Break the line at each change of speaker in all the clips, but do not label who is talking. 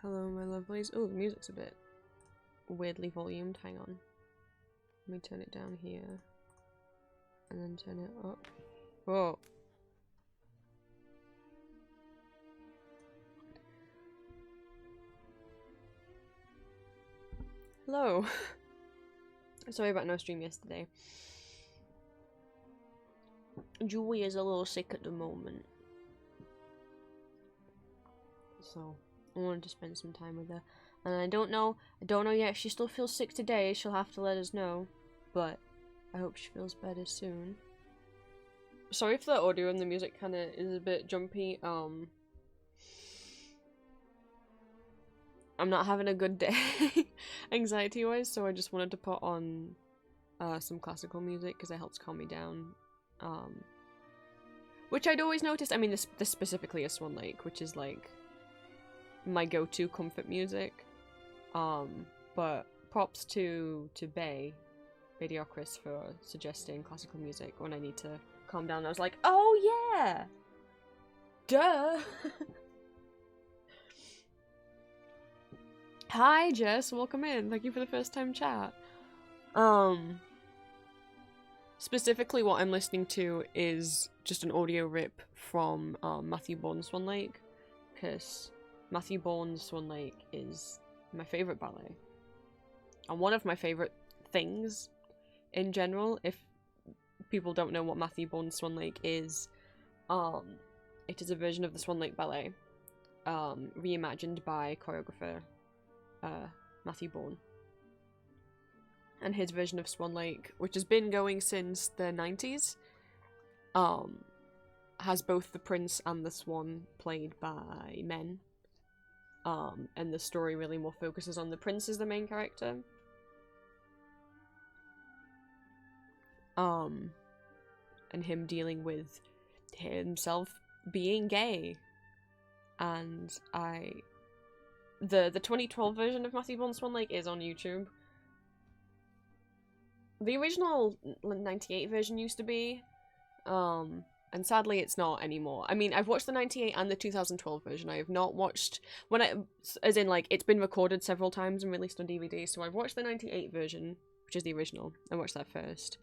Hello, my lovelies. Oh, the music's a bit weirdly volumed. Hang on. Let me turn it down here. And then turn it up. Whoa. Hello. Sorry about no stream yesterday. Julia's a little sick at the moment. So, I wanted to spend some time with her. And I don't know yet if she still feels sick today. She'll have to let us know. But I hope she feels better soon. Sorry if the audio and the music kind of is a bit jumpy. I'm not having a good day anxiety-wise, so I just wanted to put on some classical music because it helps calm me down. Which I'd always noticed. I mean, this specifically is Swan Lake, which is like my go-to comfort music. But props to Bay Chris for suggesting classical music when I need to calm down. I was like, oh yeah, duh. Hi Jess, welcome in. Thank you for the first time chat. Specifically what I'm listening to is just an audio rip from Matthew Bourne's Swan Lake, because Matthew Bourne's Swan Lake is my favourite ballet. And one of my favourite things in general, if people don't know what Matthew Bourne's Swan Lake is, it is a version of the Swan Lake Ballet, reimagined by choreographer Matthew Bourne. And his version of Swan Lake, which has been going since the 90s, has both the prince and the swan played by men. And the story really more focuses on the prince as the main character. And him dealing with himself being gay. And the 2012 version of Matthew Bourne's Swan Lake is on YouTube. The original 98 version used to be, and sadly it's not anymore. I mean, I've watched the 98 and the 2012 version. I have not watched, as in like, it's been recorded several times and released on DVD, so I've watched the 98 version, which is the original. I watched that first.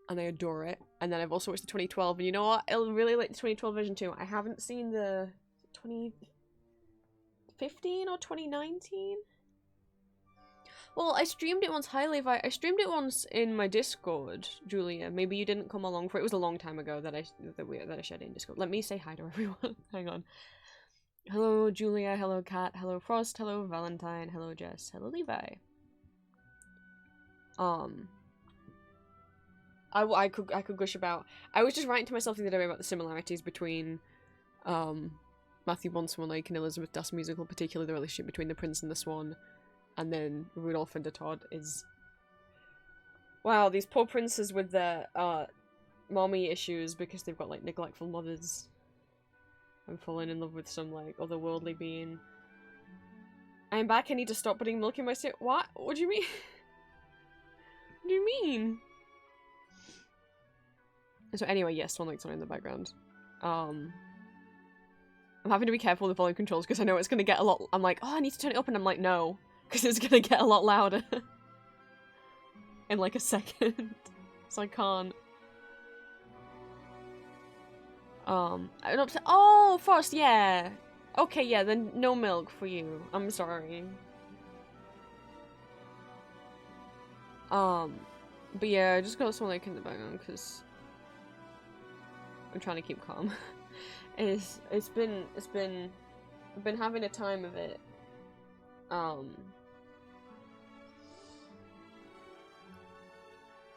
And I adore it. And then I've also watched the 2012, and you know what? I really like the 2012 version too. I haven't seen the 2015 or 2019? Well, I streamed it once I streamed it once in my Discord, Julia. Maybe you didn't come along for it. It was a long time ago that I shared it in Discord. Let me say hi to everyone. Hang on. Hello, Julia. Hello, Kat. Hello, Frost. Hello, Valentine. Hello, Jess. Hello, Levi. I could gush about. I was just writing to myself the other day about the similarities between Matthew Bourne's Swan Lake and Elizabeth Das musical, particularly the relationship between the prince and the swan. And then Rudolph and Todd is... Wow, these poor princes with their mommy issues because they've got like neglectful mothers. I'm falling in love with some like otherworldly being. I'm back, I need to stop putting milk in my cereal. What? What do you mean? What do you mean? So anyway, yes, Swan Lake's on in the background. I'm having to be careful with the volume controls because I know it's going to get a lot... I'm like, oh, I need to turn it up, and I'm like, no. Because it's gonna get a lot louder in like a second, so I can't. Oh, Frost, yeah. Okay, yeah, then no milk for you. I'm sorry. But yeah, I just got Swan Lake in the background because I'm trying to keep calm. I've been having a time of it.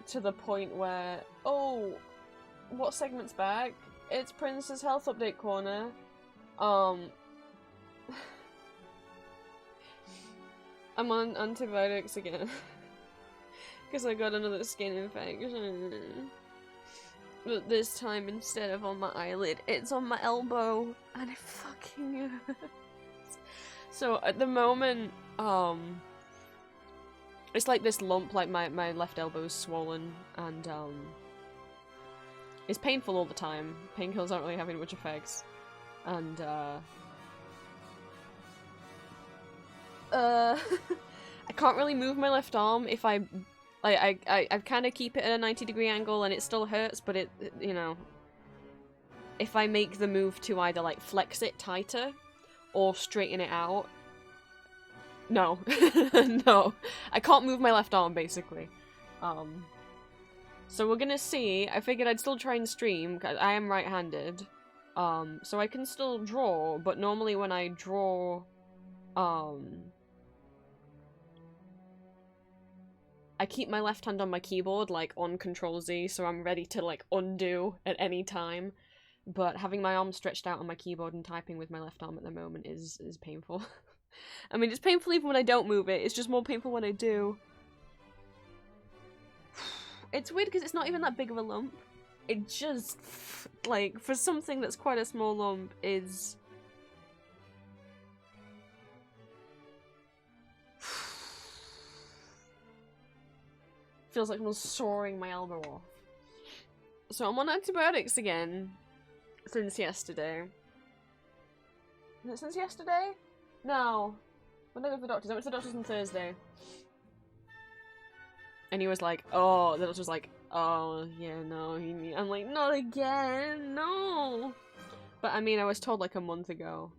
To the point where, oh, what segment's back? It's Prince's Health Update Corner. I'm on antibiotics again. Because I got another skin infection. But this time, instead of on my eyelid, it's on my elbow. And it fucking hurts. So, at the moment, it's like this lump, like my left elbow's swollen, and it's painful all the time. Painkillers aren't really having much effects. And I can't really move my left arm if I kind of keep it at a 90-degree angle and it still hurts, but it, you know, if I make the move to either, like, flex it tighter or straighten it out, no. No. I can't move my left arm, basically. So we're gonna see. I figured I'd still try and stream, because I am right-handed. So I can still draw, but normally when I draw, I keep my left hand on my keyboard, like, on Control-Z, so I'm ready to, like, undo at any time. But having my arm stretched out on my keyboard and typing with my left arm at the moment is painful. I mean, it's painful even when I don't move it, it's just more painful when I do. It's weird because it's not even that big of a lump. It just, like, for something that's quite a small lump is... feels like I'm sawing my elbow off. So I'm on antibiotics again since yesterday. Is it since yesterday? No. When did I go to the doctors? I went to the doctors on Thursday. And he was like, oh, the doctor was like, oh, yeah, no, I'm like, not again, no! But I mean, I was told like a month ago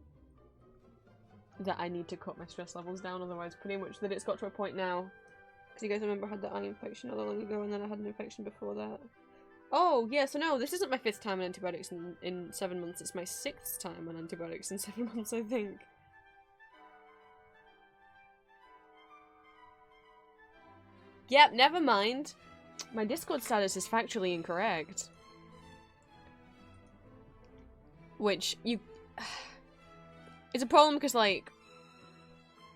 that I need to cut my stress levels down, otherwise pretty much that it's got to a point now. Because you guys remember I had the eye infection not that long ago, and then I had an infection before that. Oh, yeah, so no, this isn't my 5th time on antibiotics in 7 months, it's my 6th time on antibiotics in 7 months, I think. Yep, never mind. My Discord status is factually incorrect. Which, you... It's a problem because, like...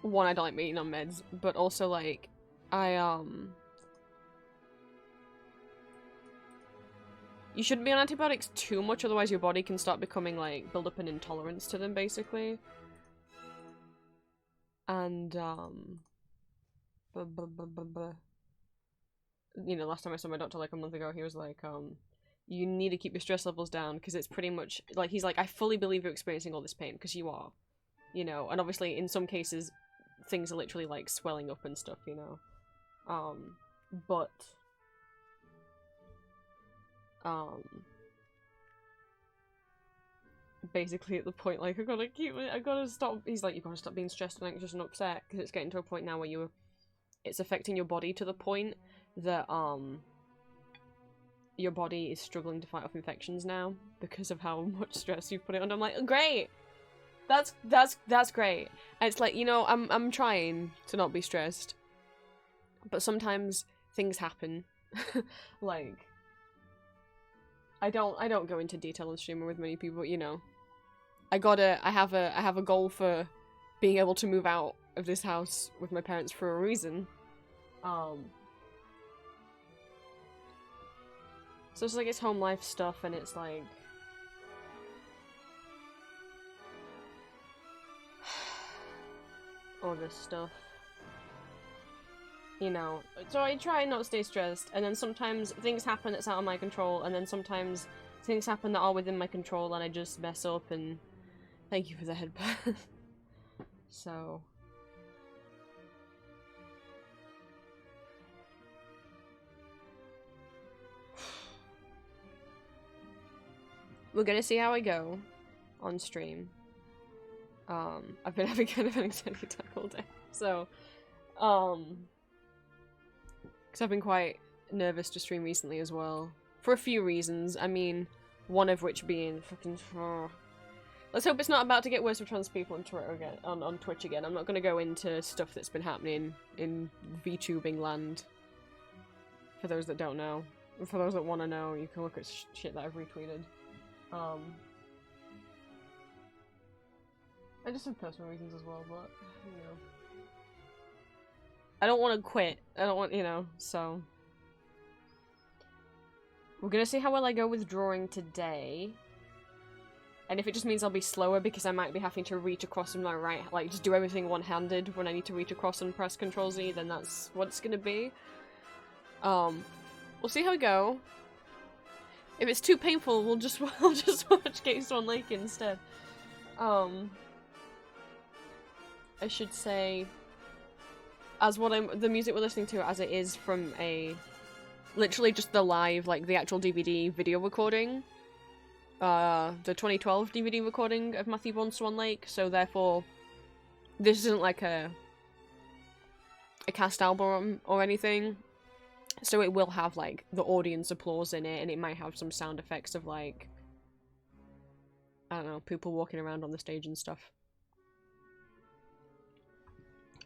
One, I don't like being on meds, but also, like, you shouldn't be on antibiotics too much, otherwise your body can start becoming, like, build up an intolerance to them, basically. And, you know, last time I saw my doctor, like, a month ago, he was like, you need to keep your stress levels down, because it's pretty much, like, he's like, I fully believe you're experiencing all this pain, because you are. You know, and obviously, in some cases, things are literally, like, swelling up and stuff, you know. But... basically at the point, like, I gotta stop, he's like, you gotta stop being stressed and anxious and upset, because it's getting to a point now where it's affecting your body to the point that, your body is struggling to fight off infections now, because of how much stress you've put it on. I'm like, great! That's great. And it's like, you know, I'm trying to not be stressed, but sometimes things happen. Like, I don't go into detail on streaming with many people, you know. I have a goal for being able to move out of this house with my parents for a reason. So it's like, it's home life stuff, and it's like... all this stuff. You know, so I try not to stay stressed, and then sometimes things happen that's out of my control, and then sometimes things happen that are within my control, and I just mess up, and thank you for the headbutt. So... we're gonna see how I go on stream. I've been having kind of an anxiety attack all day, so, because I've been quite nervous to stream recently as well, for a few reasons. I mean, one of which being fucking... let's hope it's not about to get worse for trans people on Twitter again, on Twitch again. I'm not gonna go into stuff that's been happening in VTubing land. For those that don't know. And for those that want to know, you can look at shit that I've retweeted. I just have personal reasons as well, but, you know. I don't want to quit. I don't want, you know, so... we're gonna see how well I go with drawing today. And if it just means I'll be slower because I might be having to reach across with my right, like, just do everything one-handed when I need to reach across and press Ctrl-Z, then that's what it's gonna be. We'll see how we go. If it's too painful, we'll just watch Gates on Lake instead. I should say, as the music we're listening to as it is from literally just the live, like the actual DVD video recording. The 2012 DVD recording of Matthew Bourne's Swan Lake, so therefore this isn't like a cast album or anything. So it will have like the audience applause in it, and it might have some sound effects of like, I don't know, people walking around on the stage and stuff.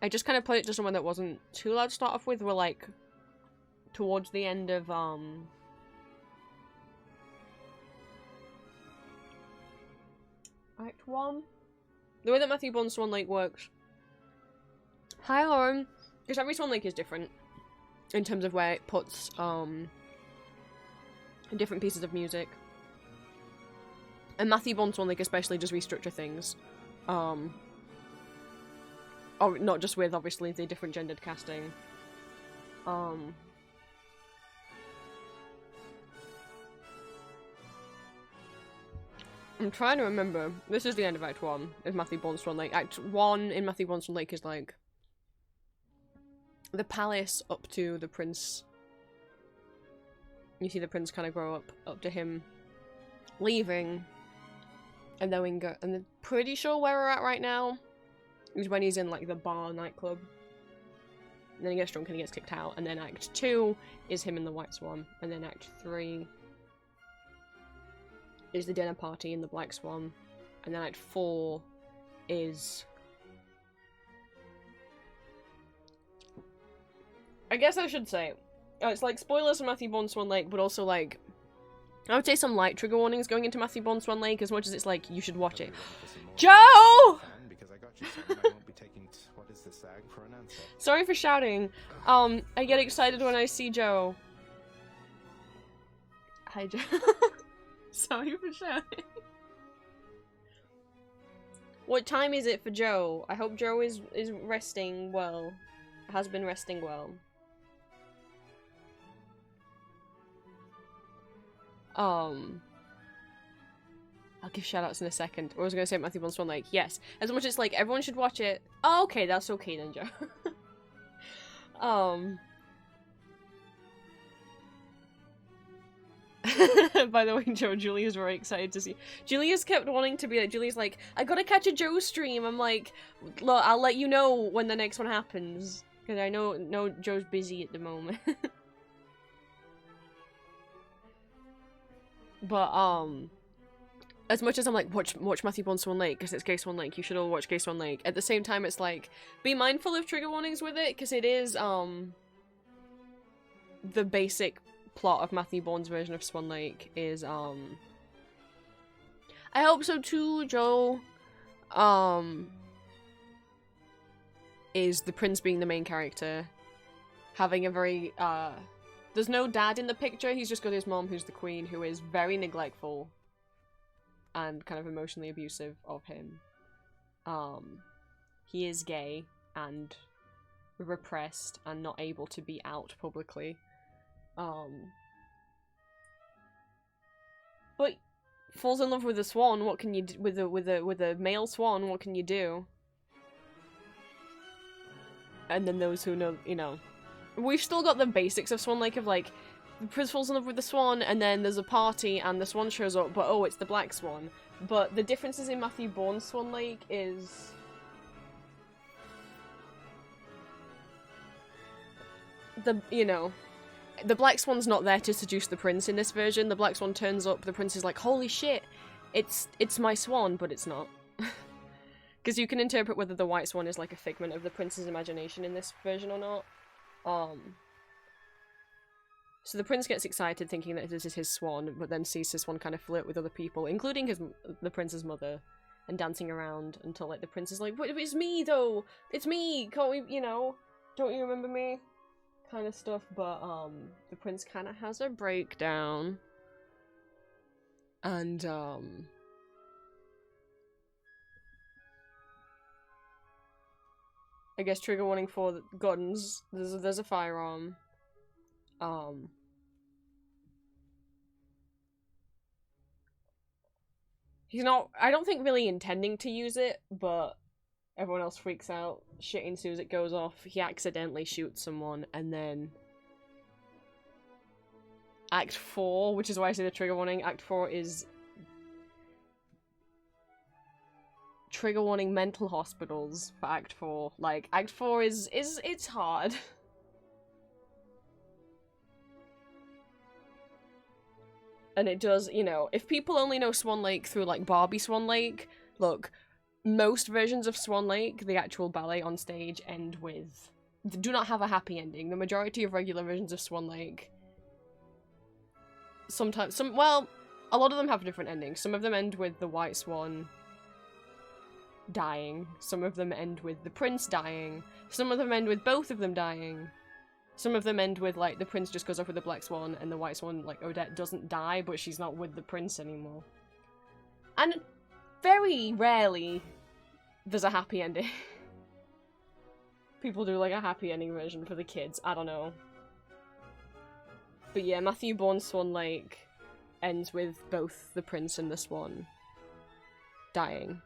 I just kind of put it to someone that wasn't too loud to start off with. We're like towards the end of Act 1. The way that Matthew Bourne's Swan Lake works. Hi Lauren. Because every Swan Lake is different in terms of where it puts different pieces of music. And Matthew Bourne's Swan Lake especially does restructure things. Or not just with, obviously, the different gendered casting. I'm trying to remember. This is the end of Act 1 of Matthew Bourne's Swan Lake. Act 1 in Matthew Bourne's Swan Lake is like the palace up to the prince. You see the prince kind of grow up to him leaving. And then we go, and I'm pretty sure where we're at right now is when he's in like the bar nightclub. And then he gets drunk and he gets kicked out. And then Act 2 is him in the White Swan. And then Act 3 is the dinner party in the Black Swan. And then Act 4 is... I guess I should say, it's like spoilers for Matthew Bourne's Swan Lake, but also like, I would say some light trigger warnings going into Matthew Bourne's Swan Lake, as much as it's like, you should watch it. Joe! Sorry for shouting. I get excited when I see Joe. Hi, Joe. Sorry for shouting. What time is it for Joe? I hope Joe is resting well. Has been resting well. I'll give shoutouts in a second. What was I gonna say, Matthew Bourne's Swan Lake? Yes. As much as like everyone should watch it. Oh, okay, that's okay then, Joe. By the way, Joe, Julia's very excited to see. Julia's kept wanting to be like, Julia's like, I gotta catch a Joe stream. I'm like, look, I'll let you know when the next one happens. Because I know Joe's busy at the moment. But, as much as I'm like, watch Matthew Bourne's Swan Lake, because it's Gay Swan Lake, you should all watch Gay Swan Lake. At the same time, it's like, be mindful of trigger warnings with it, because it is, the basic plot of Matthew Bourne's version of Swan Lake is, I hope so too, Joe, is the prince being the main character, having a very, there's no dad in the picture, he's just got his mom, who's the queen, who is very neglectful and kind of emotionally abusive of him. He is gay and repressed and not able to be out publicly. But falls in love with a swan, what can you do with a male swan, what can you do? And then those who know, you know. We've still got the basics of Swan Lake of like, the prince falls in love with the swan, and then there's a party, and the swan shows up, but oh, it's the black swan. But the differences in Matthew Bourne's Swan Lake is... you know, the black swan's not there to seduce the prince in this version. The black swan turns up, the prince is like, holy shit, it's my swan, but it's not. Because you can interpret whether the white swan is like a figment of the prince's imagination in this version or not. So the prince gets excited thinking that this is his swan, but then sees his swan kind of flirt with other people, including the prince's mother, and dancing around until like the prince is like, it's me though! It's me! Can't we, you know, don't you remember me? Kind of stuff, but the prince kind of has a breakdown. And I guess trigger warning for guns. There's a firearm. He's not, I don't think really intending to use it, but Everyone else freaks out. Shit ensues, it goes off. He accidentally shoots someone, and then Act 4, which is why I say the trigger warning. Act 4 is trigger warning mental hospitals for Act 4. Like, Act 4 is it's hard. And it does, you know, if people only know Swan Lake through, like, Barbie Swan Lake, look, most versions of Swan Lake, the actual ballet on stage, end with... do not have a happy ending. The majority of regular versions of Swan Lake... sometimes, well, a lot of them have different endings. Some of them end with the White Swan dying. Some of them end with the prince dying. Some of them end with both of them dying. Some of them end with, like, the prince just goes off with the Black Swan, and the White Swan, like, Odette, doesn't die, but she's not with the prince anymore. And very rarely there's a happy ending. People do, like, a happy ending version for the kids. I don't know. But yeah, Matthew Bourne's Swan Lake ends with both the prince and the swan dying.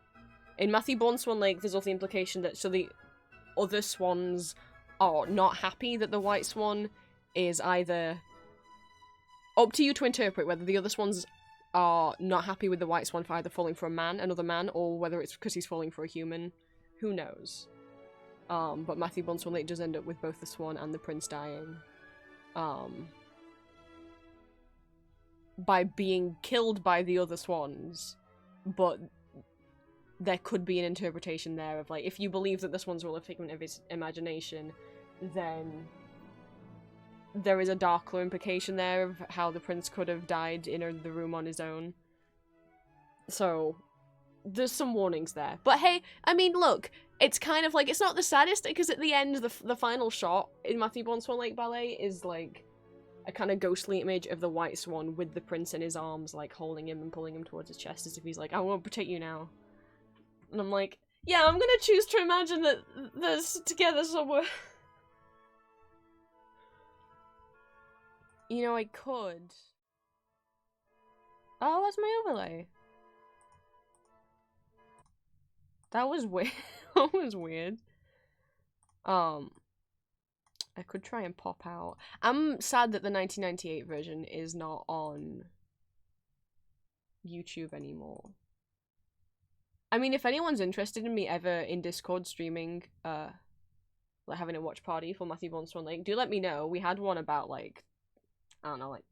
In Matthew Bourne's Swan Lake, there's also the implication that so the other swans are not happy that the White Swan is either... up to you to interpret whether the other swans are not happy with the White Swan for either falling for another man, or whether it's because he's falling for a human. Who knows? But Matthew Bourne's Swan Lake does end up with both the swan and the prince dying. By being killed by the other swans, but there could be an interpretation there of, like, if you believe that the swans are all a figment of his imagination, then there is a darker implication there of how the prince could have died in the room on his own. So, there's some warnings there. But hey, I mean, look, it's kind of like, it's not the saddest, because at the end, the final shot in Matthew Bourne's Swan Lake Ballet is, like, a kind of ghostly image of the White Swan with the prince in his arms, like, holding him and pulling him towards his chest as if he's like, I won't protect you now. And I'm like, yeah, I'm gonna choose to imagine that they're together somewhere. You know, I could. Oh, that's my overlay. That was weird. That was weird. I could try and pop out. I'm sad that the 1998 version is not on YouTube anymore. I mean, if anyone's interested in me ever in Discord streaming, like having a watch party for Matthew Bourne's Swan Lake, do let me know. We had one about, like, I don't know, like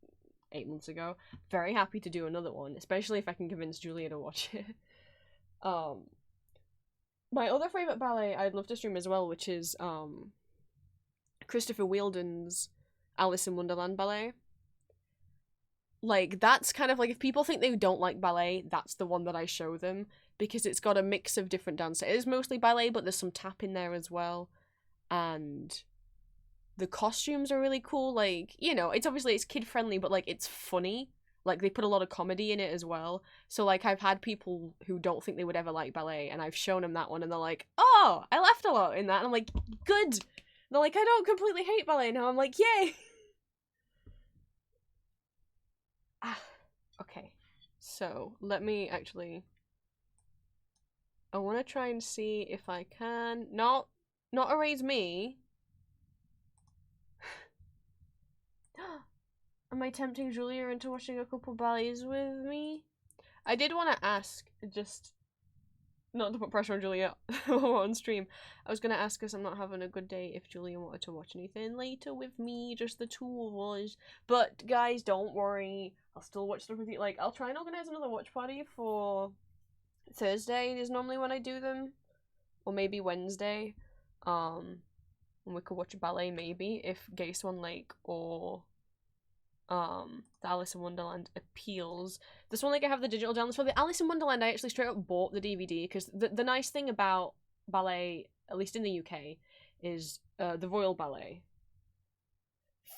8 months ago. Very happy to do another one, especially if I can convince Julia to watch it. My other favourite ballet I'd love to stream as well, which is Christopher Wheeldon's Alice in Wonderland ballet. Like, that's kind of like, if people think they don't like ballet, that's the one that I show them, because it's got a mix of different dances. It is mostly ballet, but there's some tap in there as well, and the costumes are really cool. Like, you know, it's obviously, it's kid-friendly, but, like, it's funny. Like, they put a lot of comedy in it as well. So, like, I've had people who don't think they would ever like ballet, and I've shown them that one, and they're like, oh, I laughed a lot in that. And I'm like, good. And they're like, I don't completely hate ballet now. I'm like, yay. Okay. So, let me actually... I want to try and see if I can... Not erase me. Am I tempting Julia into watching a couple ballets with me? I did want to ask, just not to put pressure on Julia on stream. I was going to ask, because I'm not having a good day, if Julia wanted to watch anything later with me, just the two of us. But guys, don't worry. I'll still watch stuff with you. Like, I'll try and organize another watch party for Thursday is normally when I do them. Or maybe Wednesday. And we could watch a ballet maybe, if Gay Swan Lake or the Alice in Wonderland appeals. The Swan Lake I have the digital downloads for. The Alice in Wonderland I actually straight up bought the DVD, because the nice thing about ballet, at least in the UK, is the Royal Ballet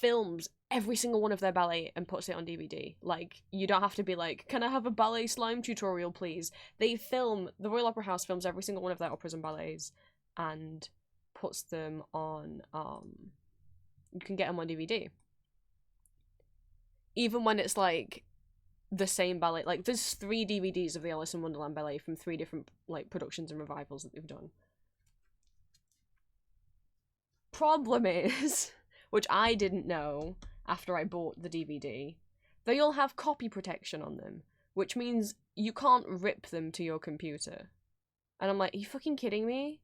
films every single one of their ballet and puts it on DVD. Like, you don't have to be like, can I have a ballet slime tutorial please? They film, the Royal Opera House films every single one of their operas and ballets and puts them on, you can get them on DVD. Even when it's like the same ballet, like there's 3 DVDs of the Alice in Wonderland ballet from 3 different like productions and revivals that they've done. problem is, which I didn't know after I bought the DVD, they all have copy protection on them, which means you can't rip them to your computer. And I'm like, are you fucking kidding me?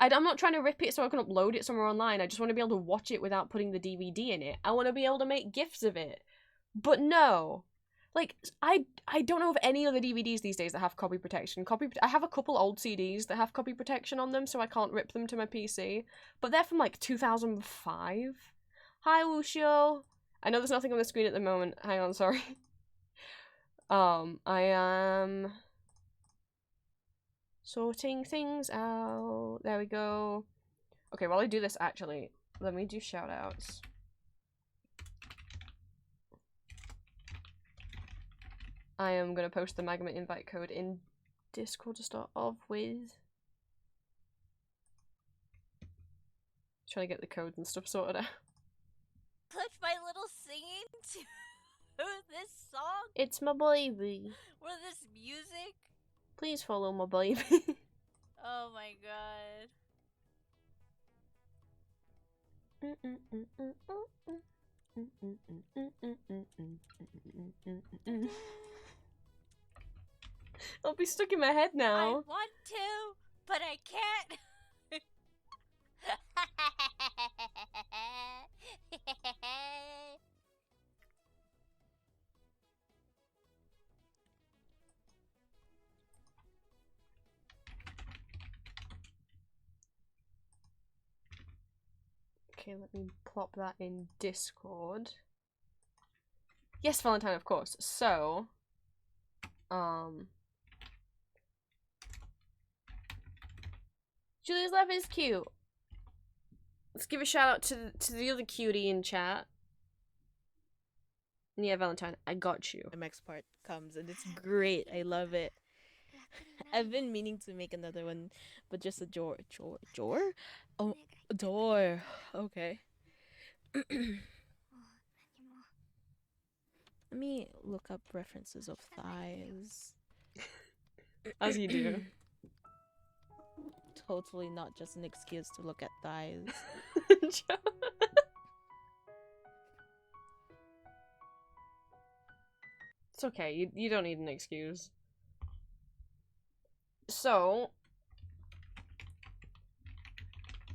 I'm not trying to rip it so I can upload it somewhere online. I just want to be able to watch it without putting the DVD in it. I want to be able to make GIFs of it. But no. Like, I don't know of any other DVDs these days that have copy protection. I have a couple old CDs that have copy protection on them, so I can't rip them to my PC. But they're from, like, 2005. Hi, Wushio. I know there's nothing on the screen at the moment. Hang on, sorry. I am sorting things out. There we go. Okay, while I do this, actually, let me do shoutouts. I am gonna post the Magma invite code in Discord to start off with. Trying to get the codes and stuff sorted out.
Clip my little singing to this song?
It's my baby.
Or this music?
Please follow my baby.
Oh my god.
I'll be stuck in my head now.
I want to, but I can't.
Okay, let me plop that in Discord. Yes, Valentine, of course. So, Julia's laugh is cute. Let's give a shout out to the other cutie in chat. Yeah, Valentine, I got you.
The next part comes and it's great. I love it. I've been meaning to make another one, but just a door. Oh, a door. Okay. Let me look up references of thighs.
As you do.
Totally not just an excuse to look at thighs.
It's okay, you don't need an excuse. So,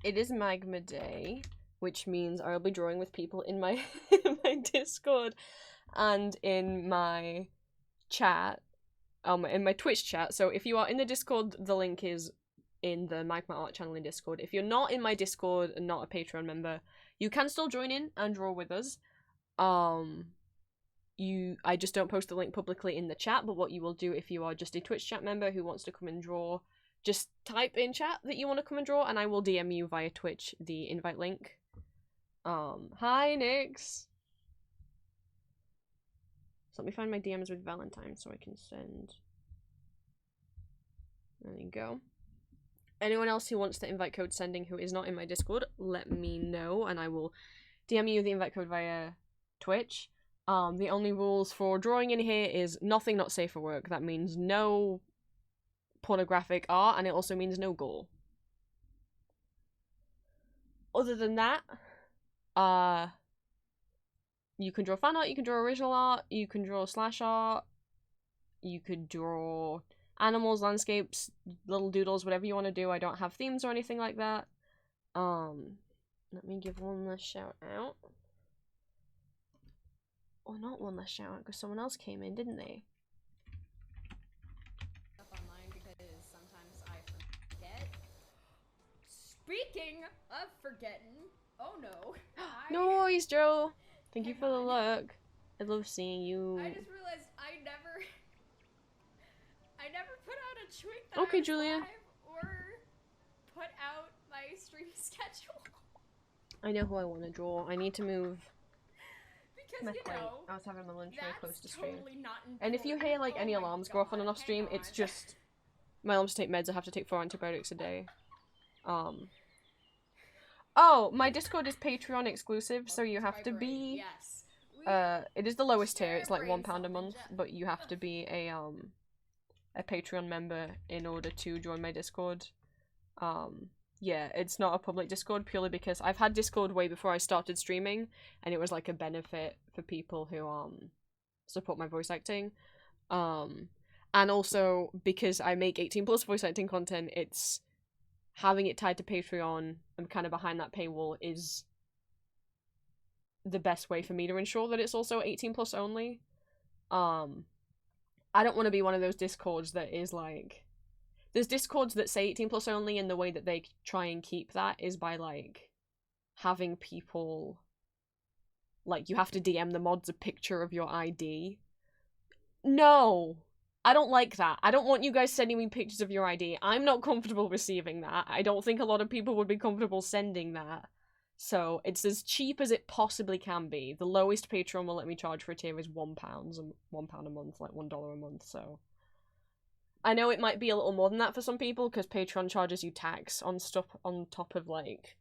it is Magma Day, which means I'll be drawing with people in my in my Discord and in my chat, in my Twitch chat. So if you are in the Discord, the link is in the Magma Art channel in Discord. If you're not in my Discord and not a Patreon member, you can still join in and draw with us. I just don't post the link publicly in the chat, but what you will do if you are just a Twitch chat member who wants to come and draw, just type in chat that you want to come and draw and I will DM you via Twitch the invite link. Hi Nix. So let me find my DMs with Valentine so I can send. There you go. Anyone else who wants the invite code sending who is not in my Discord, let me know and I will DM you the invite code via Twitch. The only rules for drawing in here is nothing not safe for work. That means no pornographic art and it also means no gore. Other than that, you can draw fan art, you can draw original art, you can draw slash art, you could draw animals, landscapes, little doodles, whatever you want to do. I don't have themes or anything like that. Let me give one last shout out. Or not one last shout out, because someone else came in, didn't they?
Up online because sometimes I forget. Speaking of forgetting, oh no.
No worries, Joe. Thank you for the look. I love seeing you.
I just realized I never put out a tweet that
Okay,
I was
Julia.
live or put out my stream schedule.
I know who I want to draw. I need to move
Because,
my
you
plate.
know,
I was having my lunch very close
that's
to stream.
totally not
And if you hear like any alarms go off on and off stream, it's just my alarms to take meds. I have to take 4 antibiotics a day. Oh, my Discord is Patreon exclusive, so you have to be.
Yes.
It is the lowest tier. It's like £1 a month, but you have to be a Patreon member in order to join my Discord. yeah, it's not a public Discord purely because I've had Discord way before I started streaming, and it was like a benefit for people who support my voice acting. And also because I make 18 plus voice acting content, it's having it tied to Patreon and kind of behind that paywall is the best way for me to ensure that it's also 18 plus only. I don't want to be one of those Discords that is like, there's Discords that say 18 plus only, and the way that they try and keep that is by like having people, like, you have to DM the mods a picture of your ID. No, I don't like that. I don't want you guys sending me pictures of your ID. I'm not comfortable receiving that. I don't think a lot of people would be comfortable sending that. So it's as cheap as it possibly can be. The lowest Patreon will let me charge for a tier is £1, and £1 a month, like $1 a month. So I know it might be a little more than that for some people because Patreon charges you tax on stuff on top of like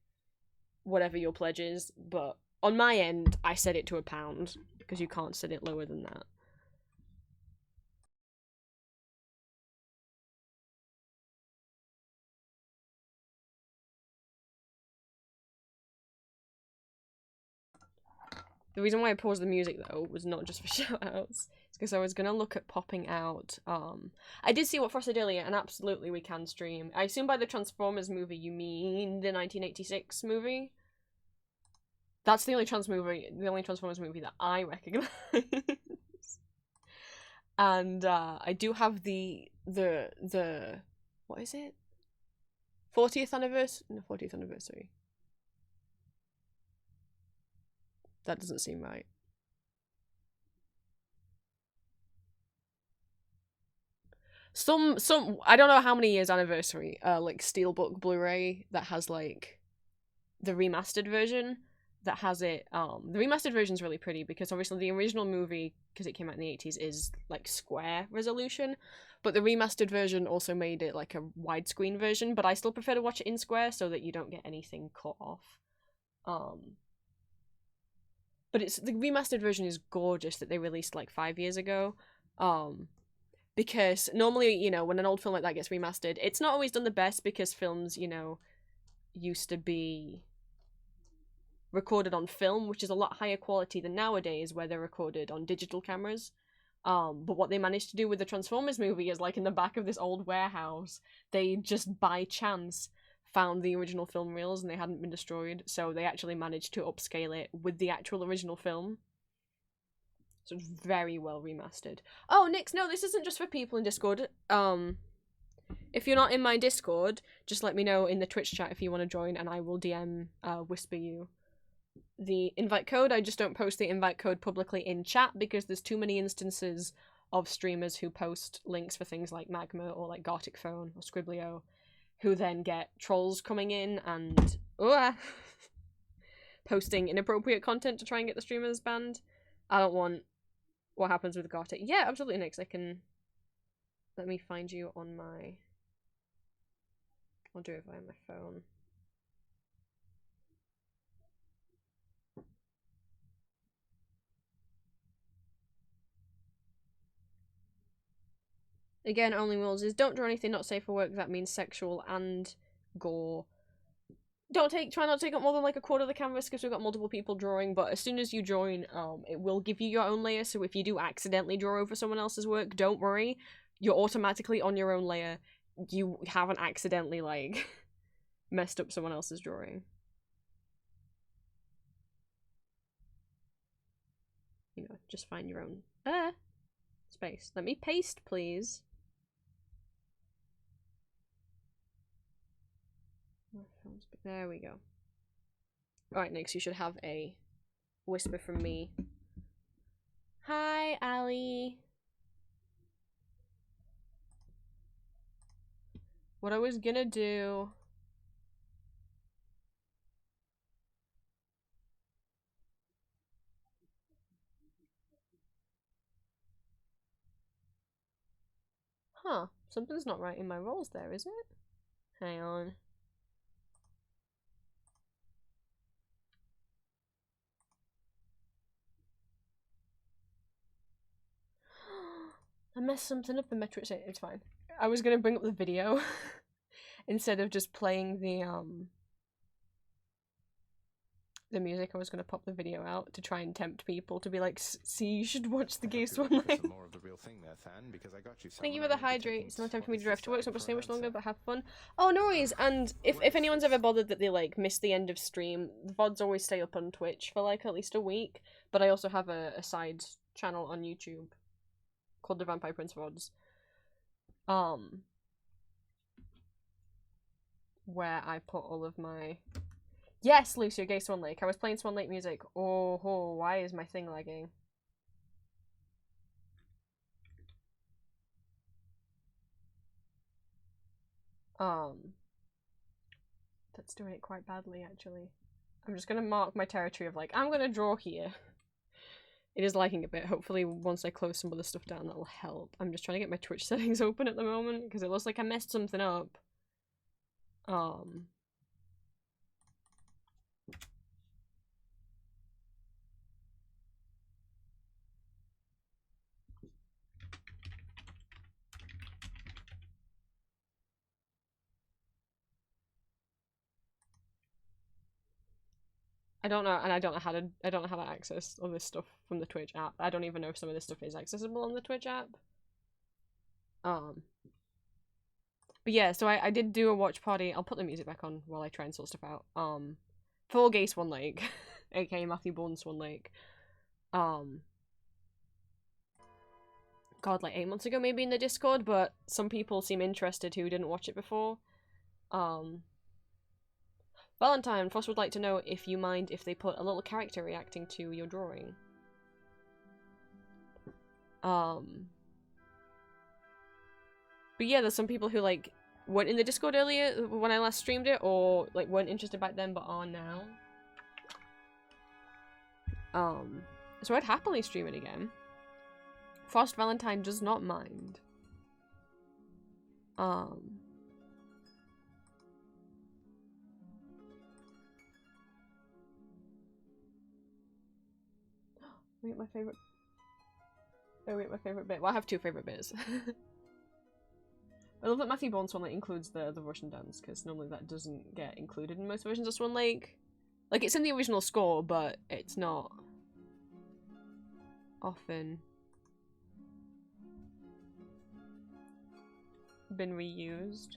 whatever your pledge is. But on my end, I set it to £1 because you can't set it lower than that. The reason why I paused the music, though, was not just for shoutouts. It's because I was going to look at popping out, I did see what Frost said earlier, and absolutely we can stream. I assume by the Transformers movie you mean the 1986 movie? That's the only Transformers movie that I recognize. And, I do have the, what is it? 40th anniversary? No, 40th anniversary. That doesn't seem right. Some I don't know how many years anniversary, like Steelbook Blu-ray that has like the remastered version that has it. The remastered version is really pretty because obviously the original movie, because it came out in the 80s, is like square resolution, but the remastered version also made it like a widescreen version, but I still prefer to watch it in square so that you don't get anything cut off. But the remastered version is gorgeous that they released like 5 years ago. Because normally, you know, when an old film like that gets remastered, it's not always done the best because films, you know, used to be recorded on film, which is a lot higher quality than nowadays where they're recorded on digital cameras. But what they managed to do with the Transformers movie is, like, in the back of this old warehouse, they just by chance found the original film reels and they hadn't been destroyed, so they actually managed to upscale it with the actual original film. So it's very well remastered. Oh, Nix, no, this isn't just for people in Discord. If you're not in my Discord, just let me know in the Twitch chat if you want to join, and I will DM, whisper you the invite code. I just don't post the invite code publicly in chat because there's too many instances of streamers who post links for things like Magma or like Gartic Phone or Scriblio, who then get trolls coming in and posting inappropriate content to try and get the streamers banned. I don't want what happens with Gartic. Yeah, absolutely, Nix. I can... Let me find you on my... I'll do it via my phone. Again, only rules is don't draw anything not safe for work that means sexual and gore. Try not to take up more than like a quarter of the canvas because we've got multiple people drawing, but as soon as you join, it will give you your own layer, so if you do accidentally draw over someone else's work, don't worry. You're automatically on your own layer. You haven't accidentally, like, messed up someone else's drawing. You know, just find your own space. Let me paste, please. There we go. Alright, Nix, you should have a whisper from me. Hi, Ali. What I was gonna do... Huh, something's not right in my rolls there, is it? Hang on. I messed something up in Metric. It's fine. I was gonna bring up the video instead of just playing the music, I was gonna pop the video out to try and tempt people to be like, see, you should watch the Gay Swan Lake. Thank you for the hydrate. It's not time for me to drive to work, so I won't stay much longer, but have fun. Oh, no worries. And if anyone's ever bothered that they like miss the end of stream, the VODs always stay up on Twitch for like at least a week. But I also have a side channel on YouTube called the Vampire Prince VODs. Where I put all of my... Yes, Lucio, Gay Swan Lake. I was playing Swan Lake music. Oh, why is my thing lagging? That's doing it quite badly, actually. I'm just gonna mark my territory of, like, I'm gonna draw here. It is lagging a bit. Hopefully, once I close some of the stuff down, that'll help. I'm just trying to get my Twitch settings open at the moment, because it looks like I messed something up. I don't know, and I don't know how to access all this stuff from the Twitch app. I don't even know if some of this stuff is accessible on the Twitch app. But yeah, so I did do a watch party. I'll put the music back on while I try and sort stuff out. For Gay Swan Lake, aka Matthew Bourne Swan Lake. God, like 8 months ago maybe in the Discord, but some people seem interested who didn't watch it before. Valentine, Frost would like to know if you mind if they put a little character reacting to your drawing. But yeah, there's some people who, like, weren't in the Discord earlier when I last streamed it, or, like, weren't interested back then but are now. So I'd happily stream it again. Frost Valentine does not mind. Wait, my favorite. Oh wait, my favorite bit. Well, I have two favorite bits. I love that Matthew Bourne Swan Lake includes the Russian dance, because normally that doesn't get included in most versions of Swan Lake. Like, it's in the original score, but it's not often been reused.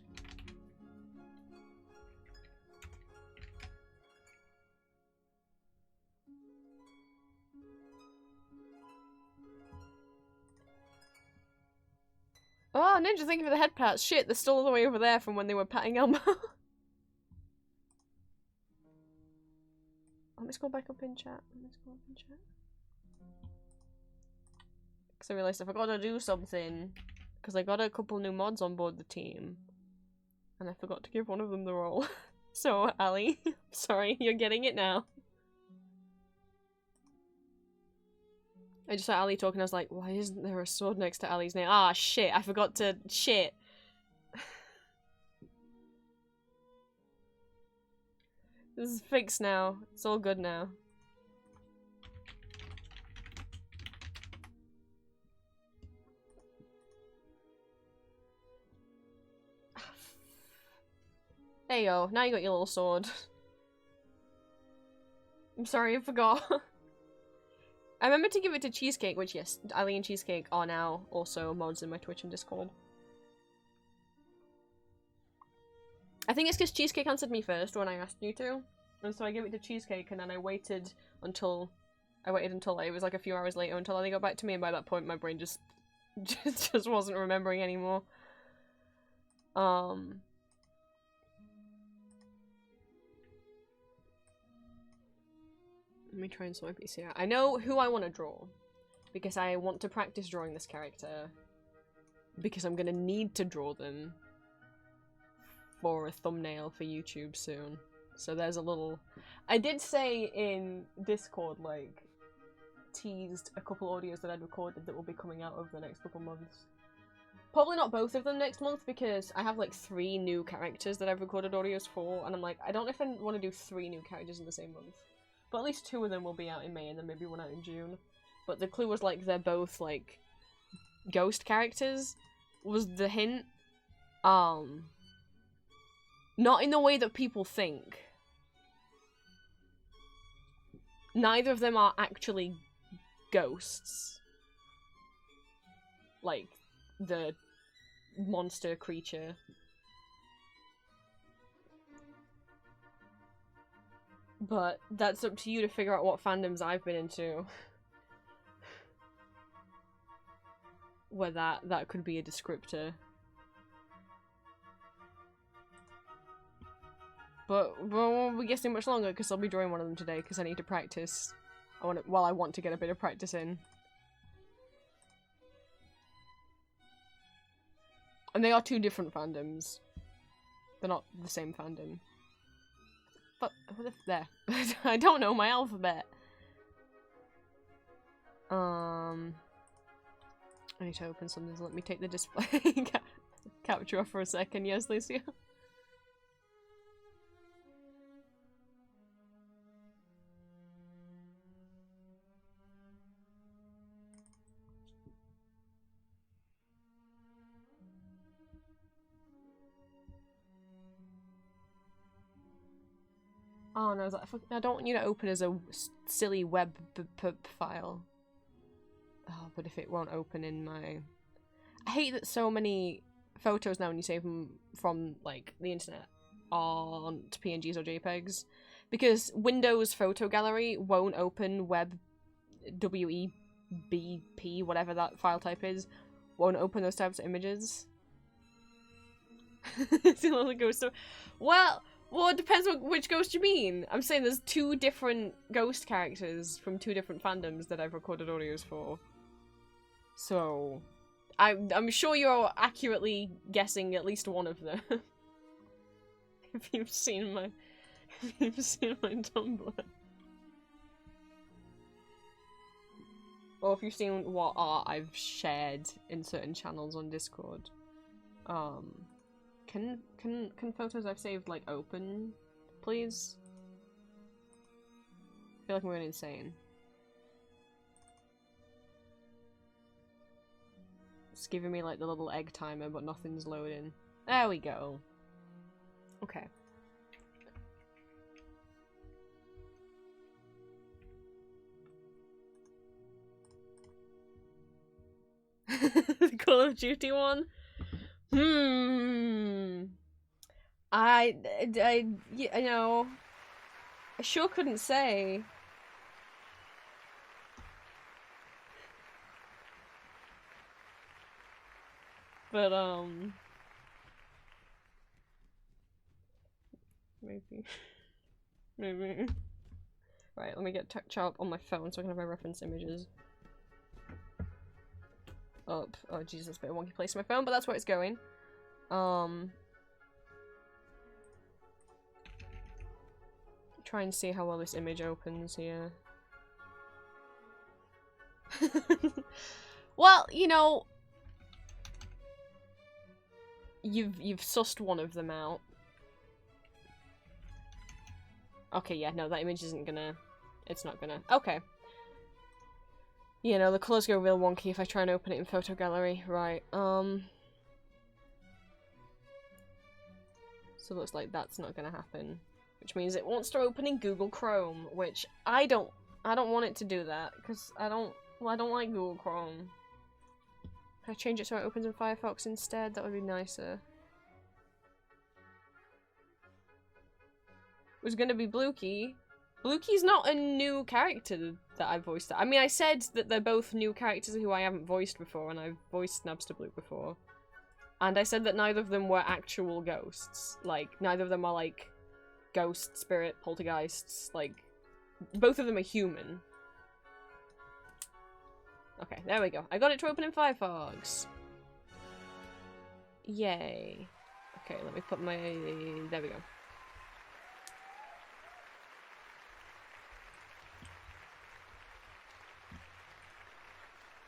Oh, Ninja, thank you for the head pats. Shit, they're still all the way over there from when they were patting Elmo. Let me scroll back up in chat. Because I realised I forgot to do something. Because I got a couple new mods on board the team. And I forgot to give one of them the role. So, Ali, sorry, you're getting it now. I just saw Ali talking, I was like, why isn't there a sword next to Ali's name? Ah, shit, I forgot to... Shit. This is fixed now. It's all good now. There you go, now you got your little sword. I'm sorry, I forgot. I remember to give it to Cheesecake, which yes, Ali and Cheesecake are now also mods in my Twitch and Discord. I think it's because Cheesecake answered me first when I asked you to, and so I gave it to Cheesecake, and then I waited until it was like a few hours later until Ali got back to me, and by that point my brain just wasn't remembering anymore. Let me try and sort my PC out. I know who I want to draw, because I want to practice drawing this character, because I'm gonna need to draw them for a thumbnail for YouTube soon. So there's a little... I did say in Discord, like, teased a couple audios that I'd recorded that will be coming out over the next couple months. Probably not both of them next month, because I have like 3 new characters that I've recorded audios for, and I'm like, I don't know if I want to do 3 new characters in the same month. But at least 2 of them will be out in May, and then maybe one out in June. But the clue was, like, they're both, like, ghost characters, was the hint. Not in the way that people think. Neither of them are actually ghosts. Like, the monster creature. But that's up to you to figure out what fandoms I've been into. Where that could be a descriptor. But we won't be guessing much longer because I'll be drawing one of them today because I need to practice. I want to get a bit of practice in. And they are two different fandoms. They're not the same fandom. But there. I don't know my alphabet. I need to open something, so let me take the display capture off for a second. Yes, Lucia? Oh no, I don't want you to open as a silly web file. Oh, but if it won't open in my... I hate that so many photos now when you save them from, like, the internet aren't PNGs or JPEGs. Because Windows Photo Gallery won't open WEBP, whatever that file type is, won't open those types of images. It's another ghost story. Well, it depends on which ghost you mean. I'm saying there's two different ghost characters from two different fandoms that I've recorded audios for. So, I'm sure you're accurately guessing at least one of them. if you've seen my Tumblr. Or if you've seen what art I've shared in certain channels on Discord. Can photos I've saved, like, open, please? I feel like I'm going insane. It's giving me, like, the little egg timer, but nothing's loading. There we go. Okay. The Call of Duty one? I know, I sure couldn't say. But, maybe. Maybe. Right, let me get Chart on my phone so I can have my reference images up. Oh, Jesus, bit of a wonky place on my phone, but that's where it's going. Try and see how well this image opens here. Well, you know, you've sussed one of them out. Okay, yeah, no, that image isn't gonna... It's not gonna... Okay. You know, the colours go real wonky if I try and open it in Photo Gallery. Right, So it looks like that's not gonna happen. Which means it wants to open in Google Chrome, which I don't want it to do that, because I don't like Google Chrome. Can I change it so it opens in Firefox instead? That would be nicer. It was gonna be Blukey. Blukey's not a new character that I've voiced. I mean, I said that they're both new characters who I haven't voiced before, and I've voiced Nabstablook before. And I said that neither of them were actual ghosts. Like, neither of them are, like, ghost, spirit, poltergeists. Like, both of them are human. Okay, there we go. I got it to open in Firefox. Yay. Okay, let me put my... There we go.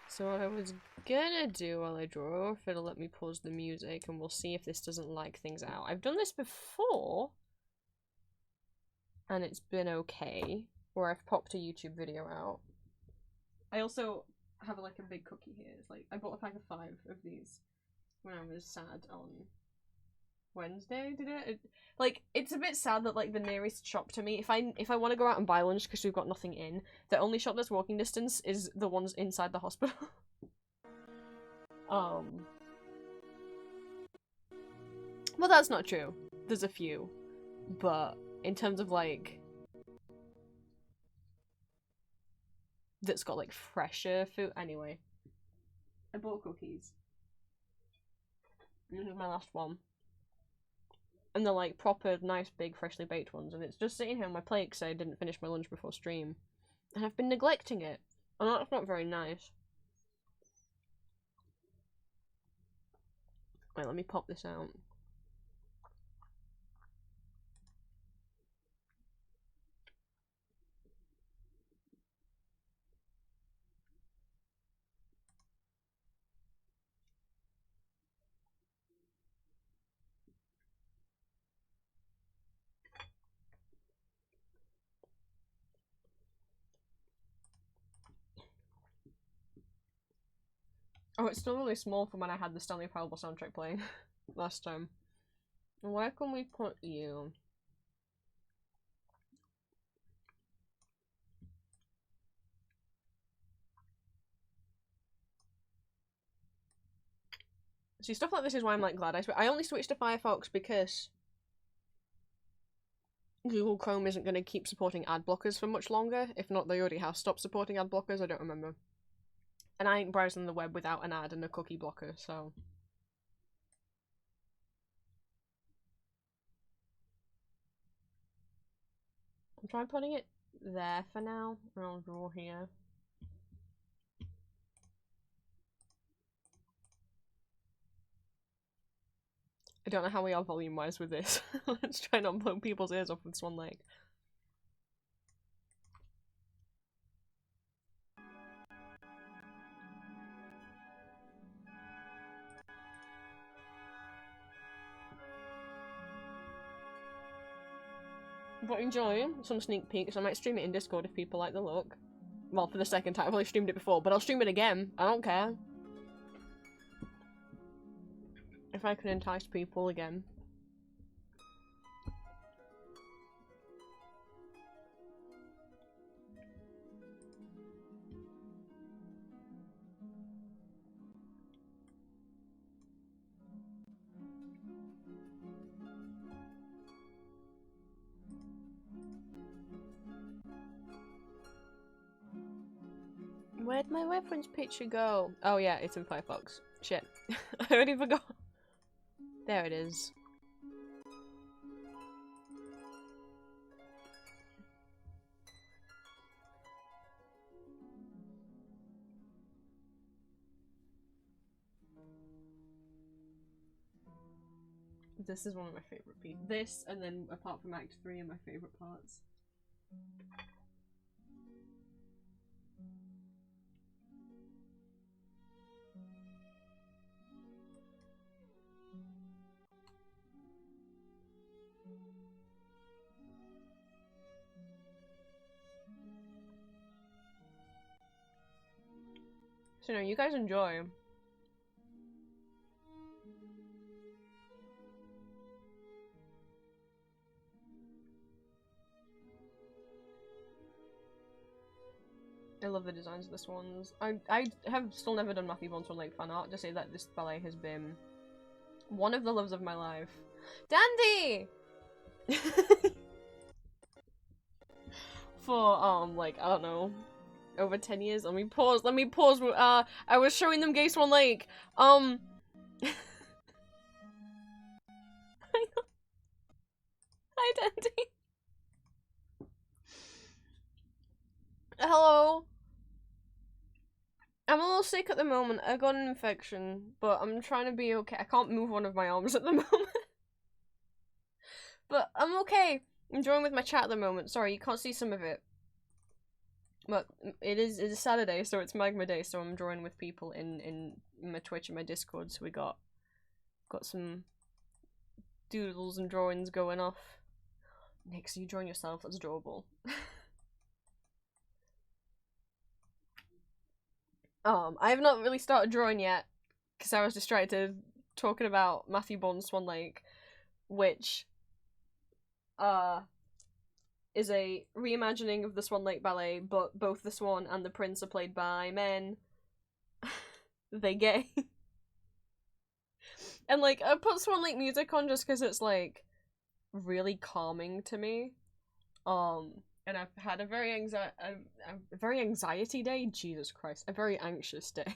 So what I was gonna do while I draw, if it'll let me pause the music, and we'll see if this doesn't lag things out. I've done this before, and it's been okay, where I've popped a YouTube video out. I also have like a big cookie here. It's like, I bought a pack of 5 of these when I was sad on Wednesday, did it? Like, it's a bit sad that, like, the nearest shop to me, if I want to go out and buy lunch because we've got nothing in, the only shop that's walking distance is the ones inside the hospital. Well, that's not true. There's a few. But, in terms of, like, that's got, like, fresher food. Anyway. I bought cookies. This is my last one. And they're like proper, nice, big, freshly baked ones. And it's just sitting here on my plate because I didn't finish my lunch before stream. And I've been neglecting it. And that's not very nice. Wait, let me pop this out. Oh, it's still really small from when I had the Stanley Parable soundtrack playing last time. Where can we put you? See, stuff like this is why I'm like glad I only switched to Firefox because Google Chrome isn't going to keep supporting ad blockers for much longer. If not, they already have stopped supporting ad blockers, I don't remember. And I ain't browsing the web without an ad and a cookie blocker, so... I'm trying putting it there for now, and I'll draw here. I don't know how we are volume-wise with this. Let's try not blow people's ears off with Swan Lake. But enjoy some sneak peeks. I might stream it in Discord if people like the look. Well, for the second time. I've only streamed it before, but I'll stream it again. I don't care. If I can entice people again. Where'd my reference picture go? Oh yeah, it's in Firefox. Shit. I already forgot. There it is. This is one of my favourite pieces. This, and then apart from Act 3, are my favourite parts. So no, you guys enjoy. I love the designs of the swans. I have still never done Matthew Bond's Swan Lake fan art to say that this ballet has been one of the loves of my life. Dandy! For, like, I don't know, over 10 years. Let me pause. I was showing them Gay Swan Lake. Hi, Dandy. Hello. I'm a little sick at the moment. I got an infection, but I'm trying to be okay. I can't move one of my arms at the moment. But I'm okay. I'm drawing with my chat at the moment. Sorry, you can't see some of it. But it is Saturday, so it's Magma Day, so I'm drawing with people in my Twitch and my Discord, so we got some doodles and drawings going off. Nick, so you drawing yourself? That's adorable. I have not really started drawing yet, because I was distracted talking about Matthew Bond's Swan Lake. which is a reimagining of the Swan Lake Ballet, but both the Swan and the Prince are played by men. They gay. And like, I put Swan Lake music on just because it's like really calming to me. And I've had a very anxiety day. Jesus Christ, a very anxious day.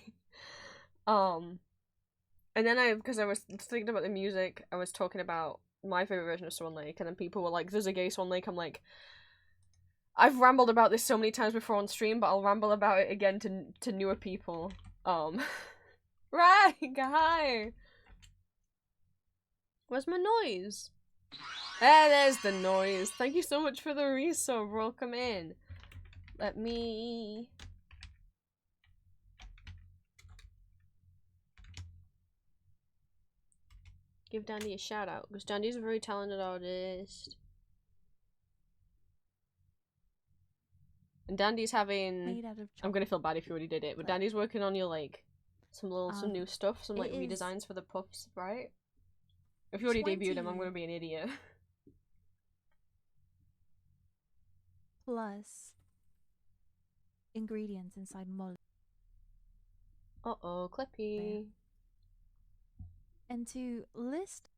And then because I was thinking about the music, I was talking about my favorite version of Swan Lake, and then people were like, "There's a gay Swan Lake." I'm like, I've rambled about this so many times before on stream, but I'll ramble about it again to newer people. Right, hi. Where's my noise? There's the noise. Thank you so much for the resub. Welcome in. Let me... give Dandy a shout out, because Dandy's a very talented artist. And Dandy's having... I'm gonna feel bad if you already did it, but Dandy's working on your, like, some new stuff, some, like, redesigns for the puffs, right? If you already debuted them, I'm gonna be an idiot.
Plus ingredients inside mole.
Uh-oh, Clippy.
And to list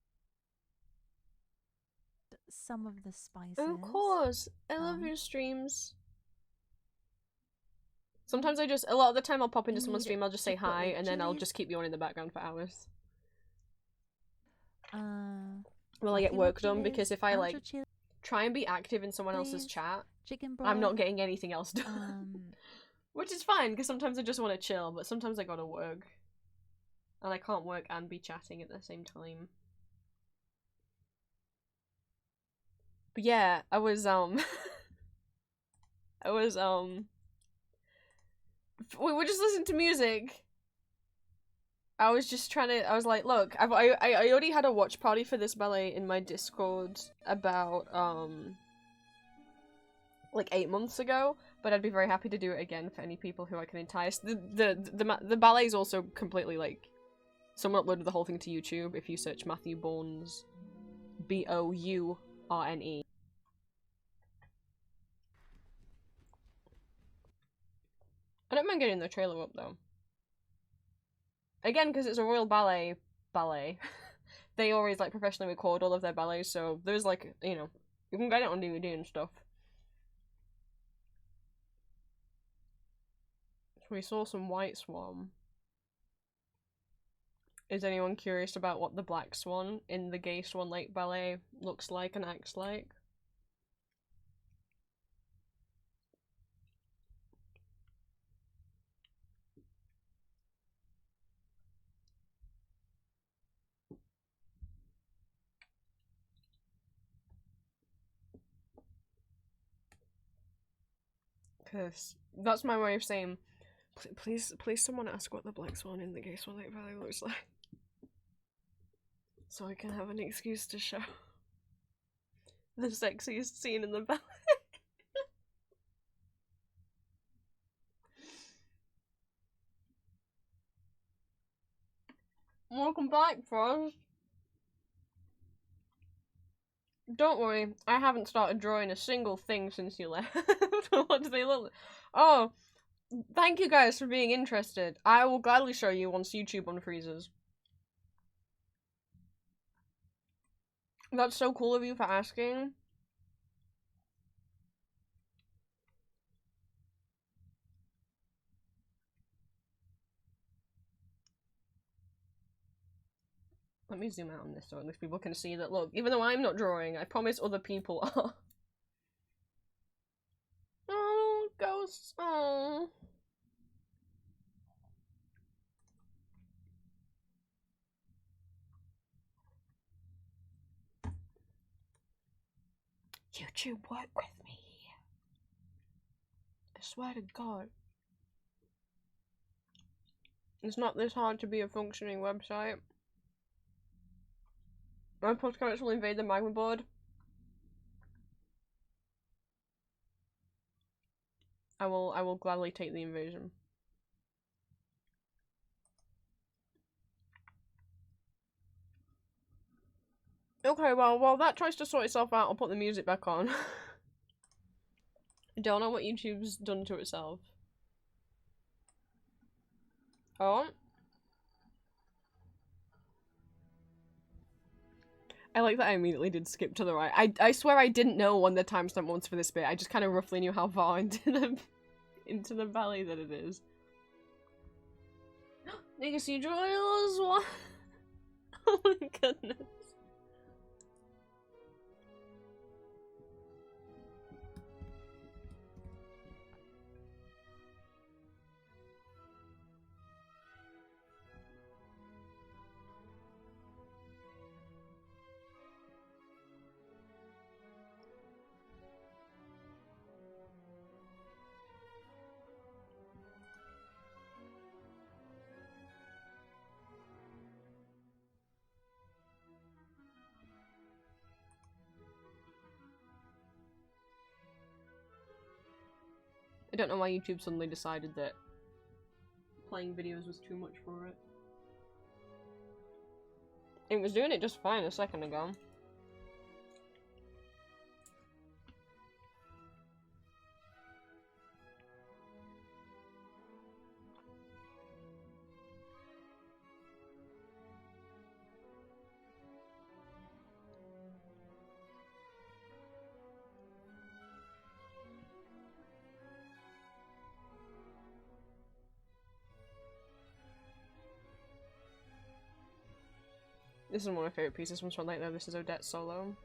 some of the spices.
Of course! I love your streams. Sometimes a lot of the time I'll pop into someone's stream, I'll just say hi, and then I'll just keep you on in the background for hours. Well, I get work done, because if I, like, try and be active in someone else's chat, I'm not getting anything else done. Which is fine, because sometimes I just want to chill, but sometimes I gotta work. And I can't work and be chatting at the same time. But yeah, I was, we were just listening to music. I was just trying to, I was like, look, I already had a watch party for this ballet in my Discord about, like 8 months ago, but I'd be very happy to do it again for any people who I can entice. The ballet is also completely, like, someone uploaded the whole thing to YouTube if you search Matthew Bourne's Bourne. I don't mind getting the trailer up, though. Again, because it's a Royal Ballet, they always, like, professionally record all of their ballets, so there's, like, you know, you can get it on DVD and stuff. So we saw some White Swan. Is anyone curious about what the Black Swan in the Gay Swan Lake Ballet looks like and acts like? Because that's my way of saying, please someone ask what the Black Swan in the Gay Swan Lake Ballet looks like. So I can have an excuse to show the sexiest scene in the ballet. Welcome back, Frost. Don't worry, I haven't started drawing a single thing since you left. What do they look like? Oh, thank you guys for being interested. I will gladly show you once YouTube unfreezes. That's so cool of you for asking. Let me zoom out on this so at least people can see that, look, even though I'm not drawing, I promise other people are. Oh, ghosts. Oh. YouTube, work with me. I swear to God. It's not this hard to be a functioning website. My postcards will invade the Magma board. I will gladly take the invasion. Okay, well, while that tries to sort itself out, I'll put the music back on. I don't know what YouTube's done to itself. Oh. I like that I immediately did skip to the right. I swear I didn't know when the timestamp was for this bit. I just kind of roughly knew how far into the valley that it is. The cathedral is what? Oh my goodness. I don't know why YouTube suddenly decided that playing videos was too much for it. It was doing it just fine a second ago. This is one of my favourite pieces from Swan Lake though, this is Odette's solo.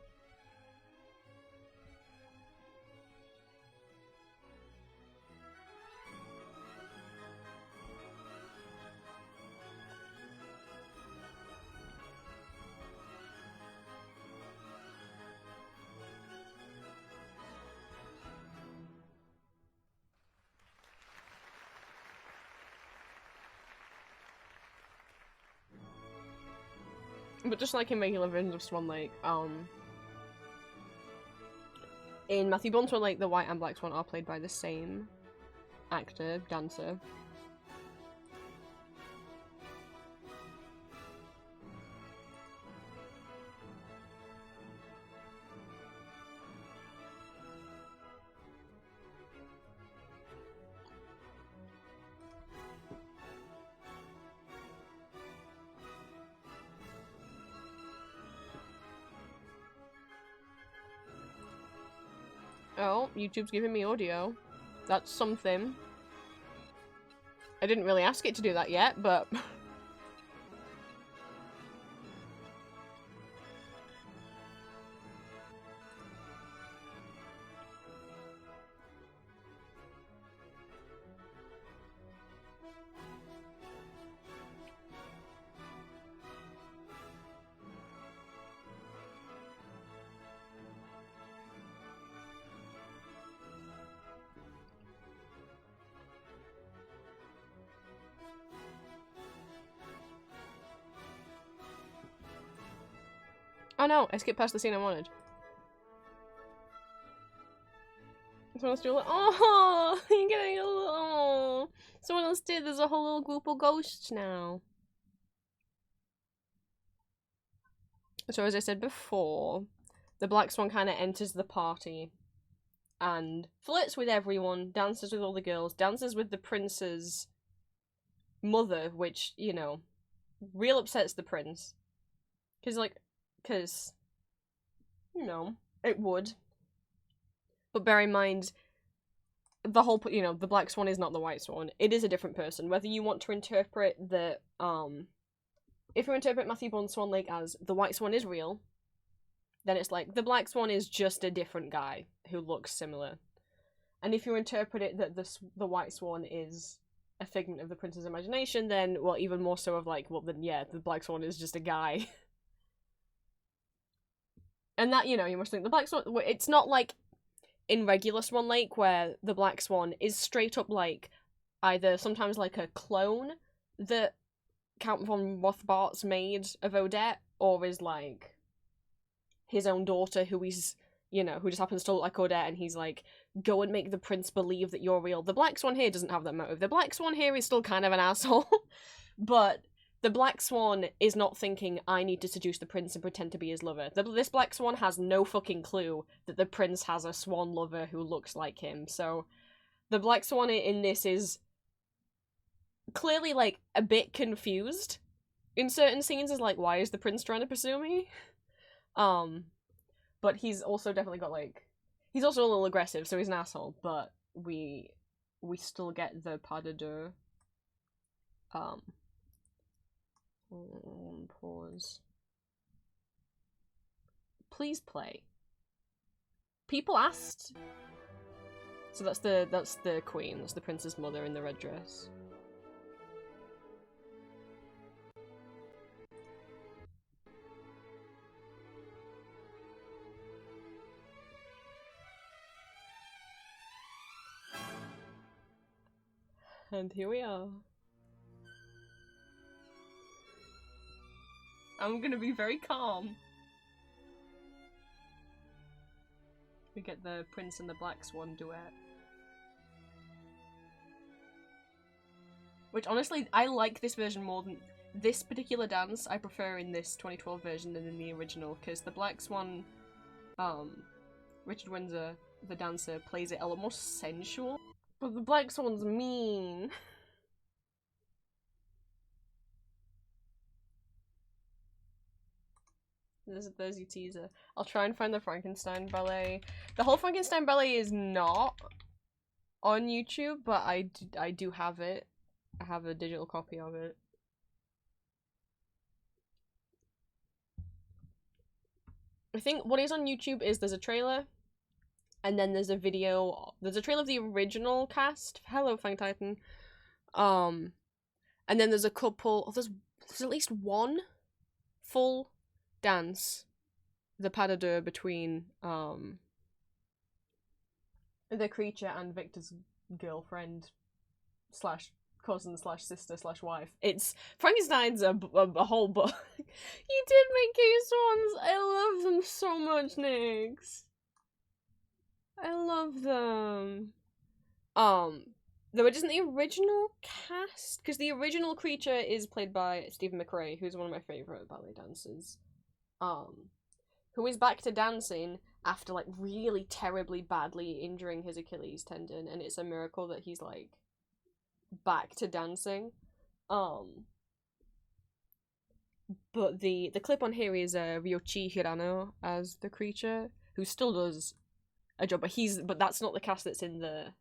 But just like in regular versions of Swan Lake, in Matthew Bourne's Swan Lake, the white and black swan are played by the same actor, dancer. Oh, YouTube's giving me audio. That's something. I didn't really ask it to do that yet, but... Oh no, I skipped past the scene I wanted. Someone else do a little— oh, you're getting a little— oh. Someone else did, there's a whole little group of ghosts now. So as I said before, the Black Swan kind of enters the party and flirts with everyone, dances with all the girls, dances with the prince's mother, which, you know, real upsets the prince. Because, you know, it would. But bear in mind, the whole, you know, the Black Swan is not the White Swan. It is a different person. Whether you want to interpret the, if you interpret Matthew Bourne's Swan Lake as the White Swan is real, then it's like, the Black Swan is just a different guy who looks similar. And if you interpret it that the White Swan is a figment of the prince's imagination, then, well, even more so of like, well, then yeah, the Black Swan is just a guy. And that, you know, you must think the Black Swan, it's not like in regular Swan Lake where the Black Swan is straight up like either sometimes like a clone that Count von Rothbart's made of Odette, or is like his own daughter who he's, you know, who just happens to look like Odette, and he's like, go and make the prince believe that you're real. The Black Swan here doesn't have that motive. The Black Swan here is still kind of an asshole, but The Black Swan is not thinking, I need to seduce the prince and pretend to be his lover. This Black Swan has no fucking clue that the prince has a swan lover who looks like him. So, the Black Swan in this is clearly, like, a bit confused in certain scenes, is like, why is the prince trying to pursue me? But he's also definitely got, like, he's also a little aggressive, so he's an asshole, but we still get the pas de deux. Pause. Please play. People asked. So that's the queen. That's the prince's mother in the red dress. And here we are. I'm gonna be very calm. We get the Prince and the Black Swan duet. Which, honestly, I like this version more than... This particular dance I prefer in this 2012 version than in the original, because the Black Swan, Richard Windsor, the dancer, plays it a lot more sensual. But the Black Swan's mean. There's your teaser. I'll try and find the Frankenstein ballet. The whole Frankenstein ballet is not on YouTube, but I do have it. I have a digital copy of it. I think what is on YouTube is there's a trailer, and then there's a video. There's a trailer of the original cast. Hello, Fang Titan. And then there's a couple. Oh, there's at least one full dance, the pas de deux between the creature and Victor's girlfriend slash cousin slash sister slash wife. It's Frankenstein's a whole book. You did make cave swans. I love them so much, Nyx. I love them. Though it isn't the original cast, because the original creature is played by Stephen McRae, who's one of my favourite ballet dancers. Who is back to dancing after, like, really terribly badly injuring his Achilles tendon, and it's a miracle that he's, like, back to dancing. But the clip on here is Ryoichi Hirano as the creature, who still does a job, but that's not the cast that's in the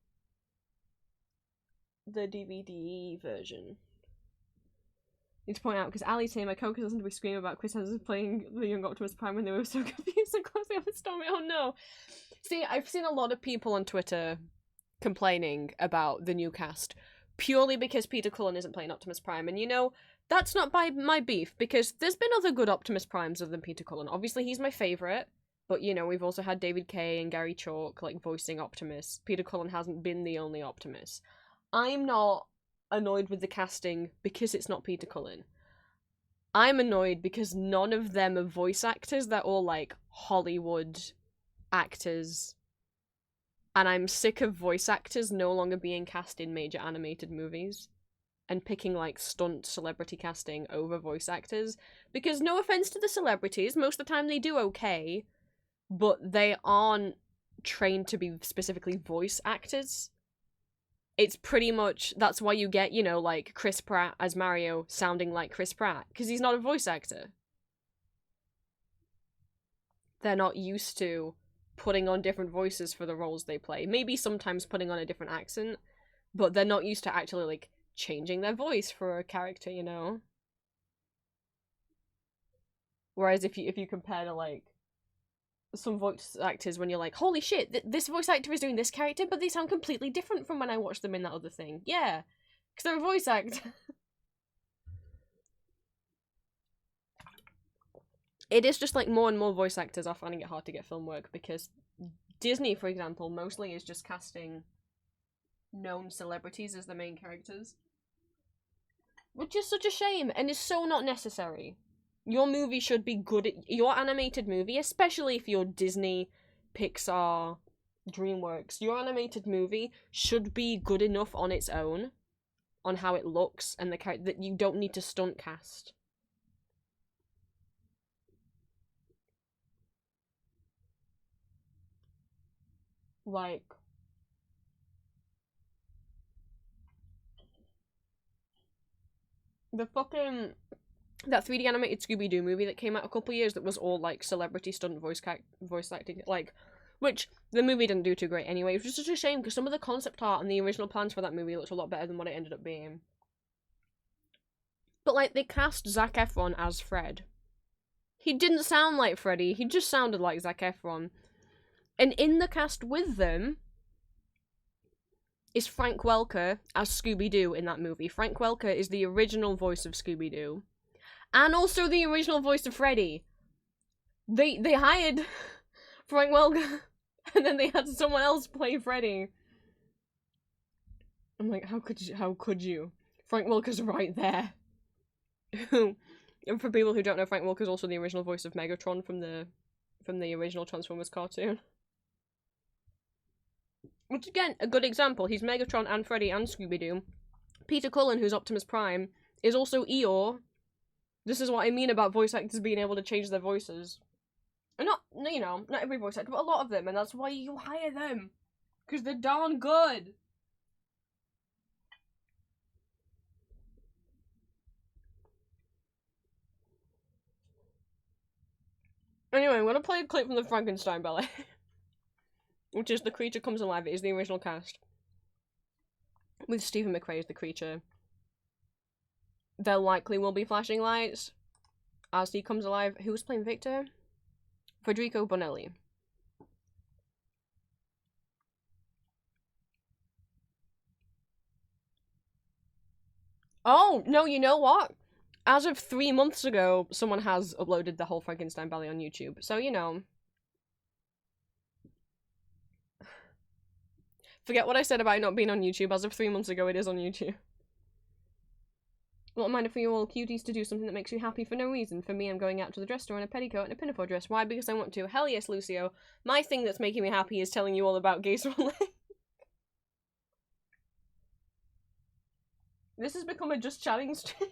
DVD version. Need to point out, because Ali's here, my coworker doesn't be screaming about Chris Hemsworth playing the young Optimus Prime when they were so confused and closely on the storm. Oh no! See, I've seen a lot of people on Twitter complaining about the new cast, purely because Peter Cullen isn't playing Optimus Prime, and you know, that's not by my beef, because there's been other good Optimus Primes other than Peter Cullen. Obviously, he's my favourite, but you know, we've also had David Kay and Gary Chalk, like, voicing Optimus. Peter Cullen hasn't been the only Optimus. I'm not annoyed with the casting because it's not Peter Cullen. I'm annoyed because none of them are voice actors. They're all, like, Hollywood actors. And I'm sick of voice actors no longer being cast in major animated movies and picking, like, stunt celebrity casting over voice actors. Because, no offense to the celebrities, most of the time they do okay, but they aren't trained to be specifically voice actors. It's pretty much, that's why you get, you know, like, Chris Pratt as Mario sounding like Chris Pratt, because he's not a voice actor. They're not used to putting on different voices for the roles they play. Maybe sometimes putting on a different accent, but they're not used to actually, like, changing their voice for a character, you know? Whereas if you compare to, like, some voice actors, when you're like, holy shit, this voice actor is doing this character, but they sound completely different from when I watched them in that other thing. Yeah, because they're a voice actor. It is just like more and more voice actors are finding it hard to get film work, because Disney, for example, mostly is just casting known celebrities as the main characters. Which is such a shame, and is so not necessary. Your movie should be good your animated movie, especially if you're Disney, Pixar, DreamWorks, your animated movie should be good enough on its own on how it looks and the character that you don't need to stunt cast. Like, the fucking that 3D animated Scooby-Doo movie that came out a couple years that was all like celebrity stunt voice acting, like, which the movie didn't do too great anyway. It was just such a shame because some of the concept art and the original plans for that movie looked a lot better than what it ended up being. But like, they cast Zac Efron as Fred. He didn't sound like Freddy, he just sounded like Zac Efron. And in the cast with them is Frank Welker as Scooby-Doo in that movie. Frank Welker is the original voice of Scooby-Doo. And also the original voice of Freddy. They hired Frank Welker, and then they had someone else play Freddy. I'm like, how could you? Frank Welker's right there. And for people who don't know, Frank Welker's also the original voice of Megatron from the original Transformers cartoon. Which, again, a good example. He's Megatron and Freddy and Scooby-Doo. Peter Cullen, who's Optimus Prime, is also Eeyore. This is what I mean about voice actors being able to change their voices. And not every voice actor, but a lot of them, and that's why you hire them. Because they're darn good. Anyway, I'm gonna play a clip from the Frankenstein ballet. Which is The Creature Comes Alive. It is the original cast. With Stephen McRae as the creature. There likely will be flashing lights as he comes alive. Who was playing Victor? Federico Bonelli. Oh, no, you know what? As of 3 months ago, someone has uploaded the whole Frankenstein ballet on YouTube. So, you know. Forget what I said about it not being on YouTube. As of 3 months ago, it is on YouTube. Not mind for you all cuties to do something that makes you happy for no reason. For me, I'm going out to the dress store in a petticoat and a pinafore dress. Why? Because I want to. Hell yes, Lucio. My thing that's making me happy is telling you all about Gay Swan Lake. This has become a just chatting stream.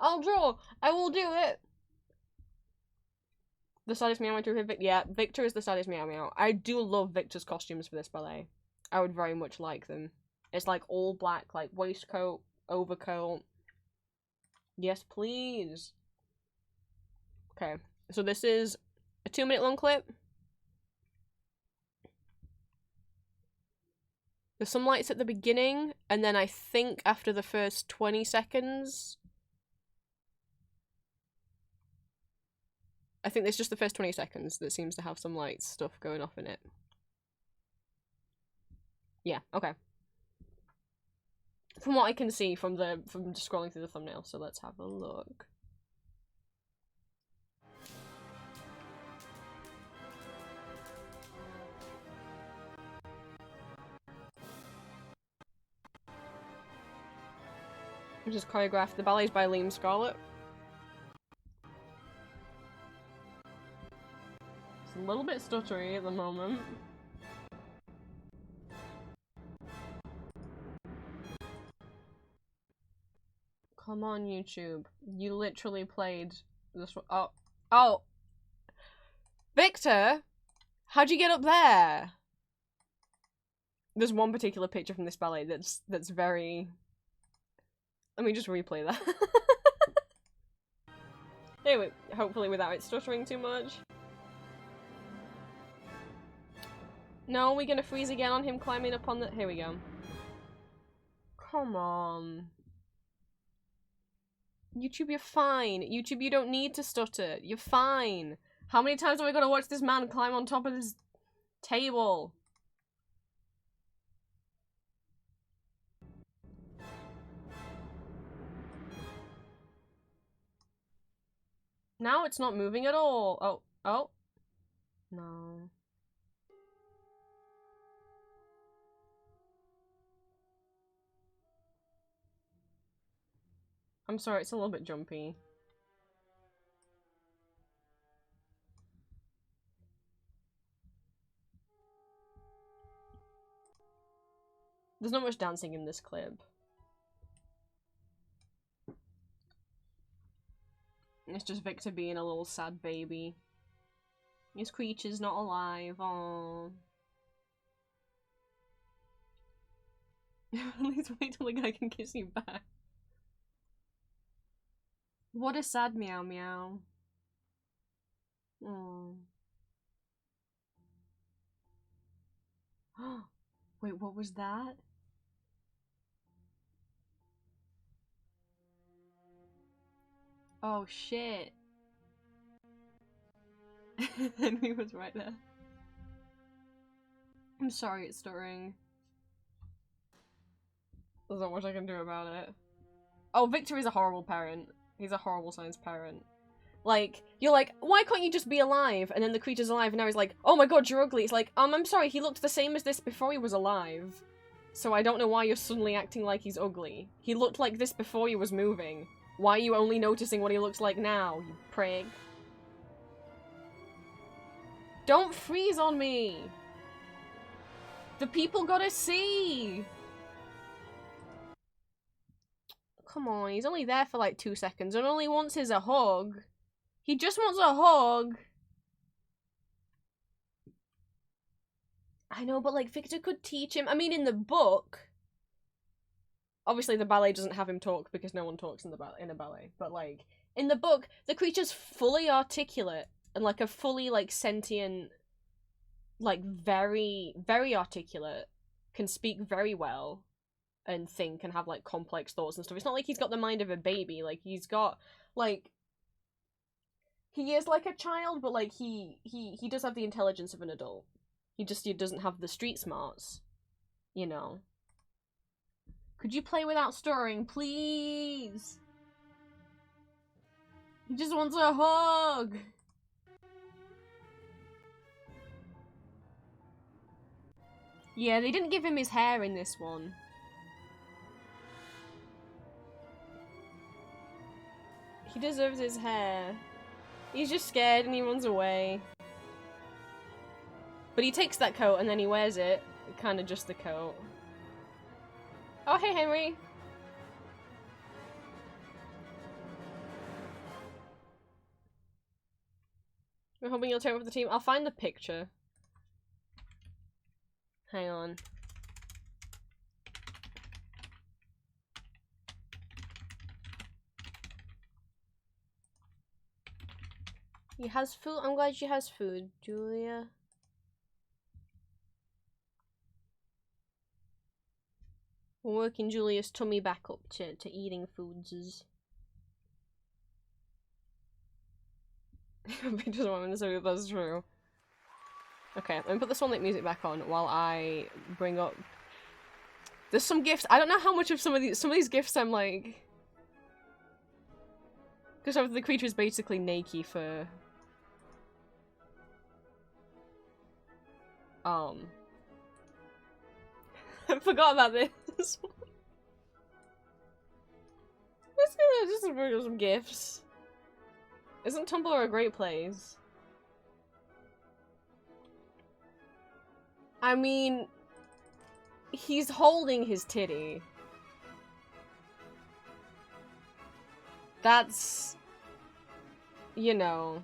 I'll draw. I will do it. The saddest meow to Victor. Yeah, Victor is the saddest meow meow. I do love Victor's costumes for this ballet. I would very much like them. It's like all black, like waistcoat, overcoat. Yes, please. Okay, so this is a 2-minute long clip. There's some lights at the beginning, and then I think after the first 20 seconds... I think there's just the first 20 seconds that seems to have some light stuff going off in it. Yeah, okay. From what I can see from scrolling through the thumbnail, so let's have a look. This is choreographed. The ballet's by Liam Scarlett. It's a little bit stuttery at the moment. Come on, YouTube. You literally played this one. Oh. Oh! Victor! How'd you get up there? There's one particular picture from this ballet that's very... Let me just replay that. Anyway, hopefully without it stuttering too much. No, we're gonna freeze again on him climbing up on the... Here we go. Come on. YouTube, you're fine. YouTube, you don't need to stutter. You're fine. How many times are we gonna watch this man climb on top of this table? Now it's not moving at all. Oh. Oh. No. I'm sorry, it's a little bit jumpy. There's not much dancing in this clip. It's just Victor being a little sad baby. His creature's not alive. Aww. At least wait till the guy can kiss you back. What a sad meow meow. Aww. Wait, what was that? Oh shit. Henry was right there. I'm sorry it's stuttering. There's not much I can do about it. Oh, Victor is a horrible parent. He's a horrible science parent. Like, you're like, why can't you just be alive? And then the creature's alive and now he's like, oh my god, you're ugly. It's like, I'm sorry, he looked the same as this before he was alive. So I don't know why you're suddenly acting like he's ugly. He looked like this before he was moving. Why are you only noticing what he looks like now, you prig? Don't freeze on me! The people gotta see! Come on, he's only there for like 2 seconds and all he wants is a hug. He just wants a hug. I know, but like Victor could teach him. I mean, in the book, obviously the ballet doesn't have him talk because no one talks in a ballet. But like in the book, the creature's fully articulate and like a fully like sentient, like very, very articulate, can speak very well and think and have like complex thoughts and stuff. It's not like he's got the mind of a baby. Like he's got like, he is like a child, but like he does have the intelligence of an adult. He doesn't have the street smarts, you know. Could you play without stirring, please? He just wants a hug. Yeah, they didn't give him his hair in this one. He deserves his hair. He's just scared and he runs away. But he takes that coat and then he wears it. Kind of just the coat. Oh, hey, Henry. We're hoping you'll take over the team. I'll find the picture. Hang on. He has food? I'm glad she has food, Julia. We're working Julia's tummy back up to eating foods. Just want to say that's true. Okay, let me put the Swan Lake music back on while I bring up. There's some gifts. I don't know how much of some of these gifts I'm like, because the creature is basically naked for. I forgot about this. Let's just bring up some gifts. Isn't Tumblr a great place? I mean, he's holding his titty. That's, you know.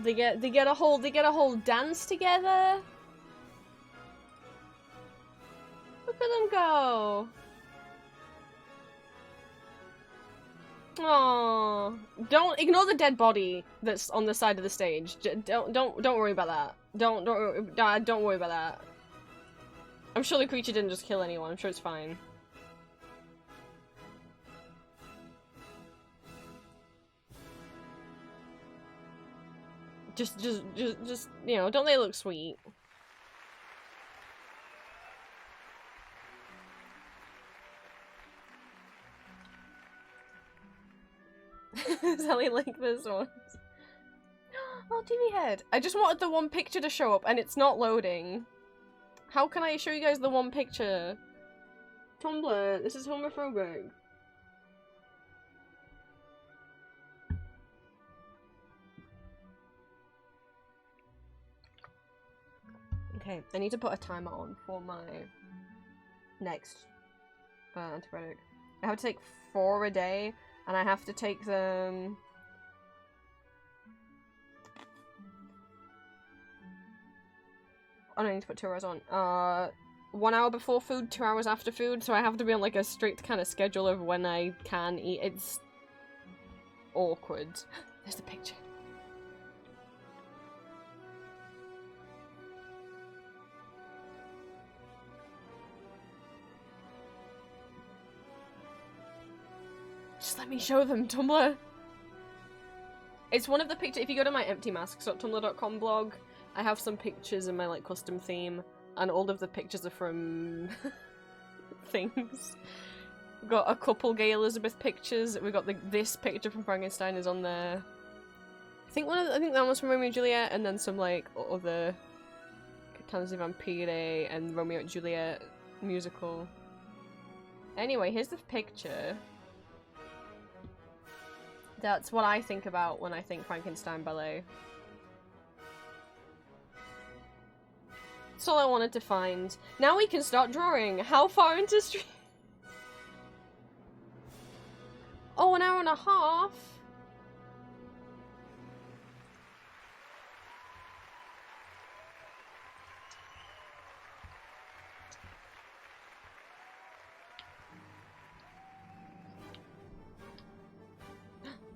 They get a whole dance together. Look at them go. Oh, don't ignore the dead body that's on the side of the stage. Don't worry about that. Don't worry about that. I'm sure the creature didn't just kill anyone. I'm sure it's fine. Just, you know, don't they look sweet? Sally like this one. Oh, TV head. I just wanted the one picture to show up and it's not loading. How can I show you guys the one picture? Tumblr, this is homophobic. Okay, I need to put a timer on for my next antibiotic. I have to take 4 a day, and I have to take them... Oh, no, I need to put 2 hours on. 1 hour before food, 2 hours after food, so I have to be on like a strict kind of schedule of when I can eat. It's awkward. There's the picture. Just let me show them, Tumblr! It's one of the pictures. If you go to my emptymasks.tumblr.com blog, I have some pictures in my like custom theme, and all of the pictures are from things. We've got a couple Gay Elizabeth pictures. We got this picture from Frankenstein is on there. I think that one's from Romeo and Juliet, and then some like other Catanes de Vampire and Romeo and Juliet musical. Anyway, here's the picture. That's what I think about when I think Frankenstein ballet. That's all I wanted to find. Now we can start drawing. How far into stream? Oh, an hour and a half?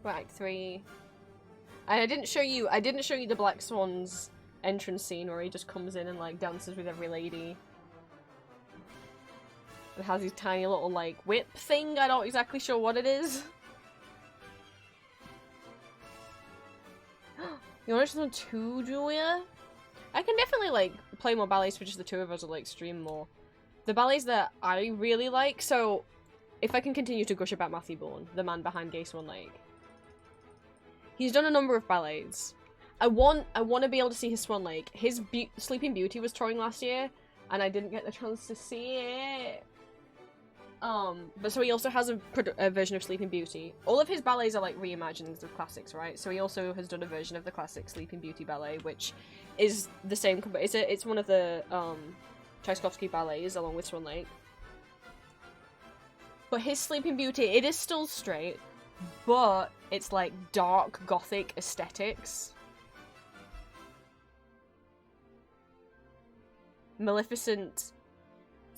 Right, 3. And I didn't show you the Black Swan's entrance scene where he just comes in and like dances with every lady. It has his tiny little like whip thing, I'm not exactly sure what it is. You want to do too, Julia? I can definitely like play more ballets for just the 2 of us or like stream more. The ballets that I really like, so if I can continue to gush about Matthew Bourne, the man behind Gay Swan Lake. He's done a number of ballets. I want to be able to see his Swan Lake. His Sleeping Beauty was touring last year, and I didn't get the chance to see it. But so he also has a version of Sleeping Beauty. All of his ballets are like reimaginings of classics, right? So he also has done a version of the classic Sleeping Beauty ballet, which is the same. It's one of the Tchaikovsky ballets along with Swan Lake. But his Sleeping Beauty, it is still straight, but it's like dark gothic aesthetics. Maleficent's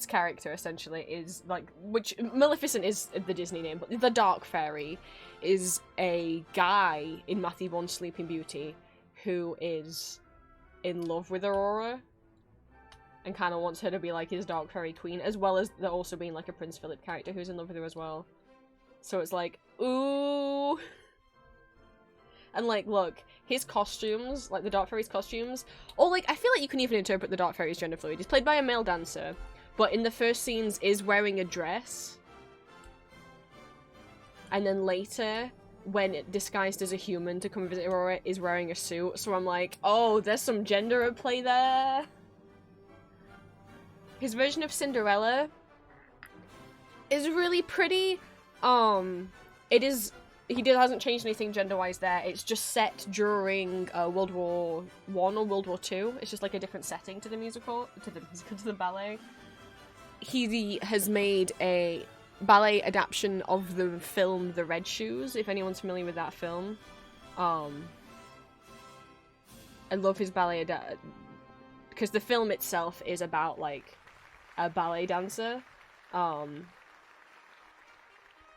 character essentially is like, which Maleficent is the Disney name, but the Dark Fairy is a guy in Matthew Vaughn's Sleeping Beauty who is in love with Aurora and kind of wants her to be like his Dark Fairy queen, as well as there also being like a Prince Philip character who's in love with her as well. So it's like, ooh. And like, look, his costumes, like the Dark Fairy's costumes, or like, I feel like you can even interpret the Dark Fairy's gender fluid. He's played by a male dancer, but in the first scenes is wearing a dress. And then later, when disguised as a human to come visit Aurora, is wearing a suit. So I'm like, oh, there's some gender at play there. His version of Cinderella is really pretty. He hasn't changed anything gender-wise there. It's just set during World War I or World War II. It's just like a different setting to the musical, to the ballet. He has made a ballet adaptation of the film The Red Shoes, if anyone's familiar with that film. I love his ballet because the film itself is about like a ballet dancer.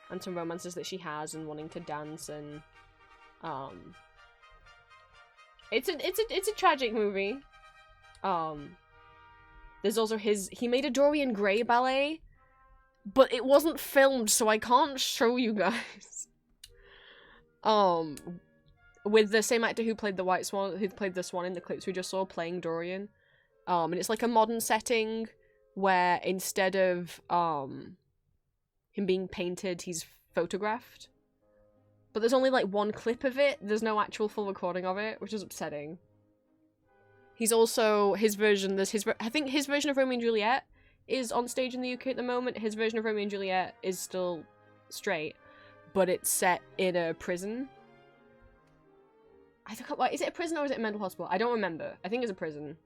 And some romances that she has and wanting to dance, and it's a tragic movie. There's also he made a Dorian Gray ballet, but it wasn't filmed, so I can't show you guys. With the same actor who played the White Swan, who played the Swan in the clips we just saw playing Dorian. And it's like a modern setting where instead of him being painted, he's photographed. But there's only like one clip of it. There's no actual full recording of it, which is upsetting. He's also his version. I think his version of Romeo and Juliet is on stage in the UK at the moment. His version of Romeo and Juliet is still straight, but it's set in a prison. I think, is it a prison or is it a mental hospital? I don't remember. I think it's a prison.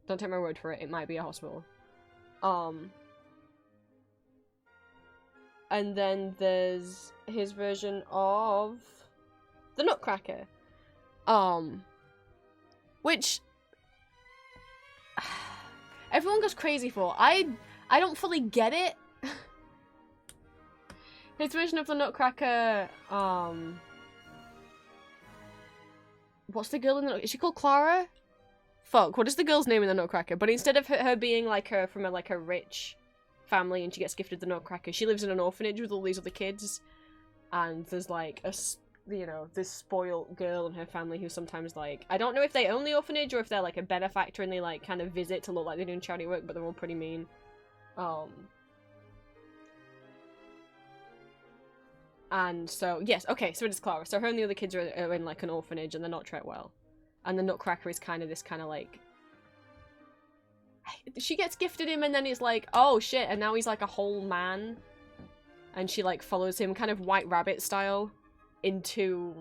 Don't take my word for it. It might be a hospital. And then there's his version of the Nutcracker, which everyone goes crazy for. I don't fully get it. His version of the Nutcracker, what's the girl in the... Is she called Clara? Fuck, what is the girl's name in the Nutcracker? But instead of her being like her from a rich family and she gets gifted the Nutcracker, she lives in an orphanage with all these other kids. And there's like this spoiled girl and her family who sometimes like... I don't know if they own the orphanage or if they're like a benefactor and they like kind of visit to look like they're doing charity work, but they're all pretty mean. And so, yes, okay, so it is Clara. So her and the other kids are in, like, an orphanage, and they're not treated well. And the Nutcracker is kind of this kind of, like... She gets gifted him, and then he's like, oh, shit, and now he's, like, a whole man. And she, like, follows him kind of White Rabbit style into,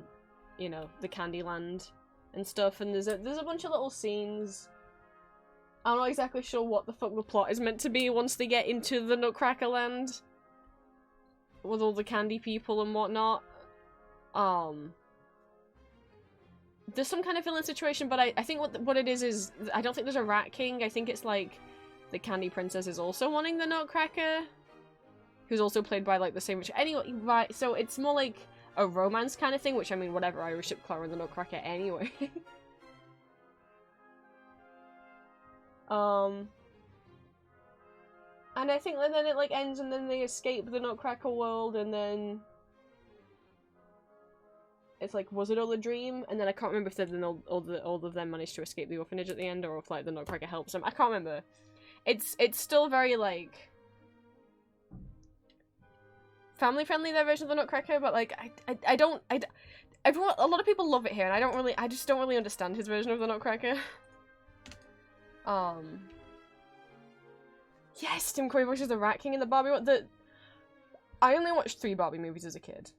you know, the Candyland and stuff. And there's a bunch of little scenes. I'm not exactly sure what the fuck the plot is meant to be once they get into the Nutcracker land. With all the candy people and whatnot. There's some kind of villain situation, but I think what it is I don't think there's a Rat King. I think it's like the Candy Princess is also wanting the Nutcracker, who's also played by like the same... Anyway, right, so it's more like a romance kind of thing, which I mean, whatever, I would ship Clara and the Nutcracker anyway. And I think then it like ends and then they escape the Nutcracker world and then it's like, was it all a dream? And then I can't remember if then all of them managed to escape the orphanage at the end or if like the Nutcracker helps them. I can't remember. It's still very like family friendly, their version of the Nutcracker, but like everyone, a lot of people love it here and I just don't really understand his version of the Nutcracker. Yes, Tim Curry voices the Rat King in the Barbie one. I only watched 3 Barbie movies as a kid.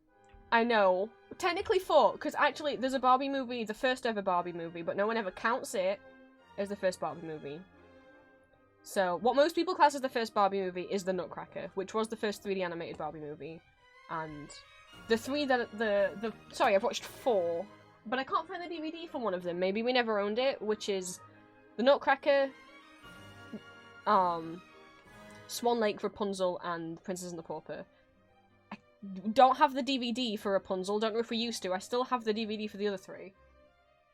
I know. Technically 4, because actually there's a Barbie movie, the first ever Barbie movie, but no one ever counts it as the first Barbie movie. So, what most people class as the first Barbie movie is the Nutcracker, which was the first 3D animated Barbie movie. And the 3 that sorry, I've watched 4, but I can't find the DVD for one of them. Maybe we never owned it, which is the Nutcracker, Swan Lake, Rapunzel, and Princess and the Pauper. I don't have the DVD for Rapunzel, don't know if we used to. I still have the DVD for the other 3.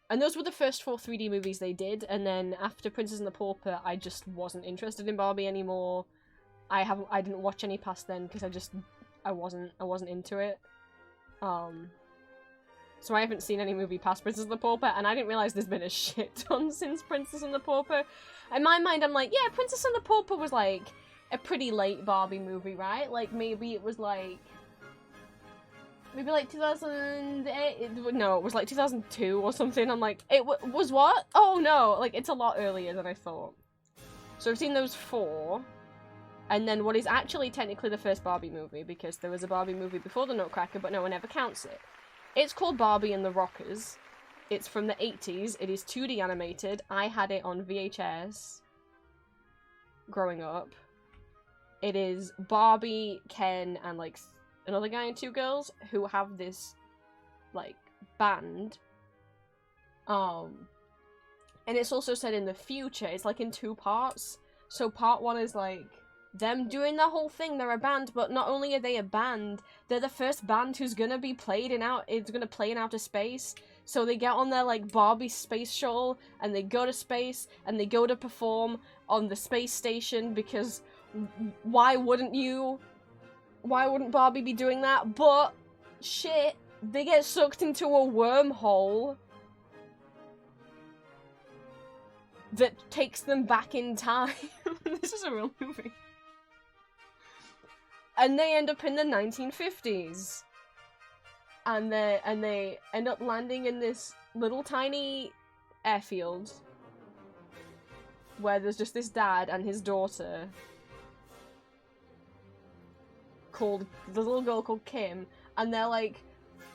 And those were the first 4 3D movies they did, and then after Princess and the Pauper, I just wasn't interested in Barbie anymore. I didn't watch any past then, because I wasn't into it. So I haven't seen any movie past Princess and the Pauper, and I didn't realise there's been a shit ton since Princess and the Pauper. In my mind, I'm like, yeah, Princess and the Pauper was like a pretty late Barbie movie, right? Like, maybe it was like... Maybe like 2008? No, it was like 2002 or something. I'm like, it was what? Oh no, like, it's a lot earlier than I thought. So I've seen those 4. And then what is actually technically the first Barbie movie, because there was a Barbie movie before the Nutcracker, but no one ever counts it. It's called Barbie and the Rockers. It's from the 80s. It is 2D animated. I had it on VHS growing up. It is Barbie, Ken, and like another guy and 2 girls who have this like band. And it's also set in the future. It's like in 2 parts. So part 1 is like them doing the whole thing. They're a band, but not only are they a band, they're the first band who's gonna be played in outer space. So they get on their like Barbie space shuttle and they go to space and they go to perform on the space station, because why wouldn't you? Why wouldn't Barbie be doing that? But shit, they get sucked into a wormhole that takes them back in time. This is a real movie. And they end up in the 1950s. And they end up landing in this little tiny airfield where there's just this dad and his daughter called, the little girl called Kim, and they're like,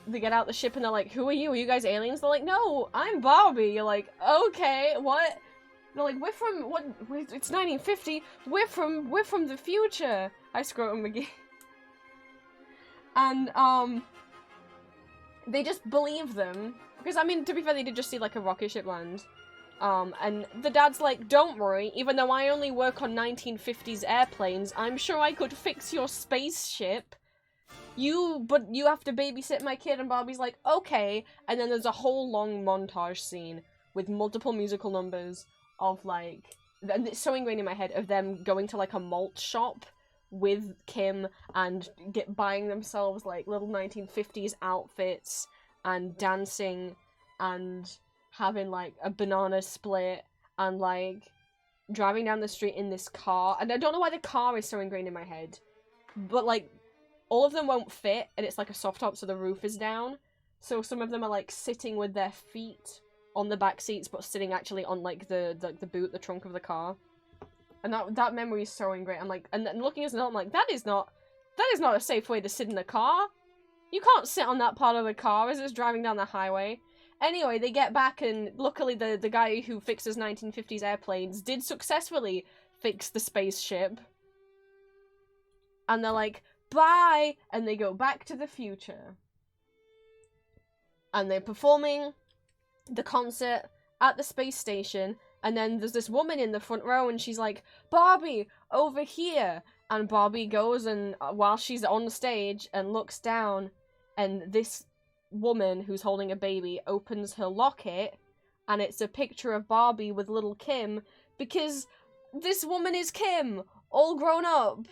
they get out the ship and they're like, who are you? Are you guys aliens? They're like, no, I'm Barbie. You're like, okay, what? They're like, we're from, what, it's 1950, we're from the future. I scrotum McGee. And, they just believe them, because, I mean, to be fair, they did just see, like, a rocket ship land. And the dad's like, don't worry, even though I only work on 1950s airplanes, I'm sure I could fix your spaceship. But you have to babysit my kid, and Barbie's like, okay. And then there's a whole long montage scene with multiple musical numbers of, like, and it's so ingrained in my head, of them going to, like, a malt shop with Kim and buying themselves, like, little 1950s outfits and dancing and having, like, a banana split and, like, driving down the street in this car. And I don't know why the car is so ingrained in my head, but, like, all of them won't fit, and it's like a soft top, so the roof is down. So some of them are, like, sitting with their feet on the back seats, but sitting actually on, like, the boot, the trunk of the car. And that memory is so ingrained. I'm like, and looking as an adult, I'm like, that is not a safe way to sit in a car. You can't sit on that part of the car as it's driving down the highway. Anyway, they get back, and luckily the guy who fixes 1950s airplanes did successfully fix the spaceship. And they're like, bye! And they go back to the future. And they're performing the concert at the space station, and then there's this woman in the front row, and she's like, Barbie, over here! And Barbie goes, and while she's on the stage and looks down, and this woman who's holding a baby opens her locket, and it's a picture of Barbie with little Kim, because this woman is Kim, all grown up.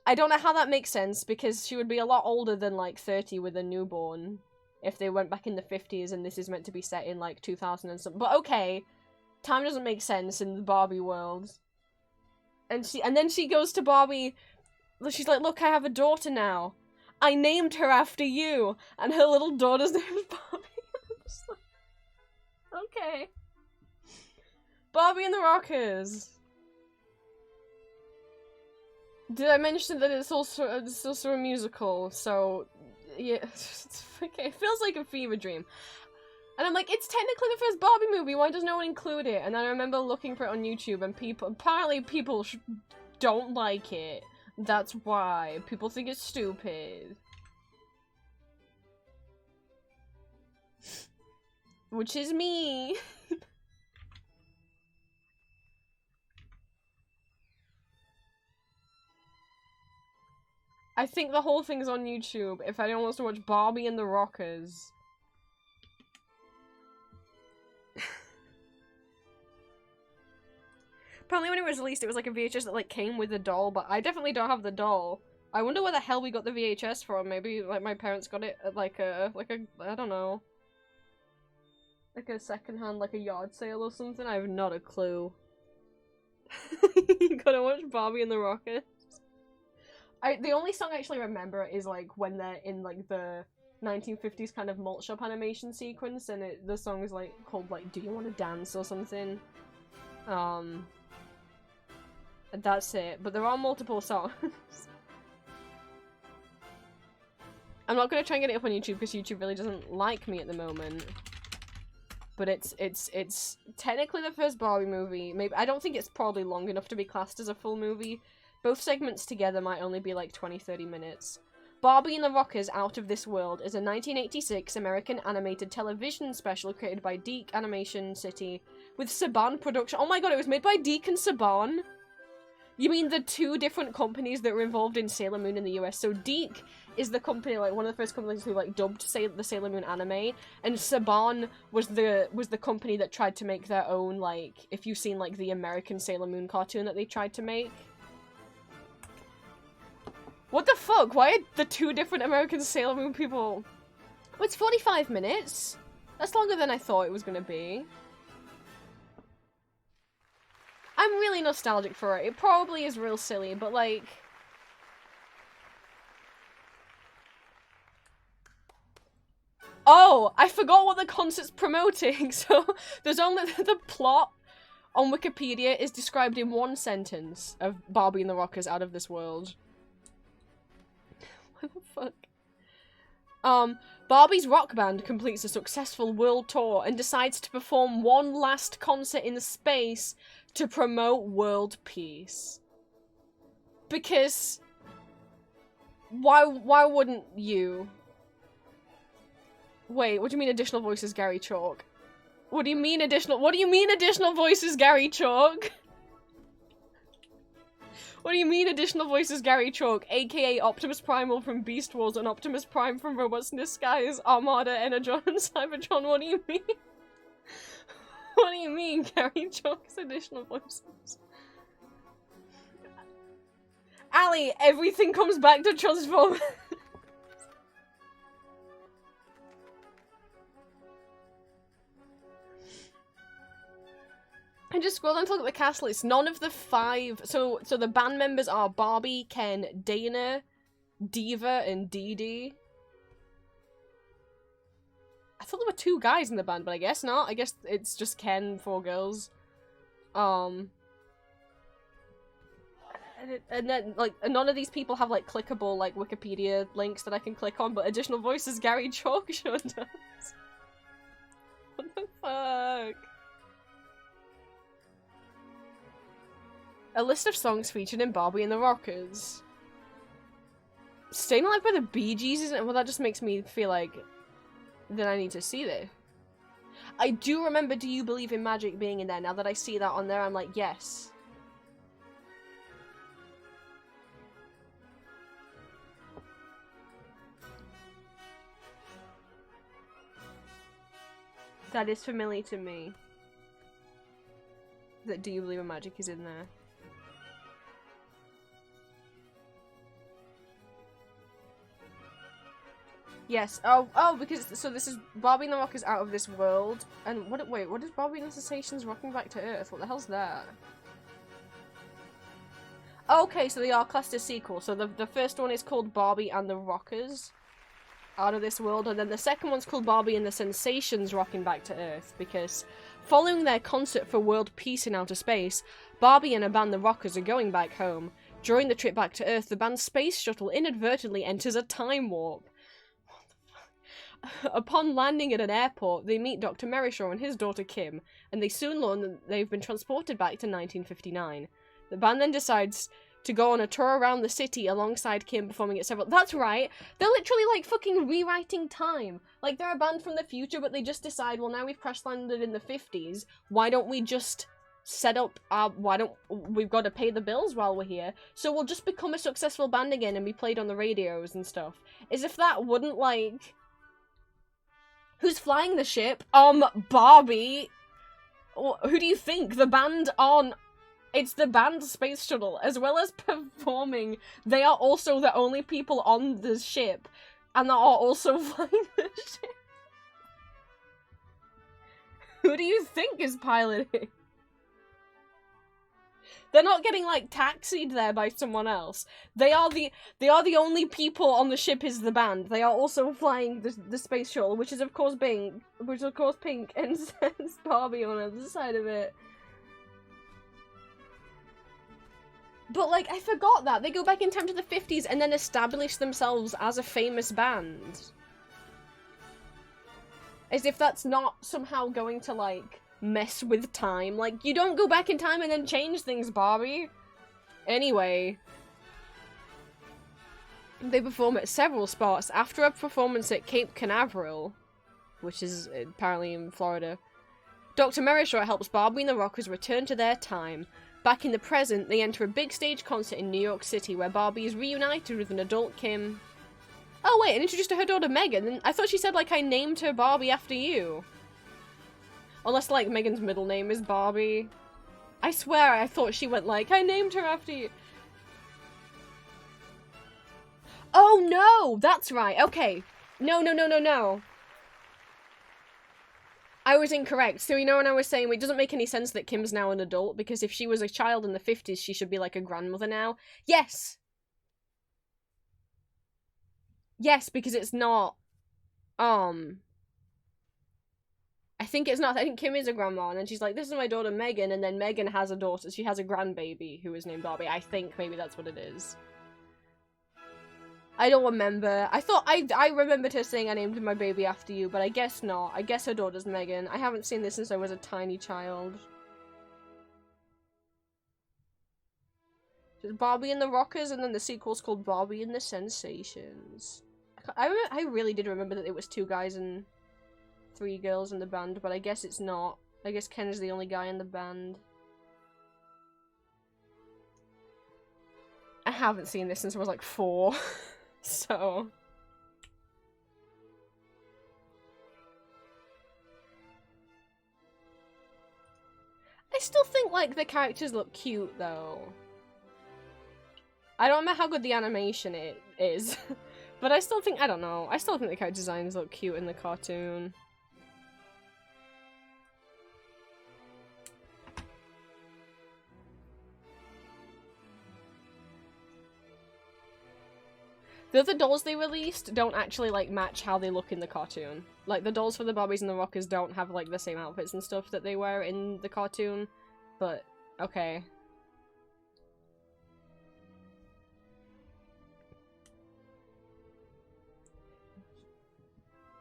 I don't know how that makes sense, because she would be a lot older than, like, 30 with a newborn, if they went back in the 50s and this is meant to be set in, like, 2000 and something. But okay, time doesn't make sense in the Barbie world. And then she goes to Barbie, she's like, look, I have a daughter now. I named her after you, and her little daughter's name is Barbie. I'm just like, okay. Barbie and the Rockers. Did I mention that it's also a musical? So, yeah, okay, it feels like a fever dream. And I'm like, it's technically the first Barbie movie, why does no one include it? And then I remember looking for it on YouTube, and apparently people don't like it. That's why. People think it's stupid. Which is me. I think the whole thing's on YouTube if anyone wants to watch Barbie and the Rockers. Apparently when it was released, it was like a VHS that like came with a doll, but I definitely don't have the doll. I wonder where the hell we got the VHS from. Maybe like my parents got it at like a I don't know, like a secondhand, like a yard sale or something. I have not a clue. You gotta watch Barbie and the Rockets. The only song I actually remember is like when they're in like the 1950s kind of malt shop animation sequence, and the song is like called like "Do You Want to Dance" or something. That's it. But there are multiple songs. I'm not gonna try and get it up on YouTube because YouTube really doesn't like me at the moment. But it's technically the first Barbie movie. Maybe I don't think it's probably long enough to be classed as a full movie. Both segments together might only be like 20-30 minutes. Barbie and the Rockers Out of This World is a 1986 American animated television special created by Deke Animation City with Saban Production. Oh my god, it was made by Deke and Saban? You mean the two different companies that were involved in Sailor Moon in the US? So Deke is the company, like one of the first companies who like dubbed the Sailor Moon anime, and Saban was the company that tried to make their own, like, if you've seen like the American Sailor Moon cartoon that they tried to make. What the fuck? Why are the two different American Sailor Moon people? Oh, it's 45 minutes? That's longer than I thought it was gonna be. I'm really nostalgic for it. It probably is real silly, but like... Oh! I forgot what the concert's promoting! So, there's only the plot on Wikipedia is described in one sentence of Barbie and the Rockers Out of This World. What the fuck? Barbie's rock band completes a successful world tour and decides to perform one last concert in space to promote world peace. Because why wouldn't you? Wait, what do you mean additional voices, Gary Chalk? What do you mean additional voices, Gary Chalk? What do you mean additional voices, Gary Chalk, aka Optimus Primal from Beast Wars and Optimus Prime from Robots in Disguise, Armada, Energon, and Cybertron? What do you mean? What do you mean, Gary Chalk's additional voices? Ali, everything comes back to Transformers. I just scrolled down to look at the cast list. None of the 5... So the band members are Barbie, Ken, Dana, Diva, and Dee Dee. I thought there were 2 guys in the band, but I guess not. I guess it's just Ken, 4 girls. And then, like, none of these people have, like, clickable, like, Wikipedia links that I can click on, but additional voices Gary Chalk sure does. What the fuck? A list of songs featured in Barbie and the Rockers. Staying Alive by the Bee Gees isn't... Well, that just makes me feel like... Then I need to see this. I do remember Do You Believe in Magic being in there. Now that I see that on there, I'm like, yes. That is familiar to me. That Do You Believe in Magic is in there. Yes. Oh, because so this is Barbie and the Rockers Out of This World, and what is Barbie and the Sensations Rocking Back to Earth? What the hell's that? Okay, so they are classed as sequels. So the first one is called Barbie and the Rockers Out of This World, and then the second one's called Barbie and the Sensations Rocking Back to Earth, because following their concert for world peace in outer space, Barbie and her band the Rockers are going back home. During the trip back to Earth, the band's space shuttle inadvertently enters a time warp. Upon landing at an airport, they meet Dr. Merishaw and his daughter Kim, and they soon learn that they've been transported back to 1959. The band then decides to go on a tour around the city alongside Kim, performing at several... That's right! They're literally, like, fucking rewriting time! Like, they're a band from the future, but they just decide, well, now we've crash-landed in the 50s, why don't we just set up our... We've got to pay the bills while we're here, so we'll just become a successful band again and be played on the radios and stuff. As if that wouldn't, like... Who's flying the ship? Barbie. Who do you think? The band on... It's the band space shuttle. As well as performing, they are also the only people on the ship. And that are also flying the ship. Who do you think is piloting? They're not getting, like, taxied there by someone else. They are the only people on the ship is the band. They are also flying the space shuttle, which is of course pink, and says Barbie on the other side of it. But, like, I forgot that. They go back in time to the 50s and then establish themselves as a famous band. As if that's not somehow going to, like... mess with time. Like, you don't go back in time and then change things, Barbie. Anyway. They perform at several spots. After a performance at Cape Canaveral, which is apparently in Florida, Dr. Merishaw helps Barbie and the Rockers return to their time. Back in the present, they enter a big stage concert in New York City where Barbie is reunited with an adult Kim. Oh wait, and introduced to her daughter Megan. I thought she said, like, I named her Barbie after you. Unless, like, Megan's middle name is Barbie. I swear I thought she went like, I named her after you. Oh, no! That's right. Okay. No. I was incorrect. So, you know when I was saying it doesn't make any sense that Kim's now an adult, because if she was a child in the 50s, she should be, like, a grandmother now. Yes! Yes, because it's not... I think it's not. I think Kim is a grandma, and then she's like, "This is my daughter Megan," and then Megan has a daughter. She has a grandbaby who is named Barbie. I think maybe that's what it is. I don't remember. I thought I remembered her saying I named my baby after you, but I guess not. I guess her daughter's Megan. I haven't seen this since I was a tiny child. There's Barbie and the Rockers, and then the sequel's called Barbie and the Sensations. I really did remember that it was 2 guys and 3 girls in the band, but I guess it's not. I guess Ken is the only guy in the band. I haven't seen this since I was like 4, so... I still think, like, the characters look cute, though. I don't know how good the animation is, but I still think, I don't know, I still think the character designs look cute in the cartoon. The other dolls they released don't actually, like, match how they look in the cartoon. Like, the dolls for the Barbies and the Rockers don't have, like, the same outfits and stuff that they wear in the cartoon, but, okay.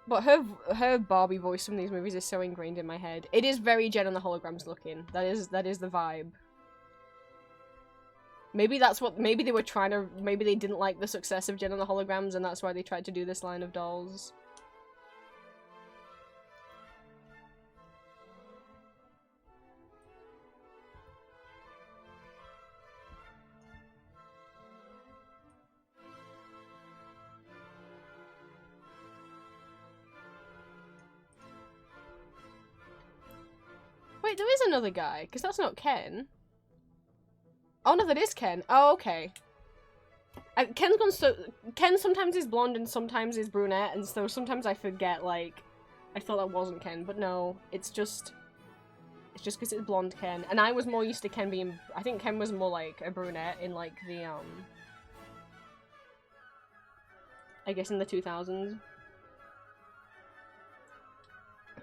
But her Barbie voice from these movies is so ingrained in my head. It is very Jen and the Holograms looking. That is the vibe. Maybe that's what, maybe they were trying to, maybe they didn't like the success of Jen and the Holograms and that's why they tried to do this line of dolls. Wait, there is another guy, because that's not Ken. Oh no, that is Ken. Oh, okay. Ken's gone so... Ken sometimes is blonde and sometimes is brunette, and so sometimes I forget, like... I thought that wasn't Ken, but no, it's just... It's just because it's blonde Ken. And I was more used to Ken being... I think Ken was more like a brunette in, like, the, I guess in the 2000s.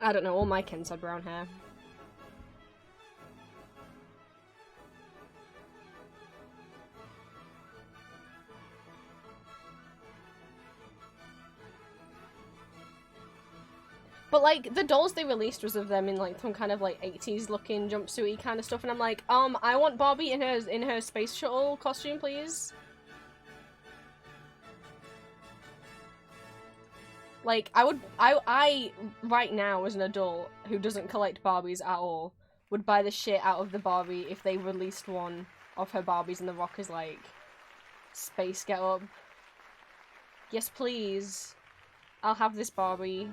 I don't know, all my Kens had brown hair. But, like, the dolls they released was of them in, like, some kind of, like, 80s looking jumpsuit-y kind of stuff, and I'm like, I want Barbie in her space shuttle costume, please. Like, I, right now, as an adult who doesn't collect Barbies at all, would buy the shit out of the Barbie if they released one of her Barbies and the Rockers, like, space get-up. Yes, please. I'll have this Barbie.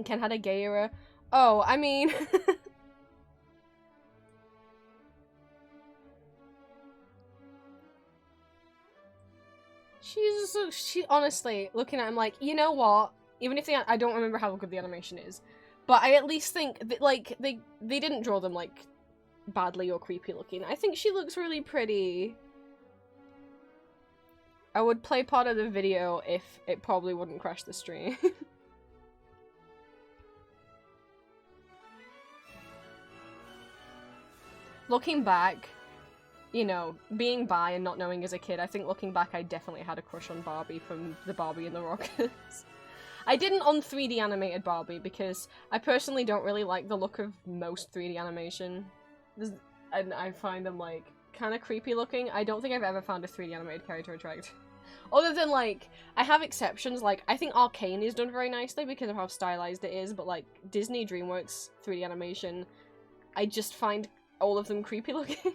Ken had a gay era. Oh, I mean... she honestly, looking at him like, you know what? Even if I don't remember how good the animation is, but I at least think that, like, they didn't draw them, like, badly or creepy looking. I think she looks really pretty. I would play part of the video if it probably wouldn't crash the stream. Looking back, you know, being bi and not knowing as a kid, I think looking back I definitely had a crush on Barbie from the Barbie and the Rockers. I didn't on 3D animated Barbie because I personally don't really like the look of most 3D animation. And I find them, like, kind of creepy looking. I don't think I've ever found a 3D animated character attractive. Other than, like, I have exceptions, like, I think Arcane is done very nicely because of how stylized it is, but, like, Disney DreamWorks 3D animation, I just find all of them creepy looking.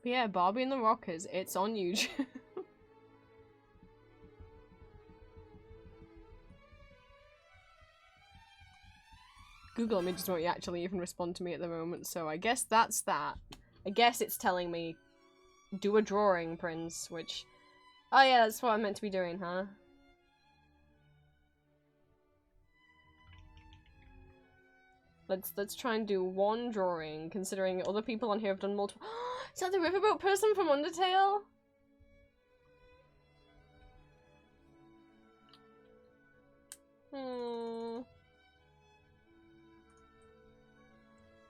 But yeah, Barbie and the Rockers, it's on YouTube. Google Images won't actually even respond to me at the moment, so I guess that's that. I guess it's telling me, do a drawing, Prince, which Oh yeah, that's what I'm meant to be doing, huh? Let's try and do one drawing, considering other people on here have done multiple. Is that the riverboat person from Undertale?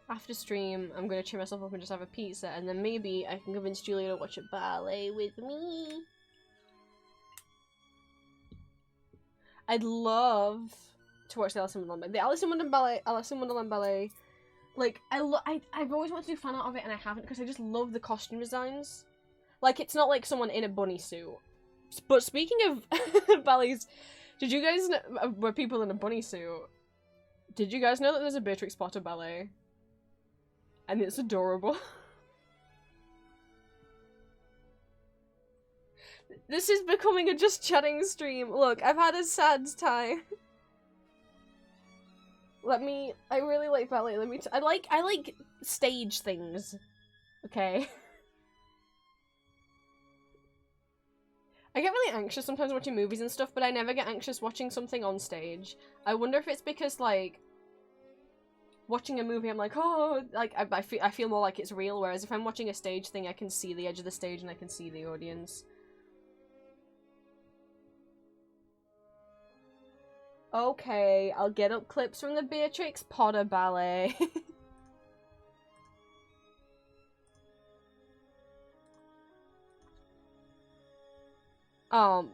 After stream, I'm gonna cheer myself up and just have a pizza, and then maybe I can convince Julia to watch a ballet with me. I'd love to watch the Alice in Wonderland Ballet. The Alice in Wonderland Ballet. Like, I've always wanted to do fan art of it, and I haven't, because I just love the costume designs. Like, it's not like someone in a bunny suit. But speaking of ballets, did you guys know, were people in a bunny suit? Did you guys know that there's a Beatrix Potter ballet? And it's adorable. This is becoming a just chatting stream. Look, I've had a sad time. I really like ballet. I like stage things. Okay. I get really anxious sometimes watching movies and stuff, but I never get anxious watching something on stage. I wonder if it's because, like, watching a movie, I'm like, oh, like, I feel more like it's real, whereas if I'm watching a stage thing, I can see the edge of the stage and I can see the audience. Okay, I'll get up clips from the Beatrix Potter ballet. Oh,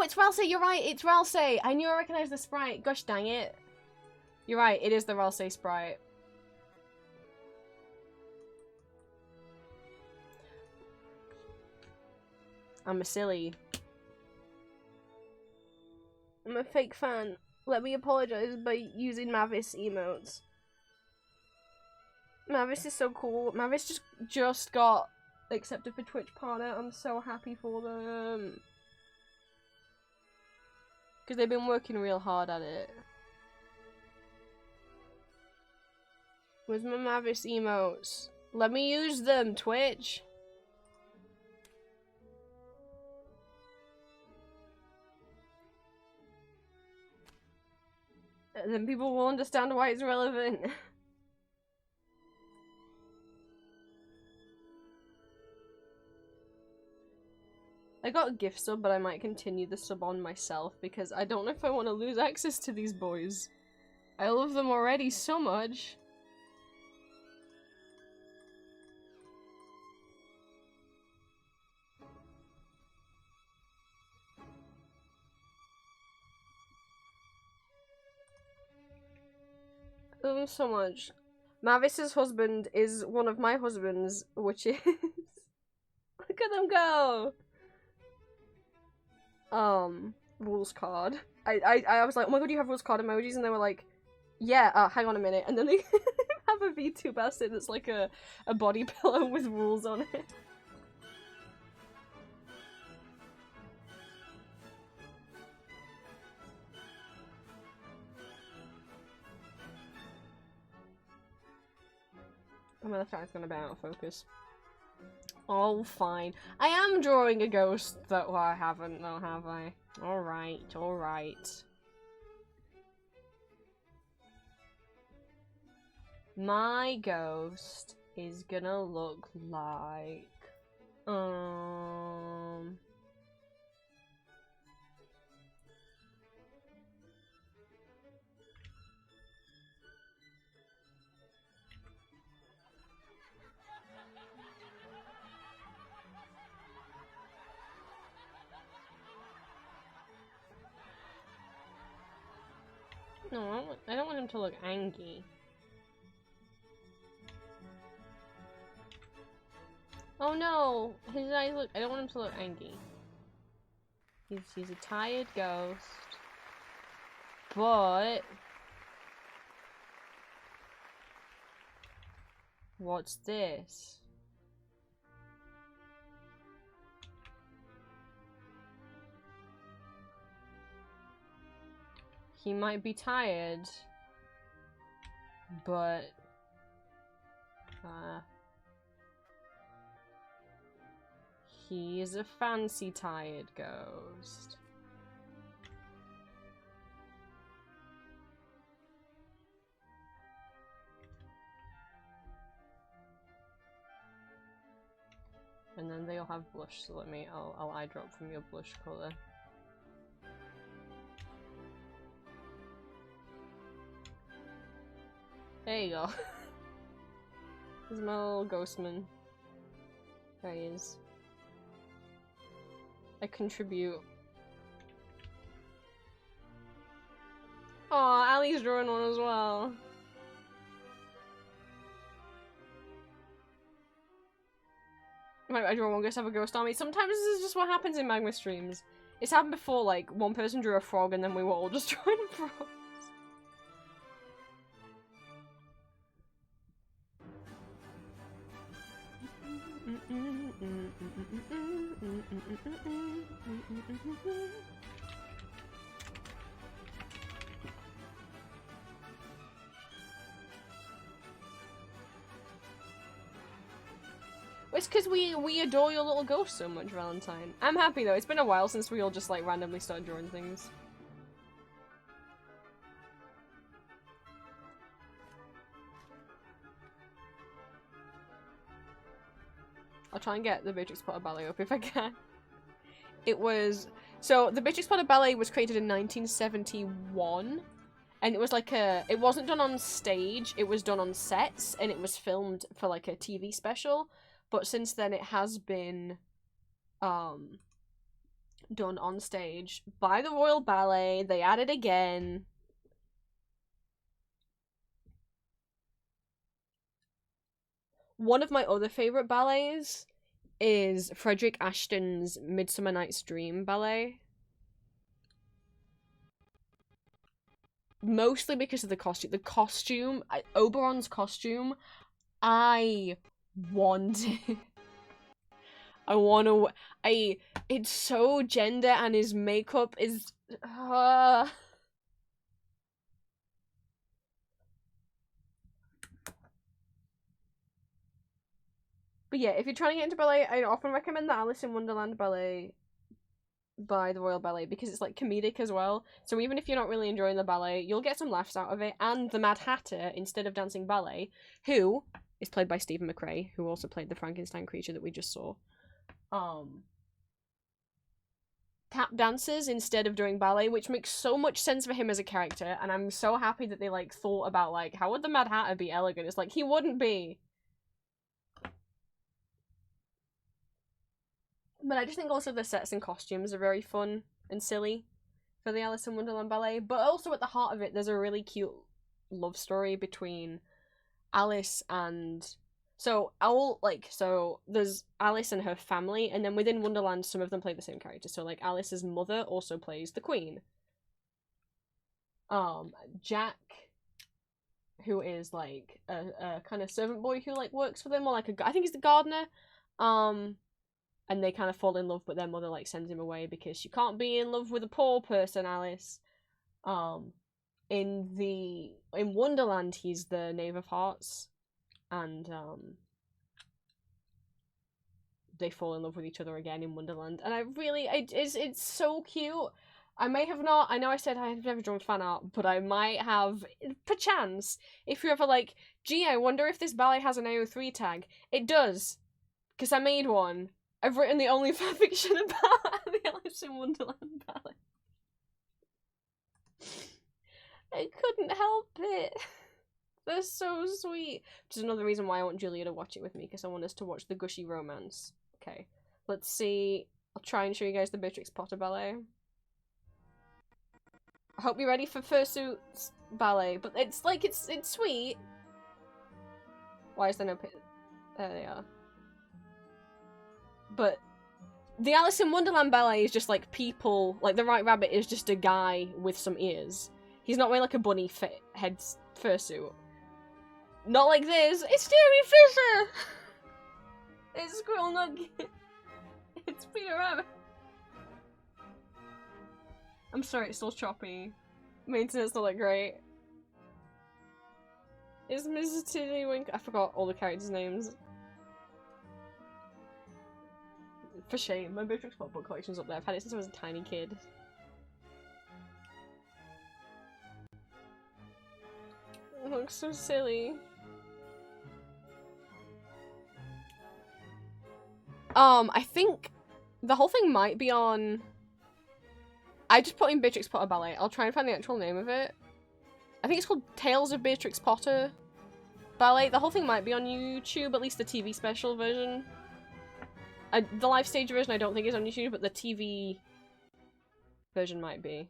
it's Ralsei, you're right, it's Ralsei! I knew I recognized the sprite, gosh dang it. You're right, it is the Ralsei sprite. I'm a silly. I'm a fake fan. Let me apologize by using Mavis emotes. Mavis is so cool. Mavis just got accepted for Twitch partner. I'm so happy for them. Because they've been working real hard at it. Where's my Mavis emotes? Let me use them, Twitch. And then people will understand why it's relevant. I got a gift sub, but I might continue the sub on myself because I don't know if I want to lose access to these boys. I love them already so much. I love them so much. Mavis's husband is one of my husbands, which is... Look at them go! Rules card. I was like, oh my god, you have rules card emojis? And they were like, yeah, hang on a minute. And then they have a VTuber sit that's like a body pillow with rules on it. Oh, the fact it's gonna be out of focus. Oh, fine. I am drawing a ghost that I haven't, though, have I? Alright, alright. My ghost is gonna look like... No, I don't want him to look angry. Oh no! His eyes look- I don't want him to look angry. He's a tired ghost. But... What's this? He might be tired, but He's a fancy tired ghost. And then they all have blush, so I'll eye drop from your blush colour. There you go. There's my little ghostman. There he is. I contribute. Aw, Ali's drawing one as well. I draw one ghost, have a ghost army. Sometimes this is just what happens in Magma streams. It's happened before, like, one person drew a frog and then we were all just drawing frogs. It's because we adore your little ghost so much, Valentine. I'm happy though. It's been a while since we all just like randomly started drawing things. I'll try and get the Beatrix Potter Ballet up if I can. It was... So, the Beatrix Potter Ballet was created in 1971. And it was like a... It wasn't done on stage, it was done on sets. And it was filmed for like a TV special. But since then it has been done on stage by the Royal Ballet. They added again. One of my other favourite ballets is Frederick Ashton's Midsummer Night's Dream ballet. Mostly because of the costume. The costume, Oberon's costume, I want it. It's so gender and his makeup is... But yeah, if you're trying to get into ballet, I often recommend the Alice in Wonderland ballet by the Royal Ballet because it's like comedic as well. So even if you're not really enjoying the ballet, you'll get some laughs out of it. And the Mad Hatter, instead of dancing ballet, who is played by Stephen McRae, who also played the Frankenstein creature that we just saw, tap dances instead of doing ballet, which makes so much sense for him as a character. And I'm so happy that they like thought about like, how would the Mad Hatter be elegant? It's like, he wouldn't be. But I just think also the sets and costumes are very fun and silly for the Alice in Wonderland ballet. But also at the heart of it, there's a really cute love story between Alice and... So there's Alice and her family, and then within Wonderland, some of them play the same character. So, like, Alice's mother also plays the Queen. Jack, who is, like, a kind of servant boy who, like, works for them, or, like, I think he's the gardener. And they kind of fall in love, but their mother, like, sends him away because you can't be in love with a poor person, Alice. In Wonderland, he's the Knave of Hearts. And, they fall in love with each other again in Wonderland. And it's so cute. I know I said I've never drawn fan art, but I might have, perchance, if you're ever like, gee, I wonder if this ballet has an AO3 tag. It does. Because I made one. I've written the only fanfiction about the Alice in Wonderland ballet. I couldn't help it. They're so sweet. Which is another reason why I want Julia to watch it with me, because I want us to watch the gushy romance. Okay, let's see. I'll try and show you guys the Beatrix Potter ballet. I hope you're ready for Fursuit's ballet, but it's like, it's sweet. Why is there no there they are. But the Alice in Wonderland ballet is just like people, like the White Rabbit is just a guy with some ears. He's not wearing like a bunny head fursuit. Not like this. It's Jeremy Fisher! It's Squirrel Nugget. It's Peter Rabbit. I'm sorry, it's still choppy. Maintenance not that great. It's Mrs. Tiddlywink. I forgot all the characters' names. For shame, my Beatrix Potter book collection's up there. I've had it since I was a tiny kid. It looks so silly. I think the whole thing might be on... I just put in Beatrix Potter Ballet. I'll try and find the actual name of it. I think it's called Tales of Beatrix Potter Ballet. The whole thing might be on YouTube, at least the TV special version. The live stage version I don't think is on YouTube, but the TV version might be.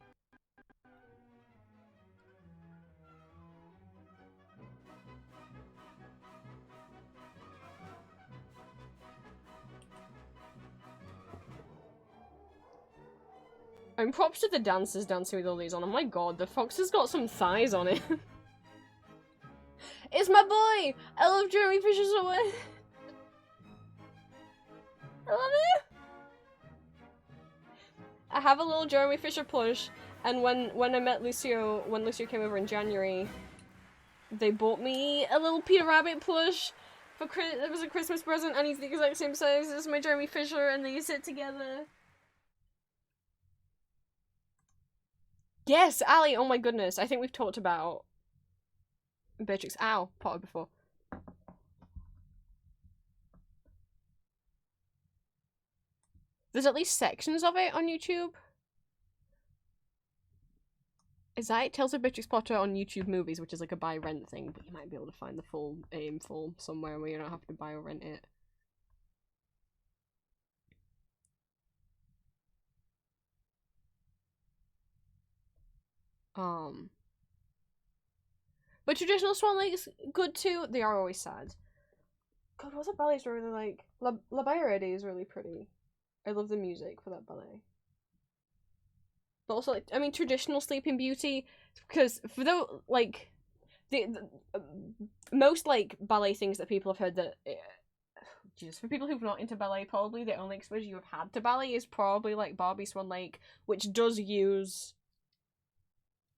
And props to the dancers dancing with all these on. Oh my god, the fox has got some thighs on it. It's my boy! I love Jeremy Fisher so much. I love it! I have a little Jeremy Fisher plush, and when I met Lucio, when Lucio came over in January, they bought me a little Peter Rabbit plush for it was a Christmas present, and he's the exact same size as my Jeremy Fisher, and they sit together. Yes, Ali, oh my goodness. I think we've talked about Beatrix Potter before. There's at least sections of it on YouTube. Is that it? Tales of Beatrix Potter on YouTube Movies, which is like a buy rent thing, but you might be able to find the full full somewhere where you don't have to buy or rent it. But traditional Swan Lake's good too. They are always sad. God, what's a ballet story really like? La Bayerede is really pretty. I love the music for that ballet. But also, like, I mean, traditional Sleeping Beauty, because for most like ballet things that people have heard that, Jesus, for people who've not into ballet, probably the only exposure you've had to ballet is probably like Barbie Swan Lake, which does use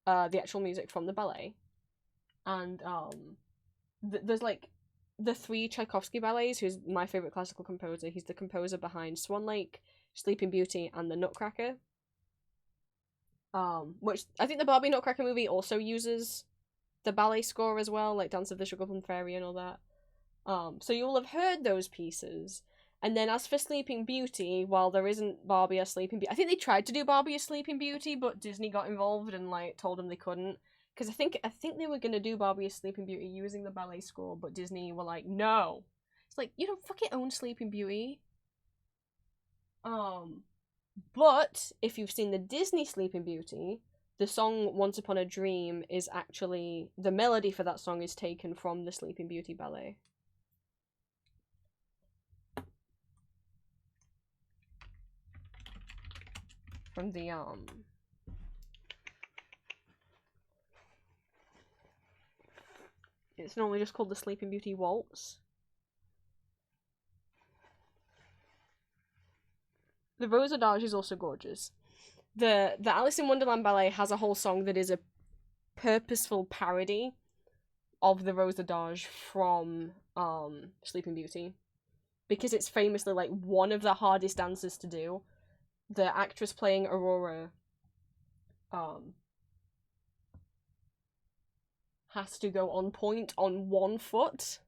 the actual music from the ballet. And there's like the 3 Tchaikovsky ballets, who's my favorite classical composer. He's the composer behind Swan Lake, Sleeping Beauty, and the Nutcracker. Which I think the Barbie Nutcracker movie also uses the ballet score as well, like Dance of the Sugarplum Fairy and all that. So you will have heard those pieces. And then as for Sleeping Beauty, while there isn't Barbie as Sleeping Beauty, I think they tried to do Barbie as Sleeping Beauty, but Disney got involved and like told them they couldn't. Because I think they were gonna do Barbie as Sleeping Beauty using the ballet score, but Disney were like, no. It's like, you don't fucking own Sleeping Beauty. But if you've seen the Disney Sleeping Beauty, the song Once Upon a Dream is actually, the melody for that song is taken from the Sleeping Beauty ballet. From the, it's normally just called the Sleeping Beauty Waltz. The Rose Adage is also gorgeous. The Alice in Wonderland ballet has a whole song that is a purposeful parody of the Rose Adage from Sleeping Beauty, because it's famously like one of the hardest dances to do. The actress playing Aurora has to go on point on one foot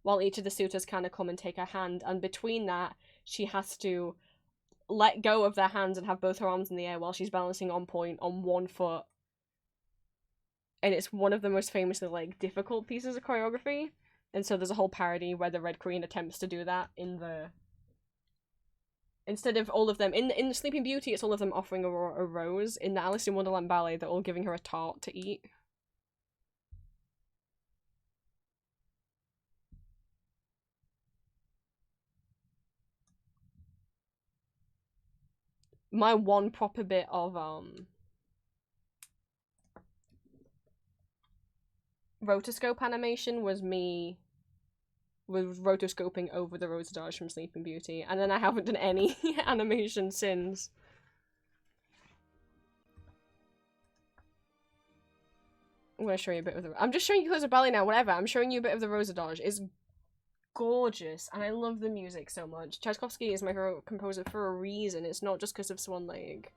while each of the suitors kind of come and take her hand, and between that she has to let go of their hands and have both her arms in the air while she's balancing on point on one foot. And it's one of the most famously like difficult pieces of choreography, and so there's a whole parody where the Red Queen attempts to do that in the, instead of all of them in the Sleeping Beauty, it's all of them offering Aurora a rose. In the Alice in Wonderland ballet, they're all giving her a tart to eat. My one proper bit of rotoscope animation was me with rotoscoping over the Rose Adage from Sleeping Beauty, and then I haven't done any animation since. I'm gonna show you a bit of the, I'm just showing you because of ballet now, whatever, I'm showing you a bit of the Rose Adage. It's gorgeous, and I love the music so much. Tchaikovsky is my favorite composer for a reason. It's not just because of Swan Lake.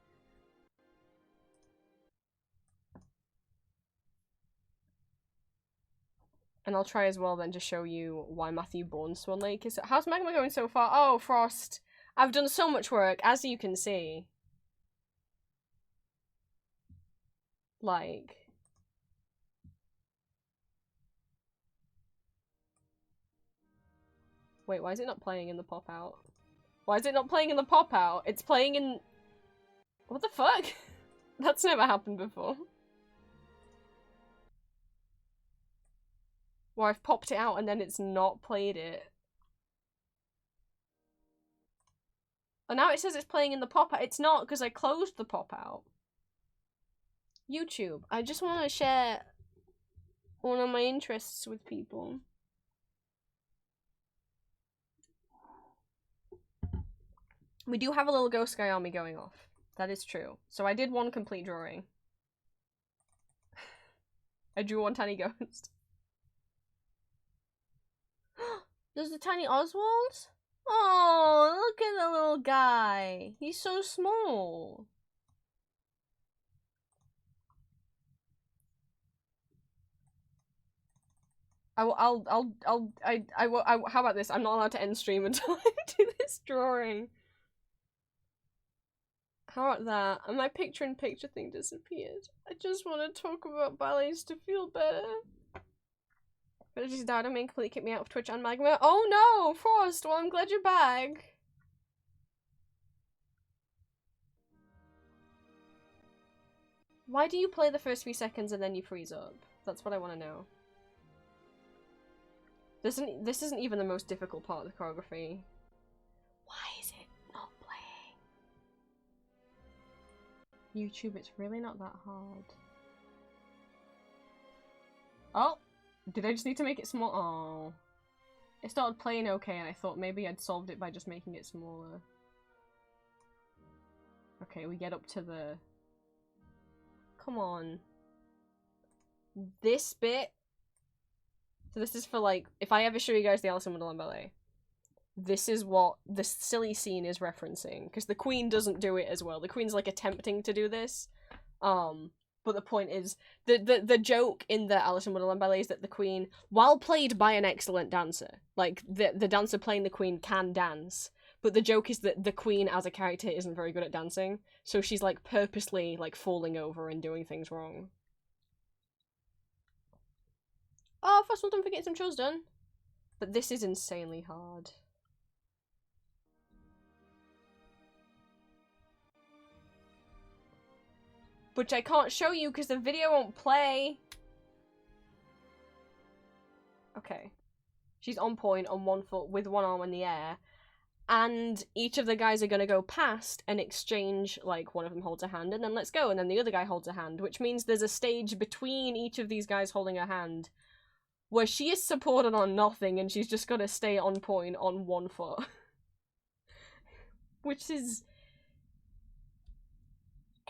And I'll try as well then to show you why Matthew Bourne's Swan Lake is. How's Magma going so far? Oh, Frost. I've done so much work, as you can see. Like... Wait, why is it not playing in the pop-out? Why is it not playing in the pop-out? It's playing in... What the fuck? That's never happened before. Where I've popped it out and then it's not played it. And now it says it's playing in the pop-out. It's not, because I closed the pop-out. YouTube. I just want to share one of my interests with people. We do have a little ghost guy army going off. That is true. So I did one complete drawing. I drew one tiny ghost. There's the tiny Oswald? Oh, look at the little guy. He's so small. How about this? I'm not allowed to end stream until I do this drawing. How about that? And my picture-in-picture thing disappeared. I just want to talk about ballets to feel better. But I just died on me and completely kicked me out of Twitch and Magma. Oh no, Frost! Well, I'm glad you're back. Why do you play the first few seconds and then you freeze up? That's what I want to know. This isn't even the most difficult part of the choreography. Why is it not playing? YouTube, it's really not that hard. Oh! Did I just need to make it small? Oh. It started playing okay and I thought maybe I'd solved it by just making it smaller. Okay, we get up to the... Come on. This bit. So this is for like, if I ever show you guys the Alice in Wonderland ballet, this is what the silly scene is referencing. Because the Queen doesn't do it as well. The Queen's like attempting to do this. But the point is, the joke in the Alice in Wonderland ballet is that the Queen, while played by an excellent dancer, like the dancer playing the Queen can dance, but the joke is that the Queen as a character isn't very good at dancing, so she's like purposely like falling over and doing things wrong. Oh, first of all, don't forget some chores done. But this is insanely hard. Which I can't show you because the video won't play. Okay. She's on point on one foot with one arm in the air. And each of the guys are going to go past and exchange, like, one of them holds a hand and then let's go. And then the other guy holds a hand, which means there's a stage between each of these guys holding a hand where she is supported on nothing and she's just got to stay on point on one foot. Which is...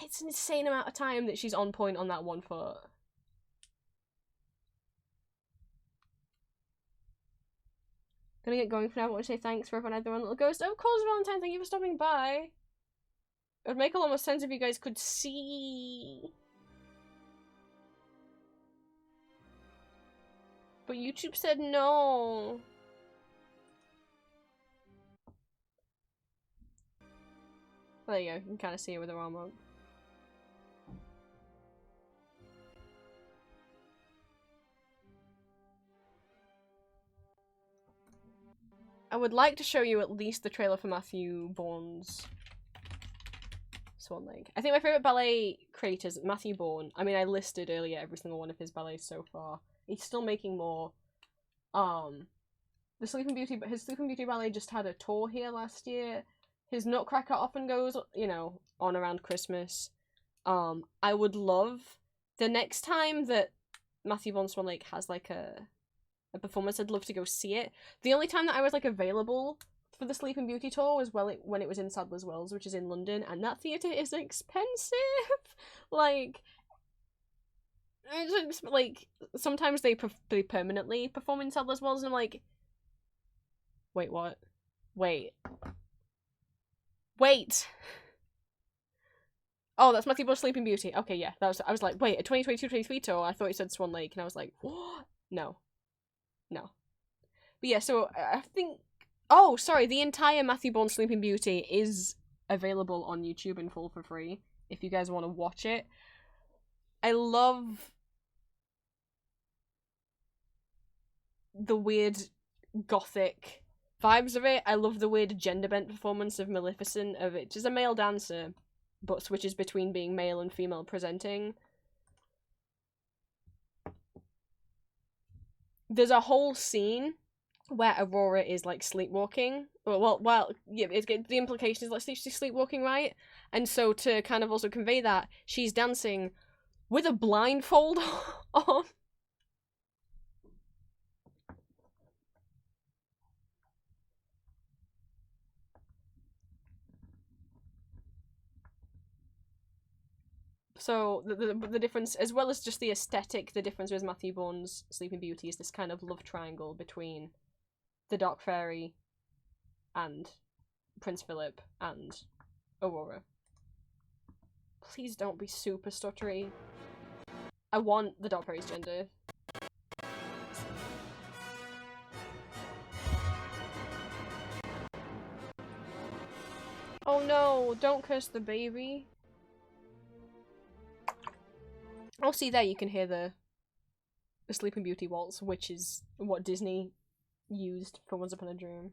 It's an insane amount of time that she's on point on that one foot. Gonna get going for now. I want to say thanks for everyone out there on Little Ghost. Of course, Valentine, thank you for stopping by. It would make a lot more sense if you guys could see. But YouTube said no. There you go, you can kind of see it with her arm up. I would like to show you at least the trailer for Matthew Bourne's Swan Lake. I think my favourite ballet creators, Matthew Bourne. I mean, I listed earlier every single one of his ballets so far. He's still making more. His Sleeping Beauty ballet just had a tour here last year. His Nutcracker often goes, you know, on around Christmas. I would love the next time that Matthew Bourne Swan Lake has like a performance, I'd love to go see it. The only time that I was like available for the Sleeping Beauty tour was when it was in Sadler's Wells, which is in London, and that theatre is expensive. Like sometimes they permanently perform in Sadler's Wells, and I'm like, Wait, what? Wait. Wait! Oh, that's Matthew Boy's Sleeping Beauty. Okay, yeah. I was like, wait, a 2022-23 tour? I thought you said Swan Lake, and I was like, what? No. No. But yeah, so I think... Oh, sorry, the entire Matthew Bourne Sleeping Beauty is available on YouTube in full for free, if you guys want to watch it. I love the weird gothic vibes of it. I love the weird gender-bent performance of Maleficent, of it. She's a male dancer, but switches between being male and female presenting. There's a whole scene where Aurora is like sleepwalking. Well, yeah, the implication is like she's sleepwalking, right? And so to kind of also convey that, she's dancing with a blindfold on. So the difference, as well as just the aesthetic, the difference with Matthew Bourne's Sleeping Beauty is this kind of love triangle between the Dark Fairy and Prince Philip and Aurora. Please don't be super stuttery. I want the Dark Fairy's gender. Oh no, don't curse the baby. Oh, see there, you can hear the Sleeping Beauty waltz, which is what Disney used for Once Upon a Dream.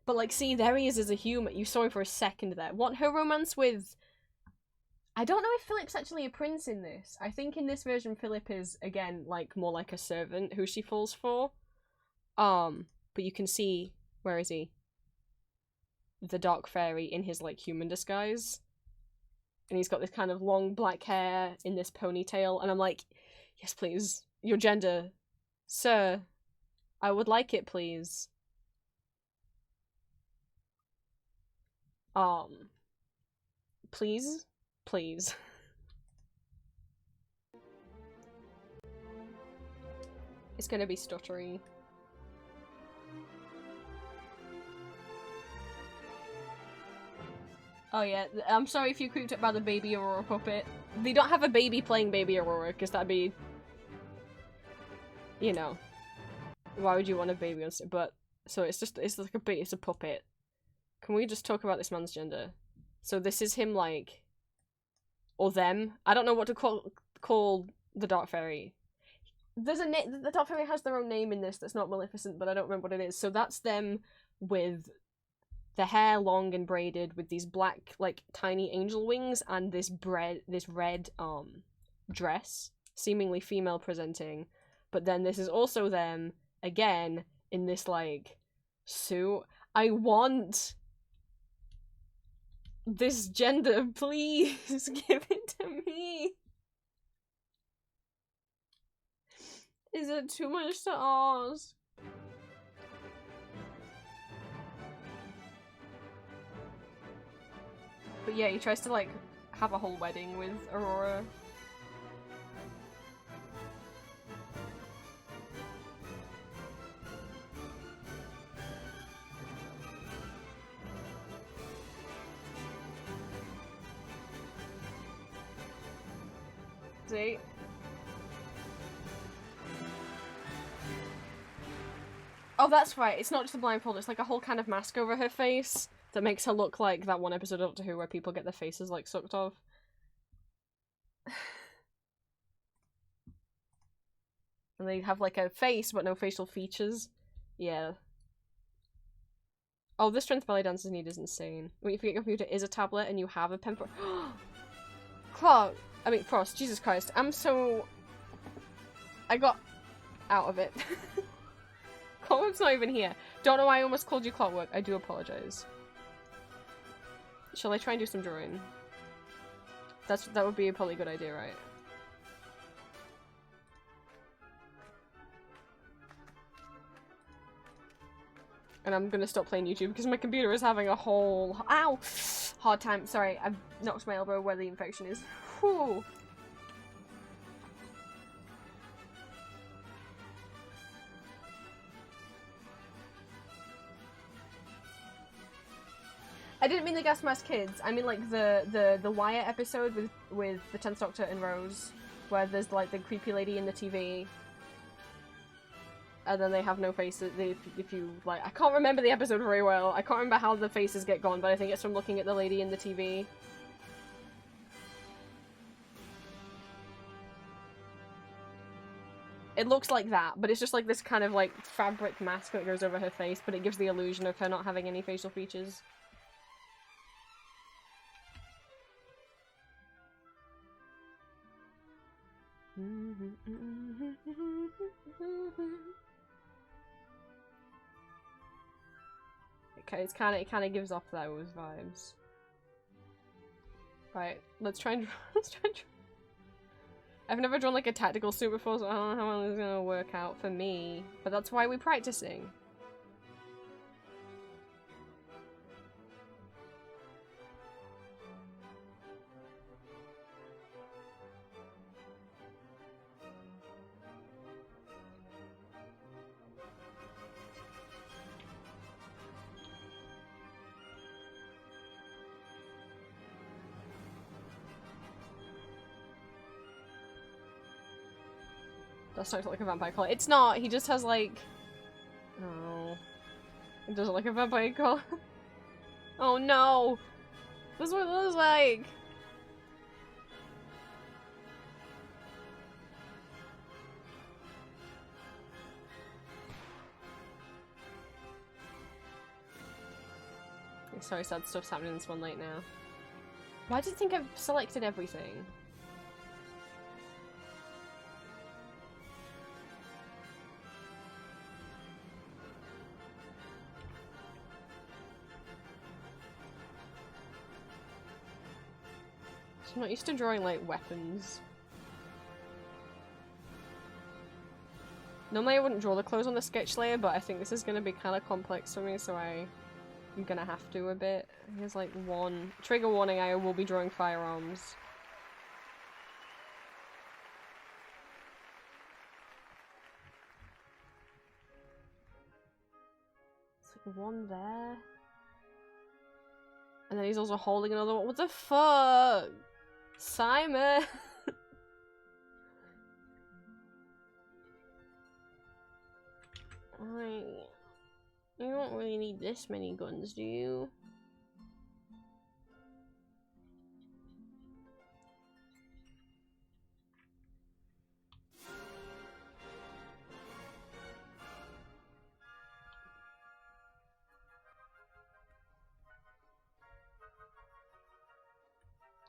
But like, see, there he is as a human. You saw him for a second there. What, her romance with... I don't know if Philip's actually a prince in this. I think in this version Philip is, again, like, more like a servant who she falls for. But you can see... Where is he? The Dark Fairy in his, like, human disguise. And he's got this kind of long black hair in this ponytail, and I'm like, yes, please. Your gender. Sir. I would like it, please. Please? Please. It's gonna be stuttery. Oh yeah, I'm sorry if you're creeped out by the Baby Aurora puppet. They don't have a baby playing Baby Aurora, because that'd be... You know. Why would you want a baby on stage? But, so it's like it's a puppet. Can we just talk about this man's gender? So this is him, like... Or them. I don't know what to call the Dark Fairy. There's a name... The Dark Fairy has their own name in this that's not Maleficent, but I don't remember what it is. So that's them with... the hair long and braided with these black, like, tiny angel wings and this red, dress, seemingly female presenting. But then this is also them, again, in this, like, suit. I want this gender, please! Give it to me! Is it too much to ask? But yeah, he tries to, like, have a whole wedding with Aurora. See? Oh, that's right. It's not just a blindfold, it's like a whole kind of mask over her face that makes her look like that one episode of Doctor Who where people get their faces, like, sucked off. And they have, like, a face but no facial features. Yeah. Oh, the strength ballet dancers need is insane. When you forget your computer is a tablet and you have a pen... Frost, Jesus Christ. I'm so... I got out of it. Clockwork's not even here. Don't know why I almost called you Clockwork. I do apologize. Shall I try and do some drawing? That would be a probably good idea, right? And I'm gonna stop playing YouTube because my computer is having a whole... Ow! Hard time. Sorry, I've knocked my elbow where the infection is. Whew. I didn't mean the gas mask kids. I mean like the Wire episode with the 10th Doctor and Rose, where there's like the creepy lady in the TV, and then they have no faces. If you like, I can't remember the episode very well. I can't remember how the faces get gone, but I think it's from looking at the lady in the TV. It looks like that, but it's just like this kind of like fabric mask that goes over her face, but it gives the illusion of her not having any facial features. Okay, it kind of gives off those vibes. Right, let's try and draw. I've never drawn like a tactical suit before, so I don't know how this is gonna work out for me. But that's why we're practicing. That's not like a vampire collar. It's not. He just has like. Oh. It doesn't look like a vampire collar. Oh no! This is what it looks like! Sorry, sad stuff's happening in this one late now. Why do you think I've selected everything? I'm not used to drawing, like, weapons. Normally I wouldn't draw the clothes on the sketch layer, but I think this is going to be kind of complex for me, so I'm going to have to a bit. Here's, like, one. Trigger warning, I will be drawing firearms. It's like one there. And then he's also holding another one. What the fuck? Simon! Like, you don't really need this many guns, do you?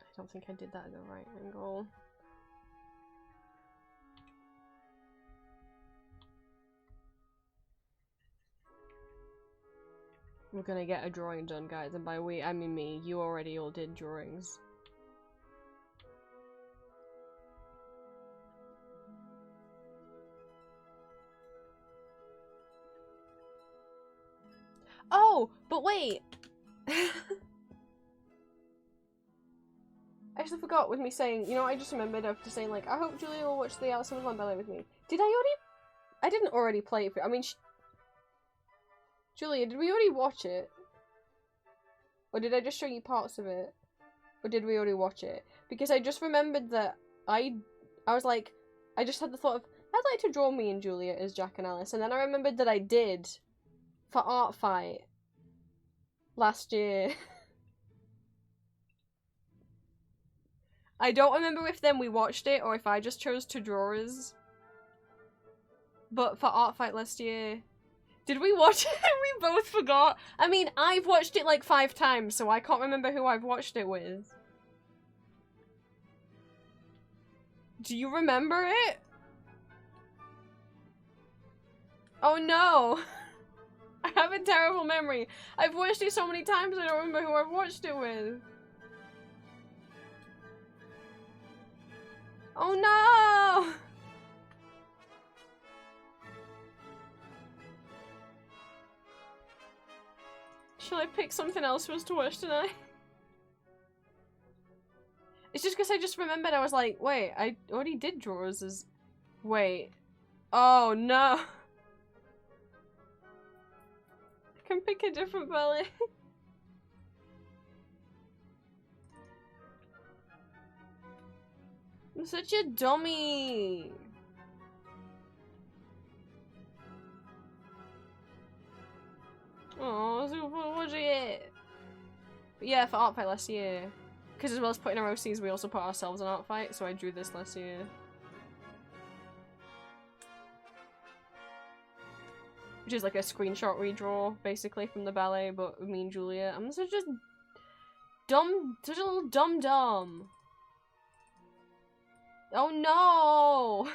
I don't think I did that at the right angle. We're gonna get a drawing done, guys, and by we, I mean me. You already all did drawings. Oh, but wait! I actually forgot with me saying, you know, I just remembered after saying, like, I hope Julia will watch the Alice in Wonderland ballet with me. Did I already? I didn't already play it for, I mean, Julia, did we already watch it? Or did I just show you parts of it? Or did we already watch it? Because I just remembered that I was like, I just had the thought of, I'd like to draw me and Julia as Jack and Alice, and then I remembered that I did for Art Fight last year. I don't remember if then we watched it or if I just chose to draw us. But for Art Fight last year, did we watch it? We both forgot. I mean, I've watched it like 5 times, so I can't remember who I've watched it with. Do you remember it? Oh no! I have a terrible memory. I've watched it so many times I don't remember who I've watched it with. Oh no! Shall I pick something else for us to watch tonight? It's just because I just remembered, I was like, wait, I already did drawers as... Wait. Oh no! I can pick a different ballet. I'm such a dummy. Oh, super budget. But yeah, for art fight last year. Because as well as putting our OCs, we also put ourselves in art fight, so I drew this last year. Which is like a screenshot redraw, basically, from the ballet, but with me and Julia. I'm such a such a little dum-dum. Oh no!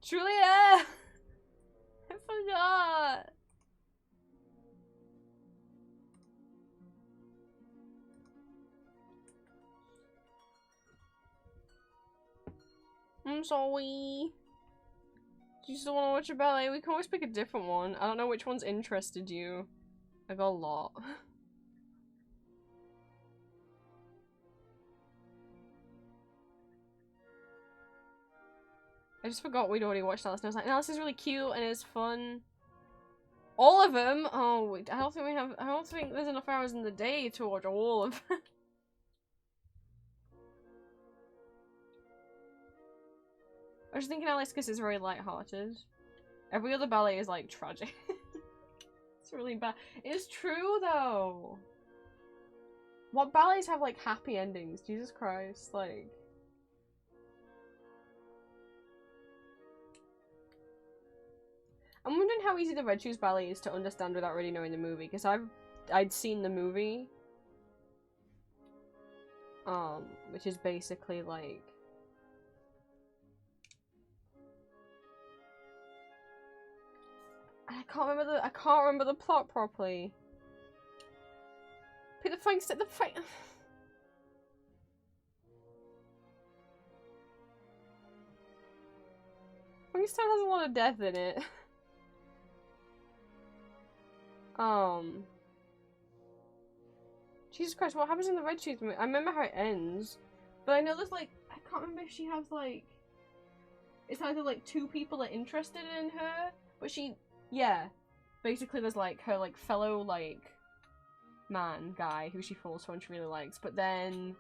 Julia! I forgot! I'm sorry. You still want to watch a ballet? We can always pick a different one. I don't know which one's interested you. I got a lot. I just forgot we'd already watched Alice, and I was like, no, this is really cute and it's fun. All of them? Oh, wait, I don't think there's enough hours in the day to watch all of them. I was thinking Alice Kiss is very light-hearted. Every other ballet is like tragic. It's really bad. It's true though. What ballets have like happy endings? Jesus Christ, like. I'm wondering how easy the Red Shoes ballet is to understand without really knowing the movie, because I'd seen the movie. Which is basically like I can't remember the plot properly. Pick the Frankenstein. Frankenstein has a lot of death in it. Jesus Christ, what happens in the Red Shoes movie? I remember how it ends, but I know there's like I can't remember if she has like it's either like two people are interested in her, but yeah. Basically there's like her like fellow like guy who she falls for and she really likes, but then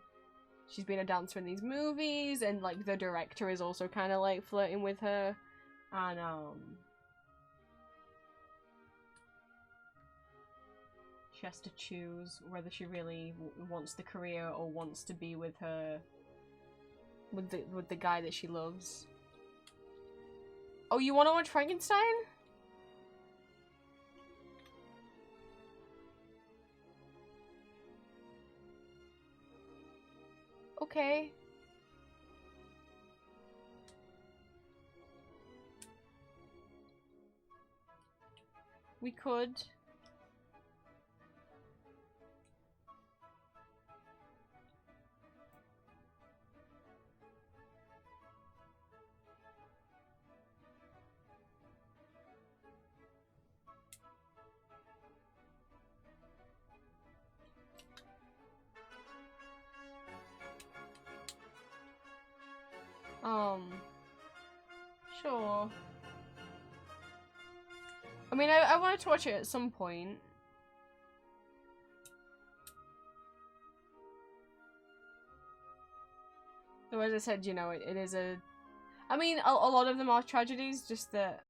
she's been a dancer in these movies and like the director is also kind of like flirting with her and she has to choose whether she really wants the career or wants to be with the guy that she loves. Oh, you want to watch Frankenstein? Okay. We could. Sure. I mean, I wanted to watch it at some point. Though, as I said, you know, it is a... I mean, a lot of them are tragedies, just that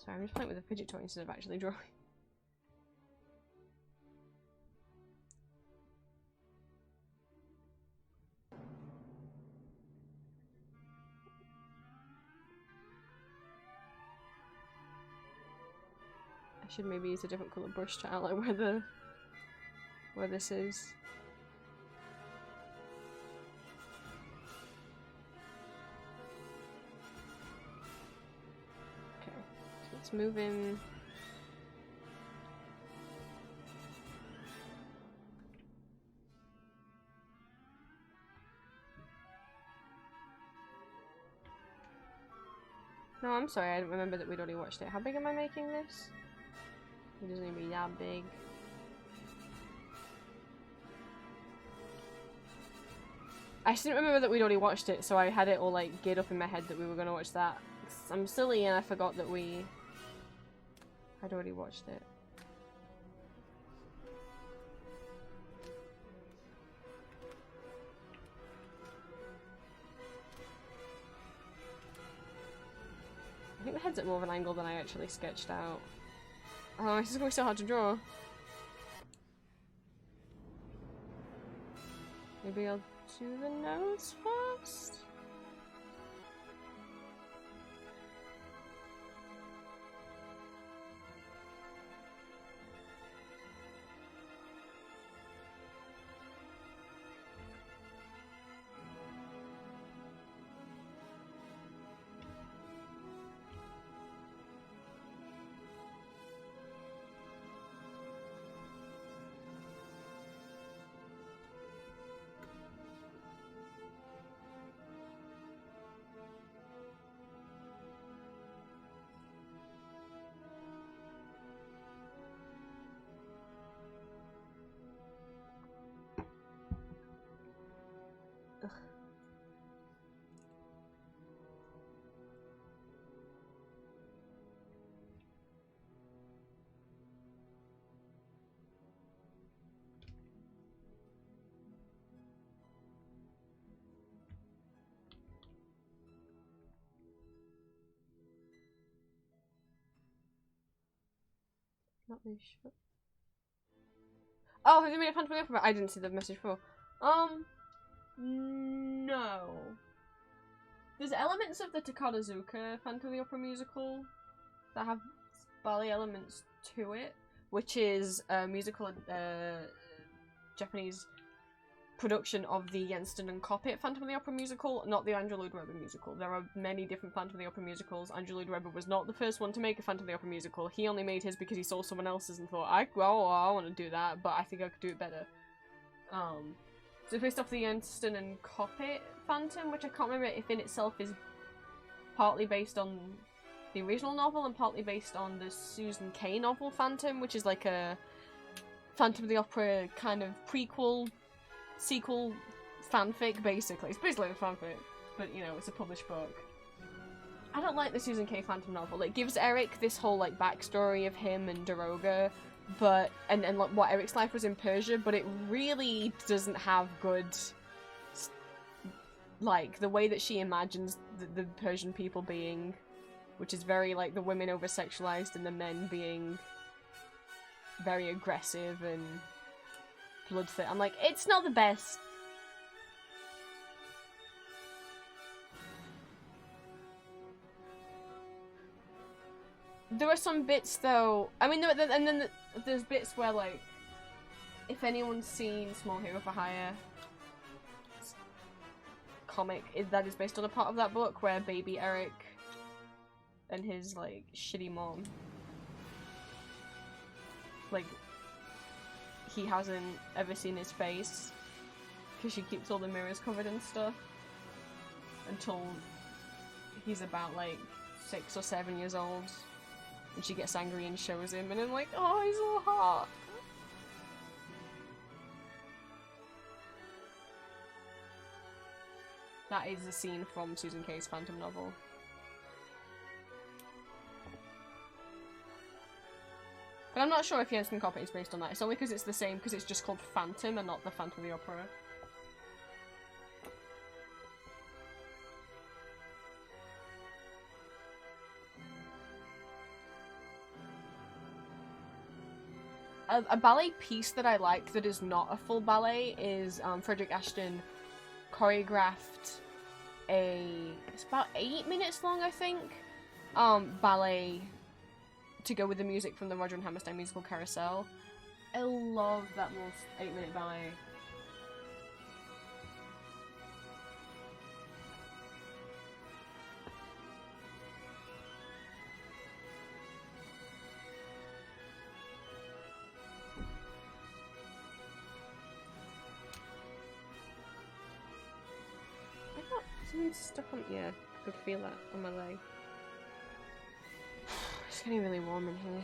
Sorry, I'm just playing with a fidget toy instead of actually drawing. I should maybe use a different colour brush to outline where this is. Okay, so let's move in. No, I'm sorry, I didn't remember that we'd already watched it. How big am I making this? It doesn't even be that big. I just didn't remember that we'd already watched it, so I had it all like geared up in my head that we were gonna watch that. I'm silly and I forgot that we had already watched it. I think the head's at more of an angle than I actually sketched out. Oh, this is going to be so hard to draw. Maybe I'll do the nose first? Not really sure. Oh, have you made a Phantom of the Opera? I didn't see the message before. No. There's elements of the Takarazuka Phantom of the Opera musical that have ballet elements to it, which is a musical, Japanese production of the Yenston and Coppet Phantom of the Opera musical, not the Andrew Lloyd Webber musical. There are many different Phantom of the Opera musicals. Andrew Lloyd Webber was not the first one to make a Phantom of the Opera musical. He only made his because he saw someone else's and thought, I want to do that, but I think I could do it better. So it's based off the Yenston and Coppet Phantom, which I can't remember if in itself is partly based on the original novel and partly based on the Susan Kay novel Phantom, which is like a Phantom of the Opera kind of prequel sequel fanfic, basically. It's basically a fanfic, but you know, it's a published book. I don't like the Susan Kay Phantom novel. It gives Eric this whole like backstory of him and Daroga, but and like what Eric's life was in Persia, but it really doesn't have good like the way that she imagines the Persian people being, which is very like the women over sexualized and the men being very aggressive and bloodthirsty. I'm like, it's not the best. There are some bits though. I mean, there's bits where like, if anyone's seen Small Hero for Hire comic, that is based on a part of that book where baby Eric and his like shitty mom, like, he hasn't ever seen his face because she keeps all the mirrors covered and stuff until he's about like 6 or 7 years old, and she gets angry and shows him, and I'm like, oh, he's so hot. That is a scene from Susan Kay's Phantom novel. But I'm not sure if Yenston Coppet is based on that. It's only because it's the same, because it's just called Phantom and not the Phantom of the Opera. a ballet piece that I like that is not a full ballet is Frederick Ashton choreographed it's about 8 minutes long, I think, ballet to go with the music from the Roger and Hammerstein musical Carousel. I love that little 8-minute ballet. Something's stuck on. Yeah, I could feel that on my leg. It's getting really warm in here.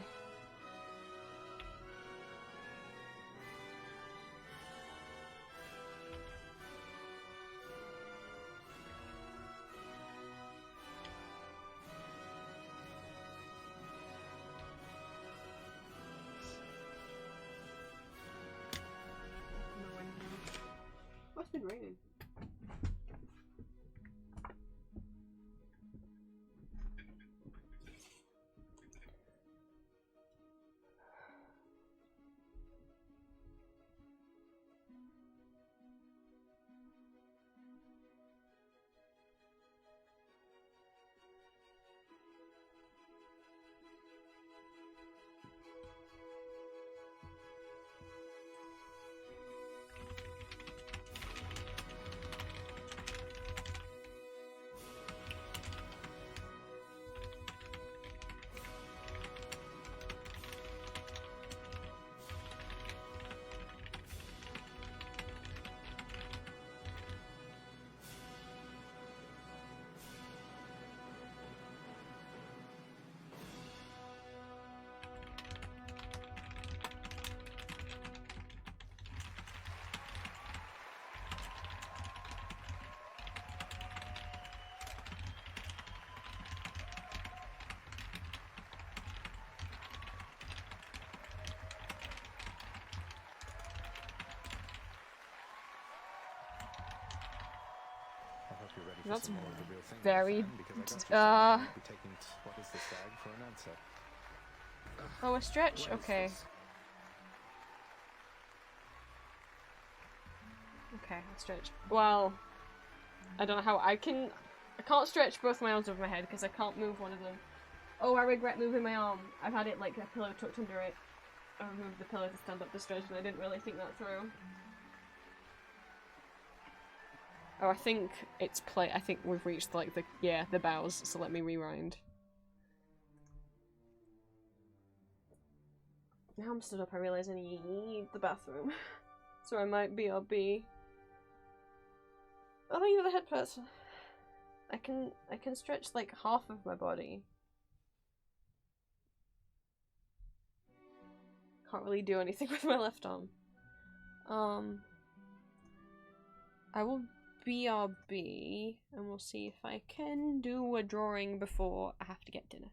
Oh, it's been raining. That's very. Oh, a stretch? Okay. Okay, I'll stretch. Well, I don't know how I can't stretch both my arms over my head because I can't move one of them. Oh, I regret moving my arm. I've had it like a pillow tucked under it. I removed the pillow to stand up the stretch and I didn't really think that through. Oh, I think it's I think we've reached like the bows, so let me rewind. Now I'm stood up, I realise I need the bathroom. So I might BRB. Oh, thank you for the head pats. I can stretch like half of my body. Can't really do anything with my left arm. I will BRB and we'll see if I can do a drawing before I have to get dinner.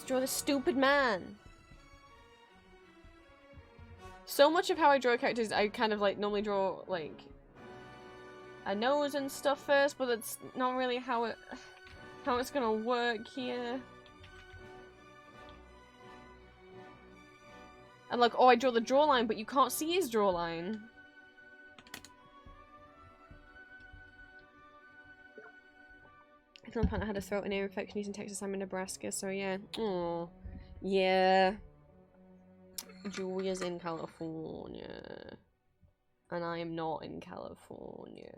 Draw this stupid man. So much of how I draw characters, I kind of like normally draw like a nose and stuff first, but that's not really how it's gonna work here. And like, oh, I draw the jawline, but you can't see his jawline. I found Panther had a throat and ear infection using Texas. I'm in Nebraska, so yeah. Oh, yeah. Julia's in California. And I am not in California.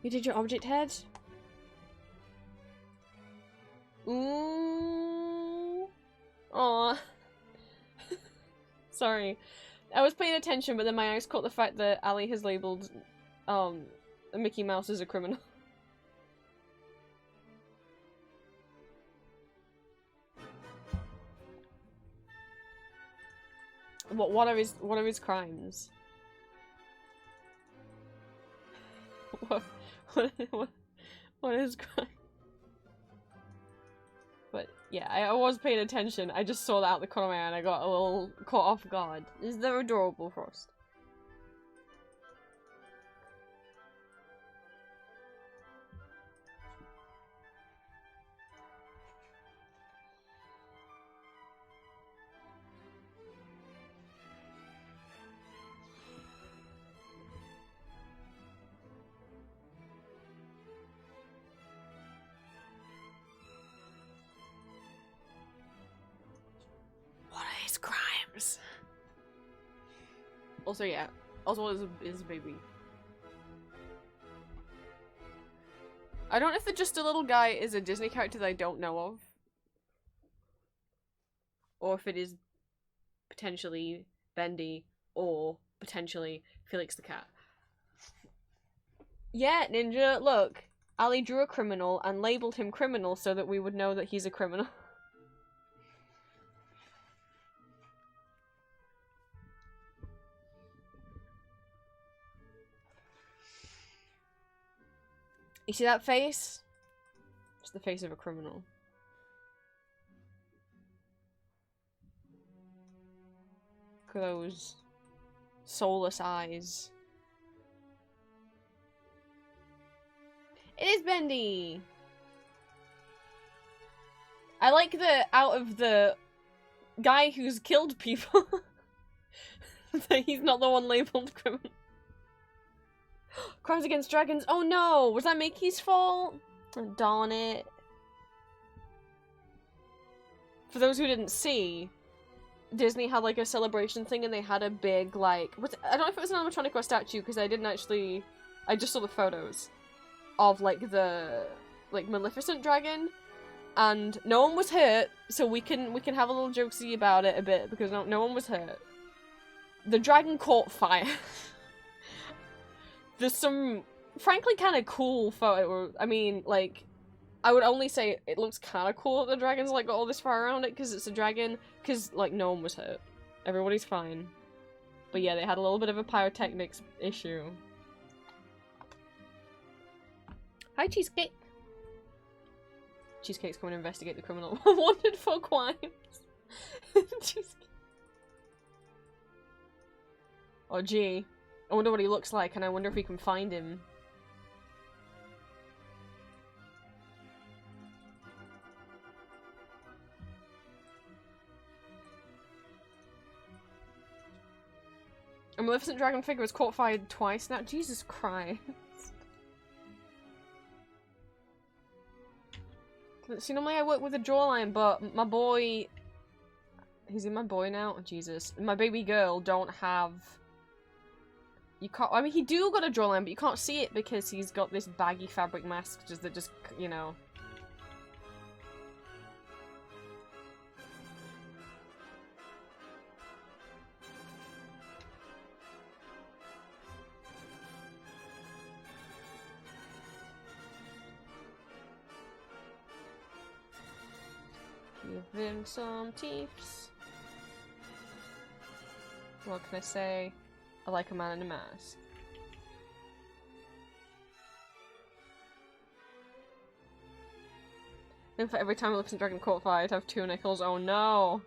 You did your object head? Ooh. Aw. Sorry. I was paying attention, but then my eyes caught the fact that Ali has labeled Mickey Mouse as a criminal. What are his crimes? What is crime? But yeah, I was paying attention. I just saw that out the corner of my eye and I got a little caught off guard. They're adorable, Frost. Crimes. Also, yeah, Oswald is a baby. I don't know if the Just a Little Guy is a Disney character that I don't know of, or if it is potentially Bendy, or potentially Felix the Cat. Yeah, Ninja, look, Ali drew a criminal and labeled him criminal so that we would know that he's a criminal. You see that face? It's the face of a criminal. Look at those soulless eyes. It is Bendy! I like the out of the guy who's killed people that he's not the one labeled criminal. Crimes Against Dragons. Oh no! Was that Mickey's fault? Oh, darn it. For those who didn't see, Disney had like a celebration thing and they had a big like... I don't know if it was an animatronic or a statue because I didn't actually... I just saw the photos of like the Maleficent dragon and no one was hurt, so we can have a little jokesy about it a bit because no one was hurt. The dragon caught fire. There's some, frankly, kind of cool photo. I mean, like, I would only say it looks kind of cool that the dragon's, like, got all this fire around it, because it's a dragon, because, like, no one was hurt. Everybody's fine. But yeah, they had a little bit of a pyrotechnics issue. Hi, Cheesecake! Cheesecake's coming to investigate the criminal. Wanted for crimes! Cheesecake. Oh, gee. I wonder what he looks like, and I wonder if we can find him. A Maleficent dragon figure was caught fired twice now. Jesus Christ. See, normally I work with a jawline, but my boy... He's in my boy now? Oh, Jesus. My baby girl don't have... You can't- I mean, he do got a jawline, but you can't see it because he's got this baggy fabric mask that just, you know... Give him some teeps. What can I say? I like a man in a mask. And for every time I listen to Dragon Court Fire, I'd have 2 nickels. Oh no!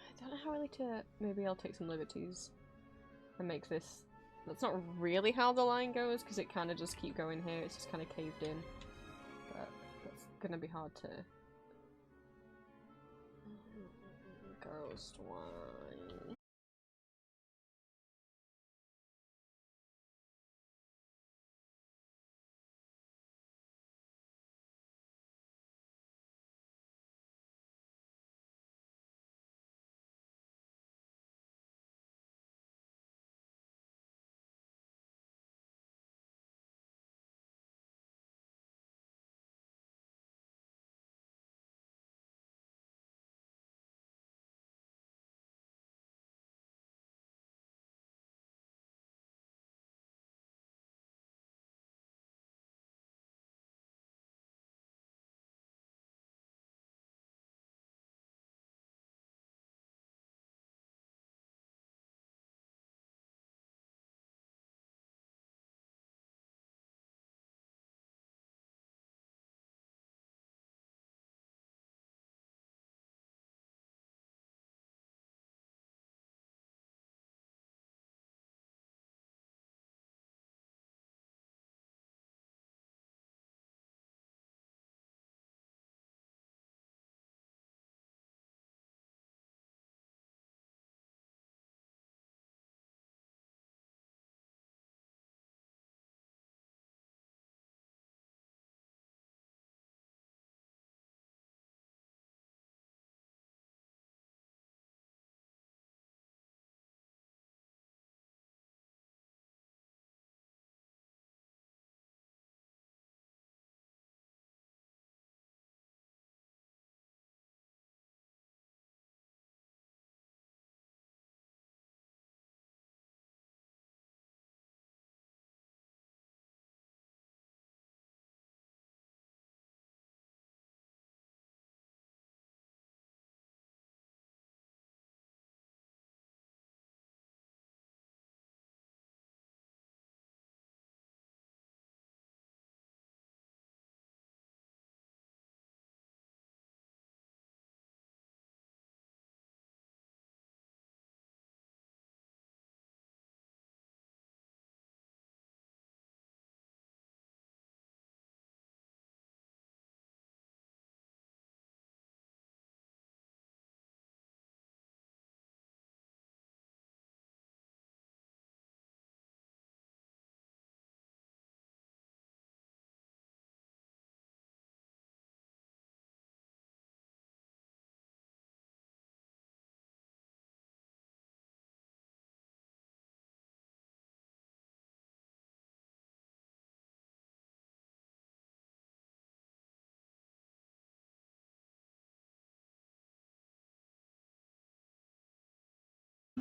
I don't know how really to... Maybe I'll take some liberties and make this... That's not really how the line goes, because it kind of just keep going here. It's just kind of caved in. But that's gonna be hard to... Ghost wine...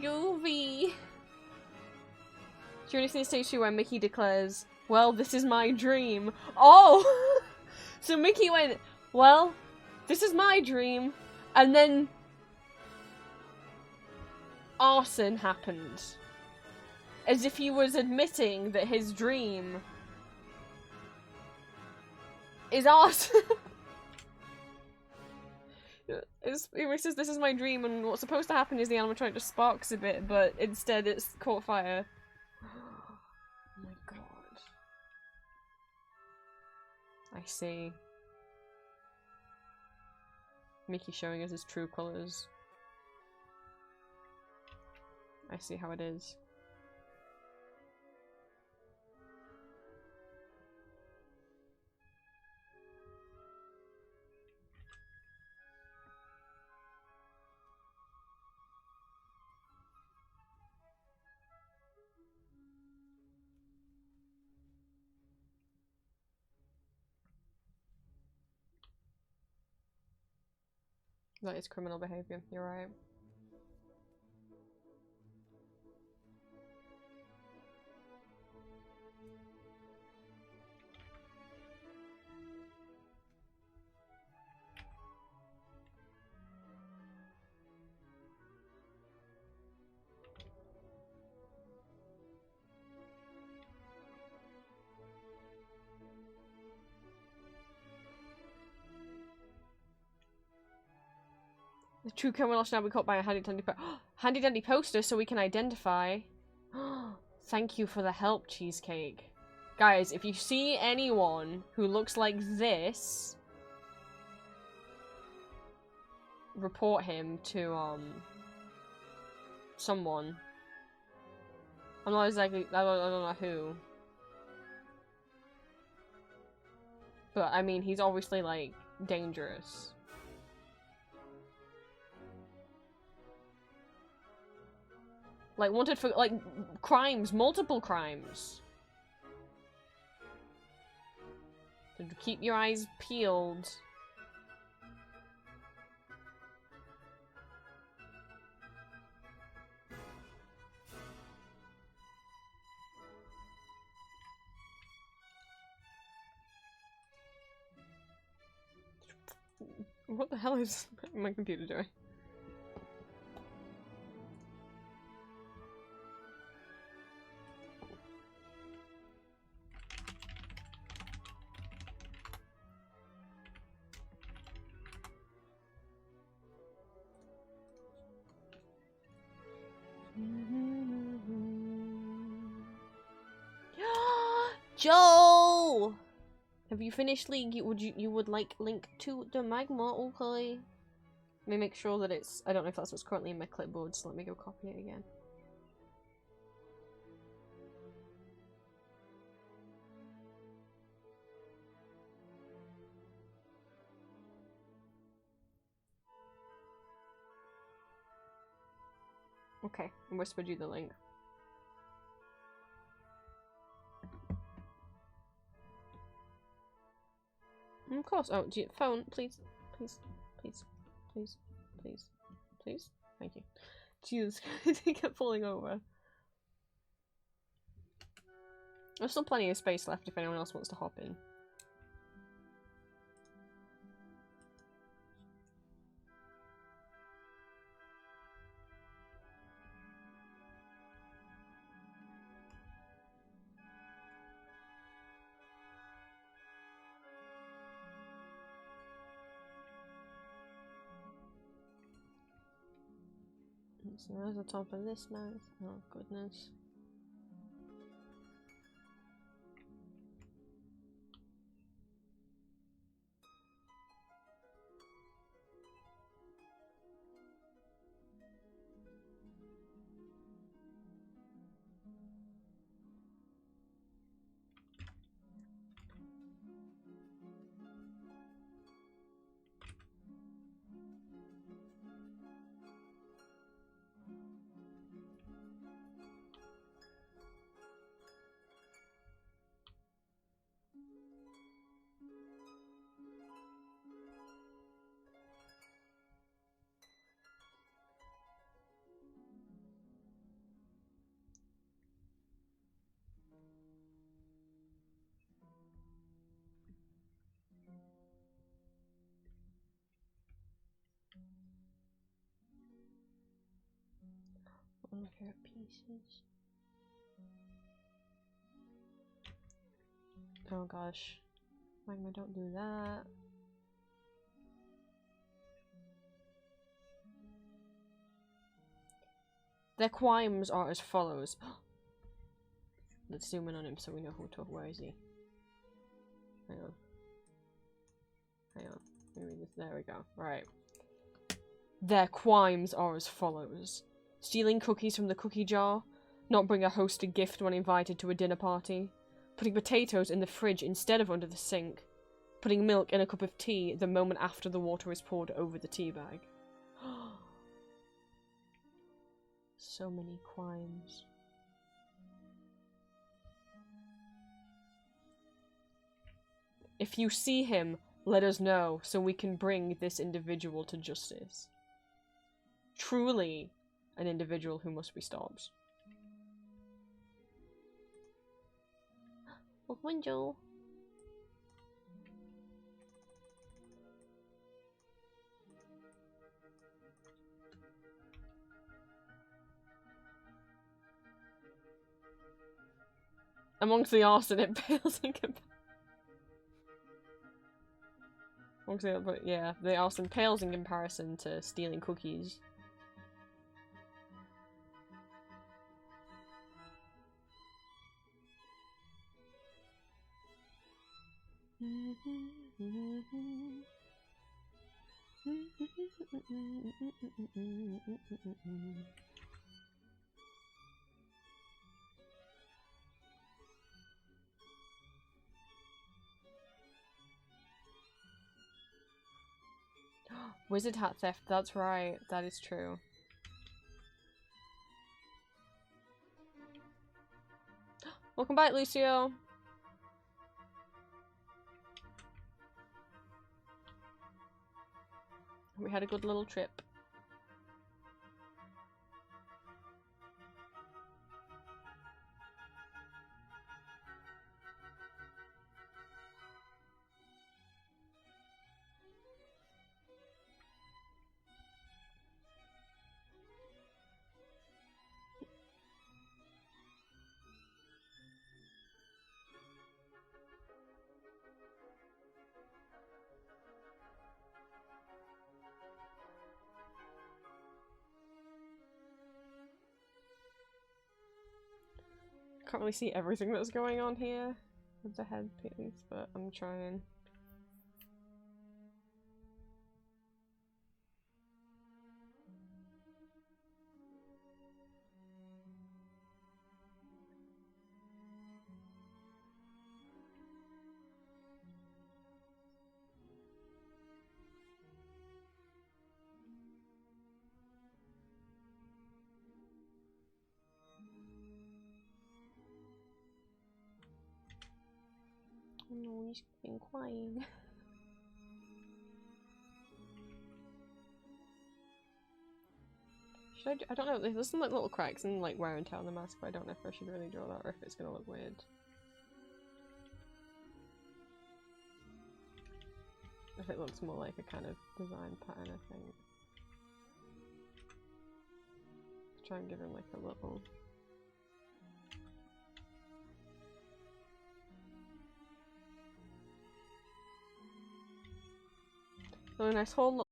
Yuvi! During the stage 2 where Mickey declares, well, this is my dream. Oh! So Mickey went, well, this is my dream. And then... arson happened. As if he was admitting that his dream... is arson. He says, this is my dream, and what's supposed to happen is the animatronic just sparks a bit, but instead it's caught fire. Oh my god. I see. Mickey showing us his true colours. I see how it is. That is criminal behaviour, you're right. The true criminal should now be caught by a handy dandy poster so we can identify. Thank you for the help, Cheesecake. Guys, if you see anyone who looks like this, report him to someone. I'm not exactly I don't know who. But I mean he's obviously like dangerous. Like, wanted for, like, crimes. Multiple crimes. So keep your eyes peeled. What the hell is my computer doing? Joe! Have you finished League? You would like link to the Magma, okay? Let me make sure that it's I don't know if that's what's currently in my clipboard, so let me go copy it again. Okay, I whispered you the link. Of course. Oh, phone, please, please, please, please, please, please. Thank you. Jesus, they kept falling over. There's still plenty of space left if anyone else wants to hop in. So there's the top of this mouth. Oh goodness. One pair of pieces. Oh gosh. Magma, don't do that. Their crimes are as follows. Let's zoom in on him so we know who to. Where is he? Hang on. Hang on. Let me read this. There we go. Right. Their crimes are as follows. Stealing cookies from the cookie jar. Not bring a host a gift when invited to a dinner party. Putting potatoes in the fridge instead of under the sink. Putting milk in a cup of tea the moment after the water is poured over the tea bag. So many crimes. If you see him, let us know so we can bring this individual to justice. Truly an individual who must be stopped. Oh, window. Amongst the arson, it pales in comparison. But yeah, the arson pales in comparison to stealing cookies. Wizard hat theft, that's right, that is true. Welcome back, Lucio! We had a good little trip. Can't really see everything that's going on here with the headpiece, but I'm trying. Oh no, he's been crying. Should I don't know, there's some like little cracks and like wear and tear on the mask, but I don't know if I should really draw that or if it's gonna look weird. If it looks more like a kind of design pattern, I think. Try and give him like a little... Oh, a nice whole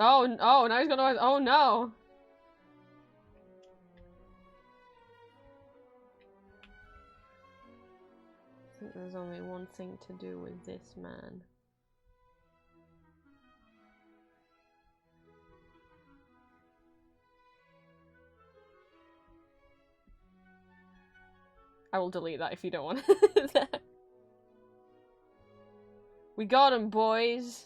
Oh, now he's gonna. Oh no! I think there's only one thing to do with this man. I will delete that if you don't want that. We got him, boys!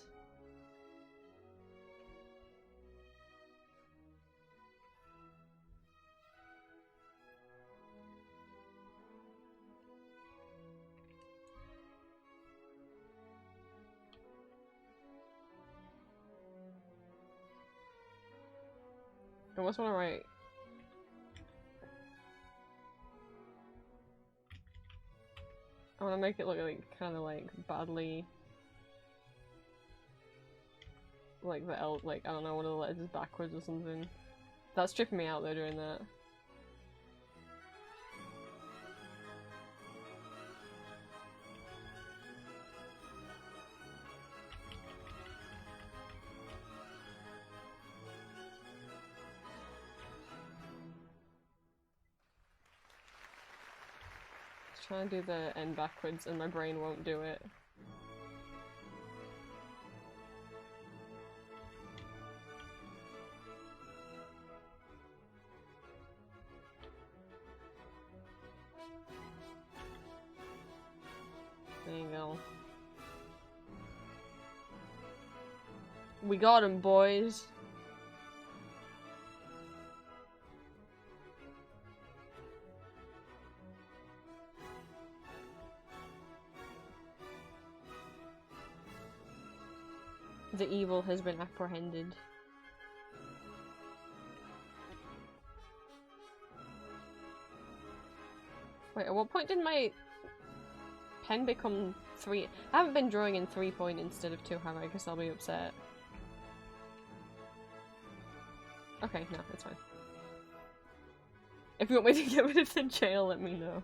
I almost want to write. I want to make it look like kind of like badly, like the L, like I don't know, one of the letters is backwards or something. That's tripping me out though doing that. Trying to do the N backwards and my brain won't do it. There you go. We got him, boys! The evil has been apprehended. Wait, at what point did my pen become 3? I haven't been drawing in 3-point instead of 2, have I? Because I'll be upset. Okay, no, it's fine. If you want me to get rid of the jail, let me know.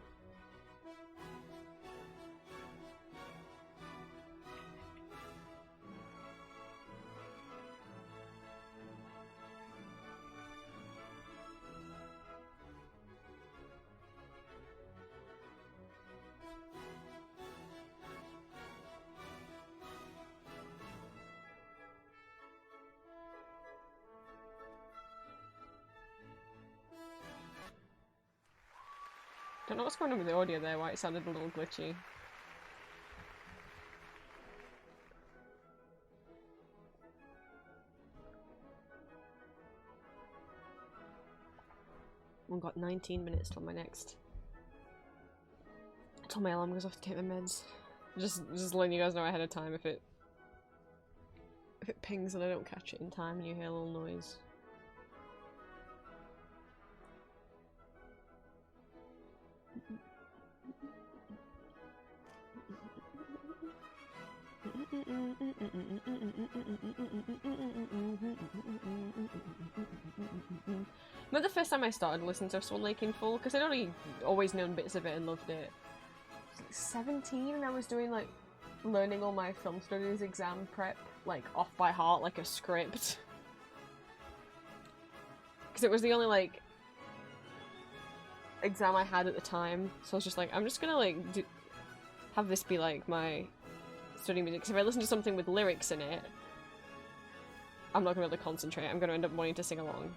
Don't know what's going on with the audio there, why it sounded a little glitchy. I've got 19 minutes till my next. Till my alarm goes off to take the meds. Just letting you guys know ahead of time if it pings and I don't catch it in time and you hear a little noise. But the first time I started listening to Swan Lake in full, because I'd only always known bits of it and loved it. I was like 17 and I was doing like learning all my film studies exam prep like off by heart like a script. Because it was the only like exam I had at the time, so I was just like, I'm just gonna like have this be like my study music, because if I listen to something with lyrics in it, I'm not gonna be able to concentrate. I'm gonna end up wanting to sing along.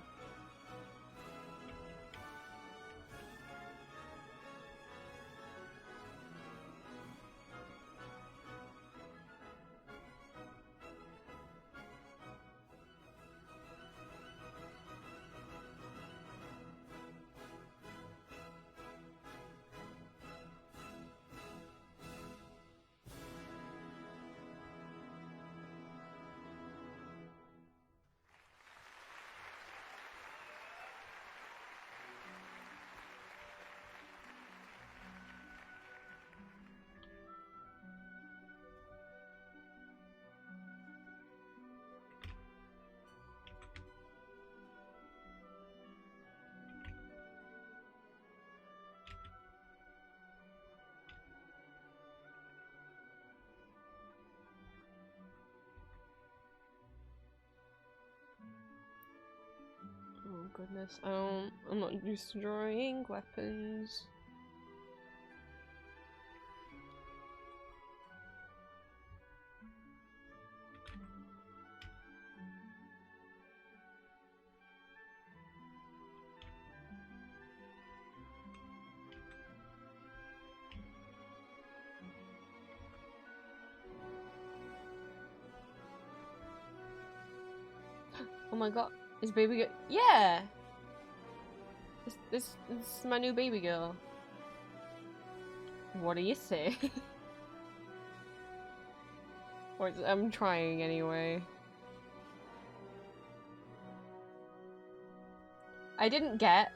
goodness. I'm not destroying weapons. Oh my god, is baby girl? Yeah! This is my new baby girl. What do you say? I'm trying anyway. I didn't get...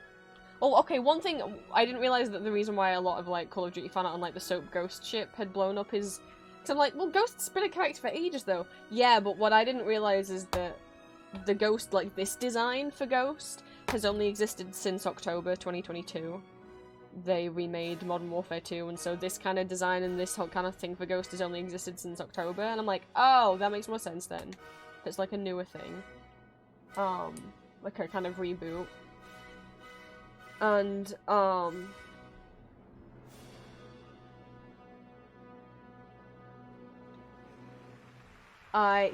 Oh, okay, one thing, I didn't realize that the reason why a lot of, like, Call of Duty fan art on, like, the Soap Ghost ship had blown up is... Because I'm like, well, Ghost's been a character for ages, though. Yeah, but what I didn't realize is that the Ghost, like, this design for Ghost has only existed since October 2022. They remade Modern Warfare 2, and so this kind of design and this whole kind of thing for Ghost has only existed since October, and I'm like, oh, that makes more sense then. It's like a newer thing. Like a kind of reboot. And,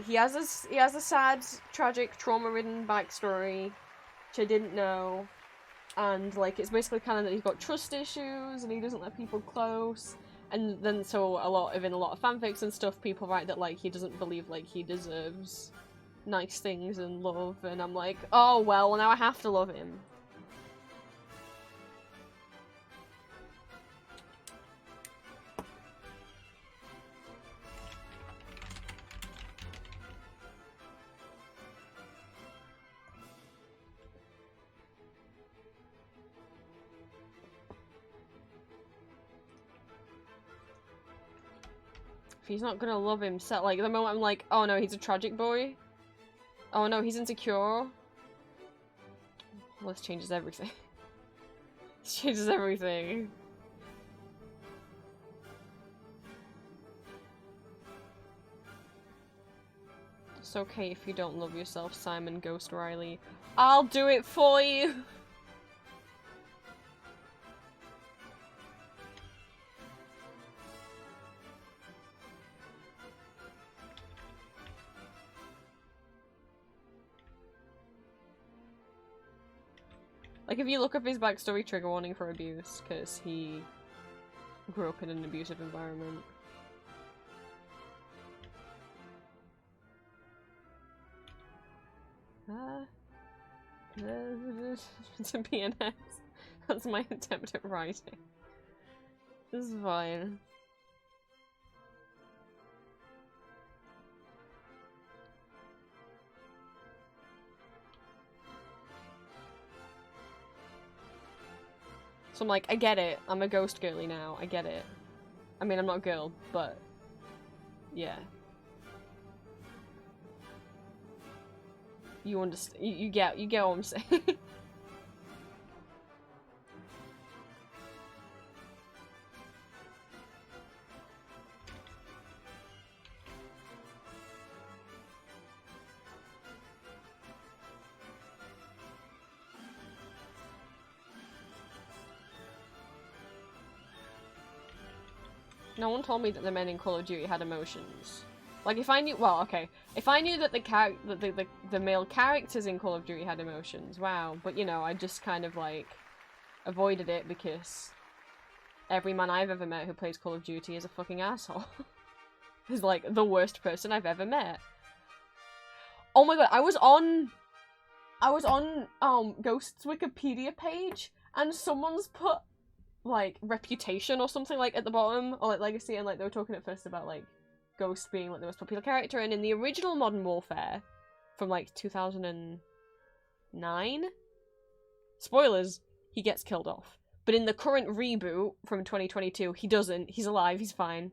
he has a sad, tragic, trauma-ridden backstory, which I didn't know, and like it's basically kind of that he's got trust issues and he doesn't let people close, and then so in a lot of fanfics and stuff, people write that like he doesn't believe like he deserves nice things and love, and I'm like, oh well, now I have to love him. He's not gonna love himself. Like, the moment I'm like, oh no, he's a tragic boy. Oh no, he's insecure. Well, this changes everything. This changes everything. It's okay if you don't love yourself, Simon Ghost Riley. I'll do it for you! Like, if you look up his backstory, trigger warning for abuse, because he grew up in an abusive environment. To be an S. That's my attempt at writing. This is fine. So I'm like, I get it. I'm a ghost girly now. I get it. I mean, I'm not a girl, but yeah. You understand? You get what I'm saying. No one told me that the men in Call of Duty had emotions. Like, if I knew- well, okay. If I knew that the male characters in Call of Duty had emotions, wow. But, you know, I just kind of, like, avoided it because every man I've ever met who plays Call of Duty is a fucking asshole. He's, like, the worst person I've ever met. Oh my god, I was on Ghost's Wikipedia page, and someone's put like reputation or something like at the bottom, or like legacy, and like they were talking at first about like Ghost being like the most popular character, and in the original Modern Warfare from like 2009, spoilers, he gets killed off. But in the current reboot from 2022, he doesn't. He's alive. He's fine.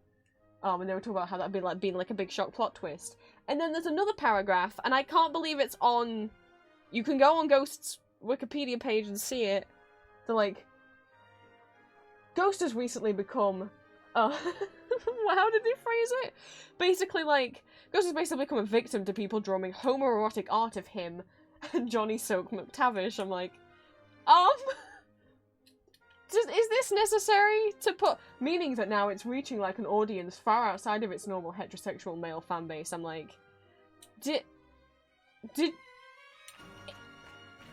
And they were talking about how that'd be like being like a big shock plot twist. And then there's another paragraph, and I can't believe it's on. You can go on Ghost's Wikipedia page and see it. They're like, Ghost has recently become, how did they phrase it? Basically, like, Ghost has basically become a victim to people drawing homoerotic art of him, Johnny Soak McTavish. I'm like, is this necessary to put, meaning that now it's reaching like an audience far outside of its normal heterosexual male fan base. I'm like, did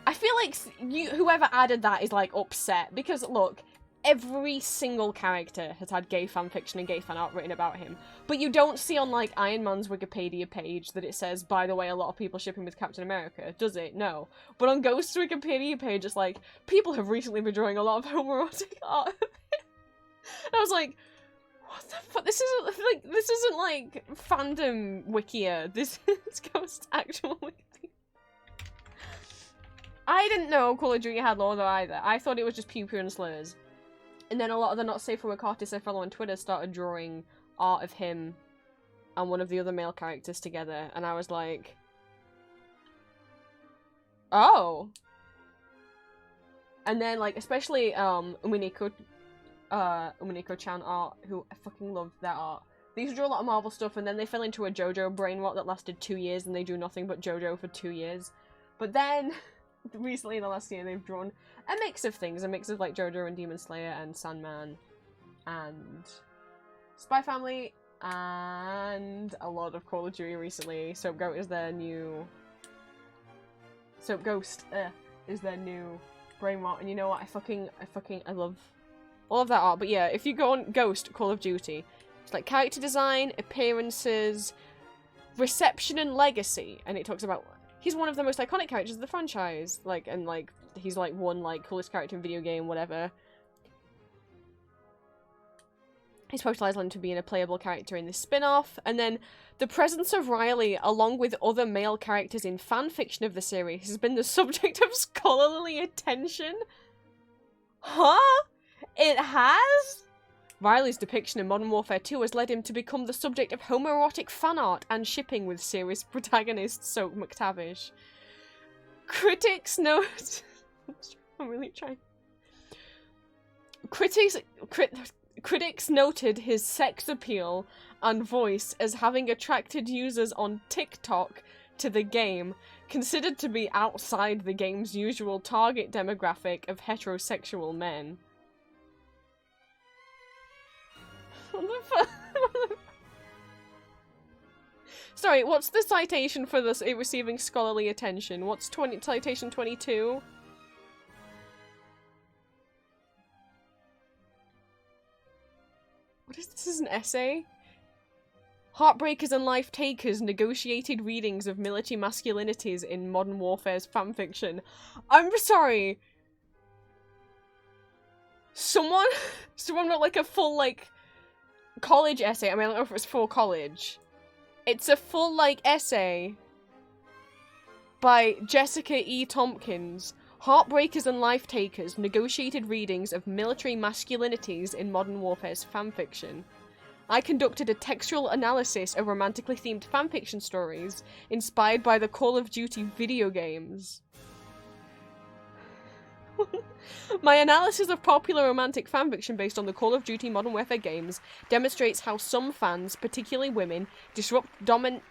I feel like whoever added that is like upset, because look, every single character has had gay fanfiction and gay fan art written about him, but you don't see on like Iron Man's Wikipedia page that it says, by the way, a lot of people ship him with Captain America, does it? No. But on Ghost's Wikipedia page, it's like, people have recently been drawing a lot of homoerotic art of him. And I was like, what the fuck? This isn't like fandom wikia. This is Ghost's actual Wikipedia. I didn't know Call of Duty had lore though either. I thought it was just pew pew and slurs. And then a lot of the not safe for work artists I follow on Twitter started drawing art of him and one of the other male characters together, and I was like, oh. And then like especially Umineko-chan art, who I fucking love that art. They used to draw a lot of Marvel stuff, and then they fell into a JoJo brain rot that lasted 2 years, and they drew nothing but JoJo for 2 years. But then recently in the last year they've drawn a mix of things, a mix of like JoJo and Demon Slayer and Sandman and Spy Family and a lot of Call of Duty recently. Soap Ghost is their new brain rot, and you know what, I love all of that art. But yeah, if you go on Ghost Call of Duty, it's like character design, appearances, reception and legacy, and it talks about he's one of the most iconic characters of the franchise, like, and like he's like one like coolest character in video game, whatever. He's postalized to being a playable character in this spin-off, and then the presence of Riley, along with other male characters in fanfiction of the series, has been the subject of scholarly attention. Huh? It has? Riley's depiction in Modern Warfare 2 has led him to become the subject of homoerotic fan art and shipping with series protagonist Soak McTavish. Critics note... I'm really trying. Critics noted his sex appeal and voice as having attracted users on TikTok to the game, considered to be outside the game's usual target demographic of heterosexual men. What the fuck? Sorry, what's the citation for this receiving scholarly attention? What's citation 22? What is this? Is an essay? Heartbreakers and Life Takers negotiated readings of military masculinities in Modern Warfare's fanfiction. I'm sorry. Someone wrote like a full like college essay. I mean, I don't know if it's for college. It's a full like essay by Jessica E. Tompkins. Heartbreakers and Life Takers negotiated readings of military masculinities in Modern Warfare's fanfiction. I conducted a textual analysis of romantically themed fanfiction stories inspired by the Call of Duty video games. My analysis of popular romantic fanfiction based on the Call of Duty Modern Warfare games demonstrates how some fans, particularly women, disrupt dominant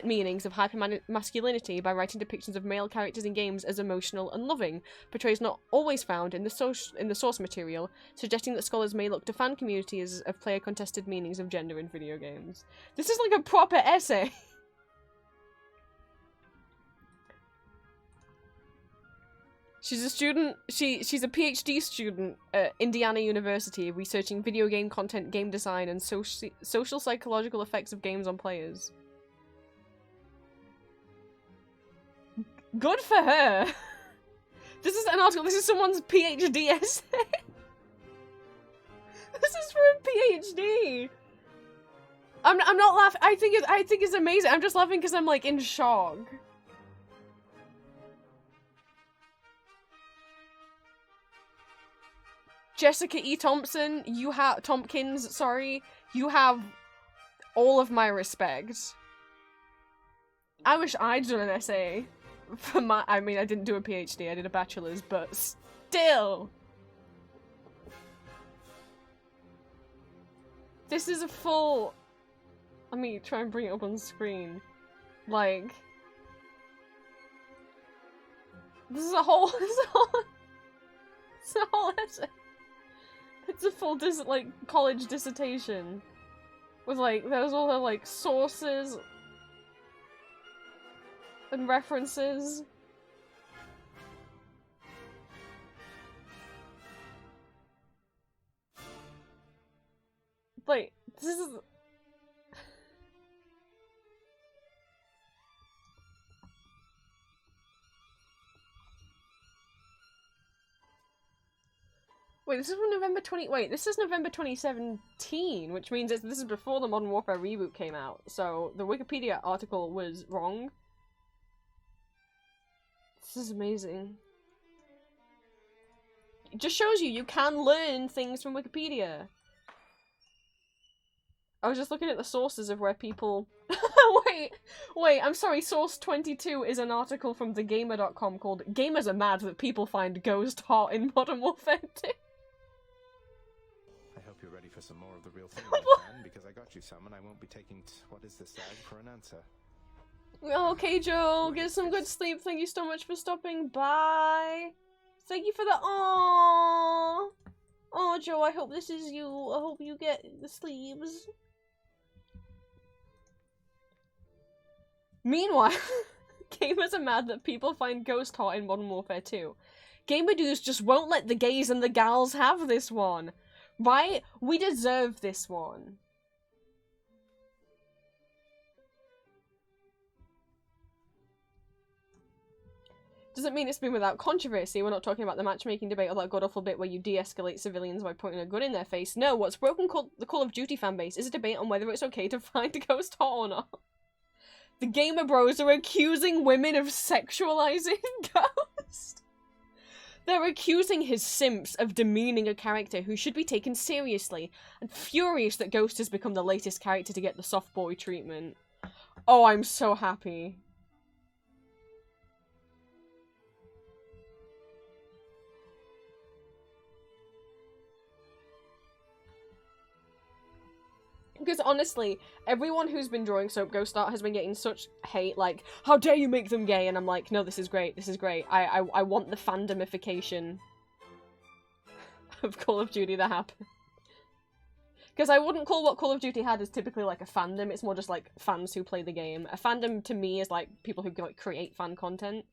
meanings of hypermasculinity by writing depictions of male characters in games as emotional and loving, portrayals not always found in the source material, suggesting that scholars may look to fan communities of player-contested meanings of gender in video games. This is like a proper essay! She's a student, she's a PhD student at Indiana University researching video game content, game design, and social psychological effects of games on players. Good for her! This is an article, this is someone's PhD essay! This is for a PhD! I'm not laughing, I think it's amazing, I'm just laughing because I'm like in shock. Jessica E. Tompkins, you have all of my respect. I wish I'd done an essay for my, I mean, I didn't do a PhD, I did a bachelor's, but still. This is a full, let me try and bring it up on screen. Like, This is a whole, it's a whole essay. It's a full like college dissertation with like there's all the like sources and references. Like this is. Wait, this is from November 20- wait, this is November 2017, which means this is before the Modern Warfare reboot came out, so the Wikipedia article was wrong. This is amazing. It just shows you can learn things from Wikipedia. I was just looking at the sources of where people... wait, I'm sorry, source 22 is an article from thegamer.com called Gamers Are Mad That People Find Ghost Hot in Modern Warfare 2.
I hope you're ready for some more of the real thing, my friend, because I got you some and I won't be taking what is this tag for an answer.
Okay, Joe, get some good sleep. Thank you so much for stopping by. Thank you for the aww. Oh, Joe, I hope this is you. I hope you get the sleeves. Meanwhile, gamers are mad that people find Ghost hot in Modern Warfare 2. Gamer dudes just won't let the gays and the gals have this one. Right? We deserve this one. Doesn't mean it's been without controversy. We're not talking about the matchmaking debate or that god-awful bit where you de-escalate civilians by pointing a gun in their face. No, what's broken the Call of Duty fanbase is a debate on whether it's okay to find a Ghost hot or not. The gamer bros are accusing women of sexualizing Ghost. They're accusing his simps of demeaning a character who should be taken seriously, and furious that Ghost has become the latest character to get the soft boy treatment. Oh, I'm so happy. Because honestly, everyone who's been drawing Soap Ghost art has been getting such hate, like, how dare you make them gay? And I'm like, no, this is great, this is great. I want the fandomification of Call of Duty to happen. Because I wouldn't call what Call of Duty had as typically like a fandom, it's more just like fans who play the game. A fandom to me is like people who like create fan content.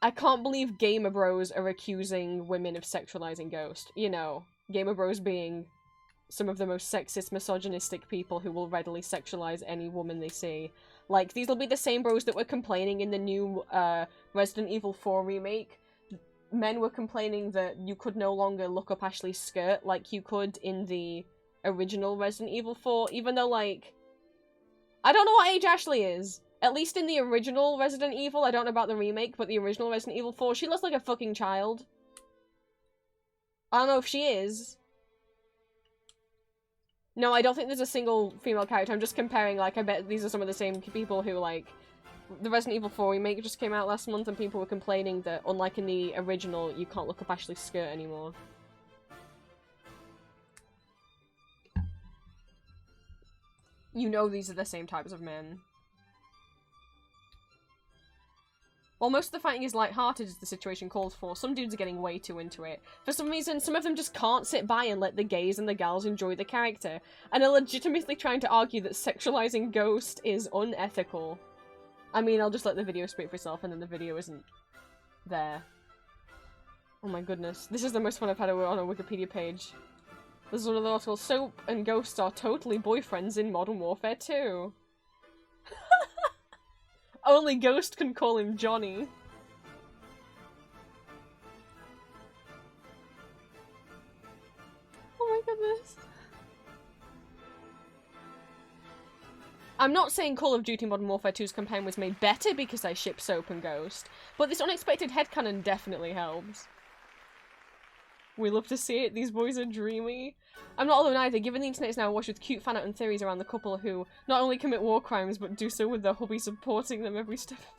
I can't believe gamer bros are accusing women of sexualizing Ghost. You know, gamer bros being some of the most sexist, misogynistic people who will readily sexualize any woman they see. Like, these will be the same bros that were complaining in the new Resident Evil 4 remake. Men were complaining that you could no longer look up Ashley's skirt like you could in the original Resident Evil 4, even though, like, I don't know what age Ashley is. At least in the original Resident Evil, I don't know about the remake, but the original Resident Evil 4, she looks like a fucking child. I don't know if she is. No, I don't think there's a single female character. I'm just comparing, like, I bet these are some of the same people who, like, the Resident Evil 4 remake just came out last month and people were complaining that, unlike in the original, you can't look up Ashley's skirt anymore. You know these are the same types of men. While most of the fighting is light-hearted as the situation calls for, some dudes are getting way too into it. For some reason, some of them just can't sit by and let the gays and the gals enjoy the character, and are legitimately trying to argue that sexualizing Ghost is unethical. I mean, I'll just let the video speak for itself, and then the video isn't there. Oh my goodness. This is the most fun I've had on a Wikipedia page. This is one of the articles. Soap and Ghost are totally boyfriends in Modern Warfare 2. Only Ghost can call him Johnny. Oh my goodness. I'm not saying Call of Duty Modern Warfare 2's campaign was made better because I ship Soap and Ghost, but this unexpected headcanon definitely helps. We love to see it, these boys are dreamy. I'm not alone either, given the internet is now awash with cute fanart and theories around the couple who not only commit war crimes, but do so with their hubby supporting them every step of the way.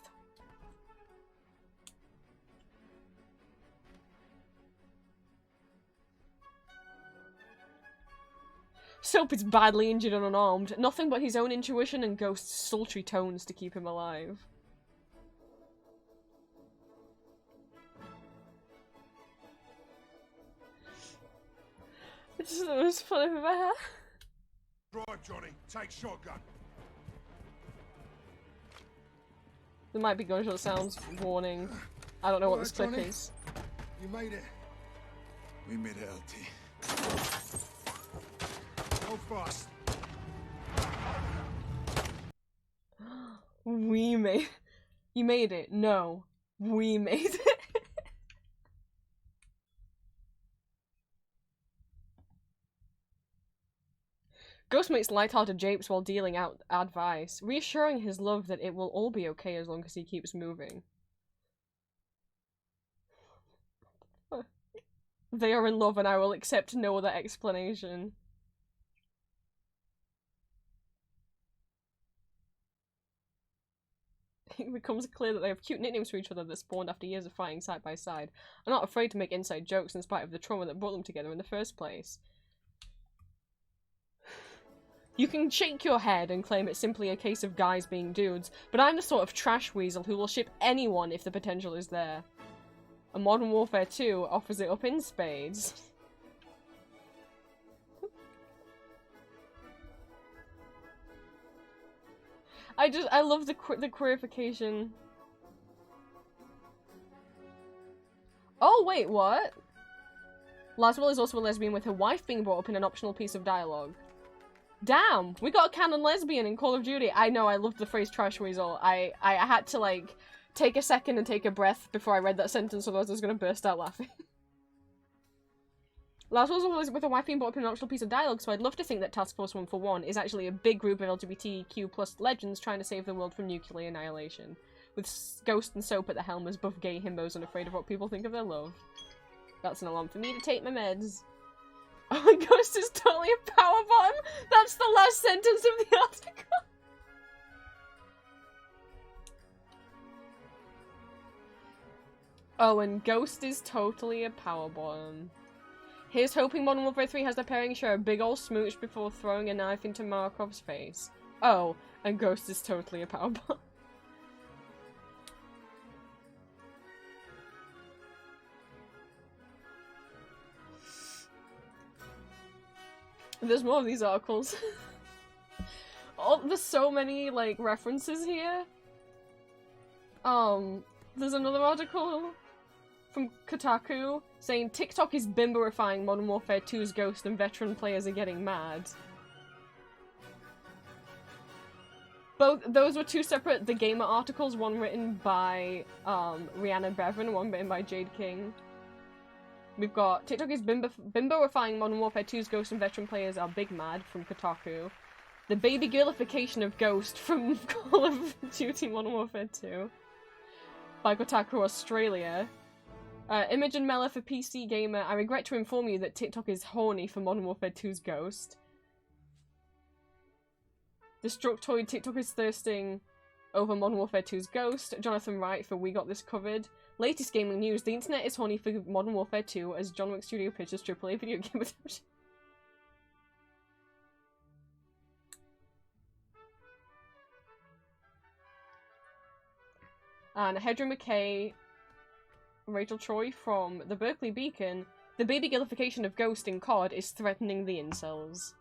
Soap is badly injured and unarmed, nothing but his own intuition and Ghost's sultry tones to keep him alive. It's just the most fun I've ever had.
Drive, Johnny. Take shotgun.
There might be gunshot sounds. Warning. I don't know what
Alright,
this clip
Johnny.
is.
You made it. We made it, LT. Go fast.
We made. You made it. No, we made it. Ghost makes light-hearted japes while dealing out advice, reassuring his love that it will all be okay as long as he keeps moving. They are in love and I will accept no other explanation. It becomes clear that they have cute nicknames for each other that spawned after years of fighting side by side. I'm not afraid to make inside jokes in spite of the trauma that brought them together in the first place. You can shake your head and claim it's simply a case of guys being dudes, but I'm the sort of trash weasel who will ship anyone if the potential is there. And Modern Warfare 2 offers it up in spades. I love the queerification. Oh wait, what? Laswell is also a lesbian with her wife being brought up in an optional piece of dialogue. Damn, we got a canon lesbian in Call of Duty. I know, I loved the phrase trash weasel. I had to, like, take a second and take a breath before I read that sentence, otherwise I was gonna burst out laughing. Laswell's always with a wife being brought up in an optional piece of dialogue, so I'd love to think that Task Force 141 is actually a big group of LGBTQ plus legends trying to save the world from nuclear annihilation. With Ghost and Soap at the helm as buff gay himbos unafraid of what people think of their love. That's an alarm for me to take my meds. Oh, and Ghost is totally a power bottom? That's the last sentence of the article. Oh, and Ghost is totally a power bottom. Here's hoping Modern Warfare 3 has the pairing share a big ol' smooch before throwing a knife into Markov's face. Oh, and Ghost is totally a power bottom. There's more of these articles. Oh, there's so many, like, references here. There's another article from Kotaku saying TikTok is bimberifying Modern Warfare 2's Ghost and veteran players are getting mad. Both those were two separate The Gamer articles, one written by Rihanna Bevan, one written by Jade King. We've got TikTok is bimberifying Modern Warfare 2's Ghost and veteran players are big mad from Kotaku. The baby girlification of Ghost from Call of Duty Modern Warfare 2 by Kotaku Australia. Imogen Meller for PC Gamer. I regret to inform you that TikTok is horny for Modern Warfare 2's Ghost. Destructoid, TikTok is thirsting over Modern Warfare 2's Ghost. Jonathan Wright for We Got This Covered. Latest gaming news, the internet is horny for Modern Warfare 2 as John Wick Studio pitches AAA video game adaptation. And Hedra McKay, Rachel Troy from the Berkeley Beacon. The baby girlification of Ghost in COD is threatening the incels.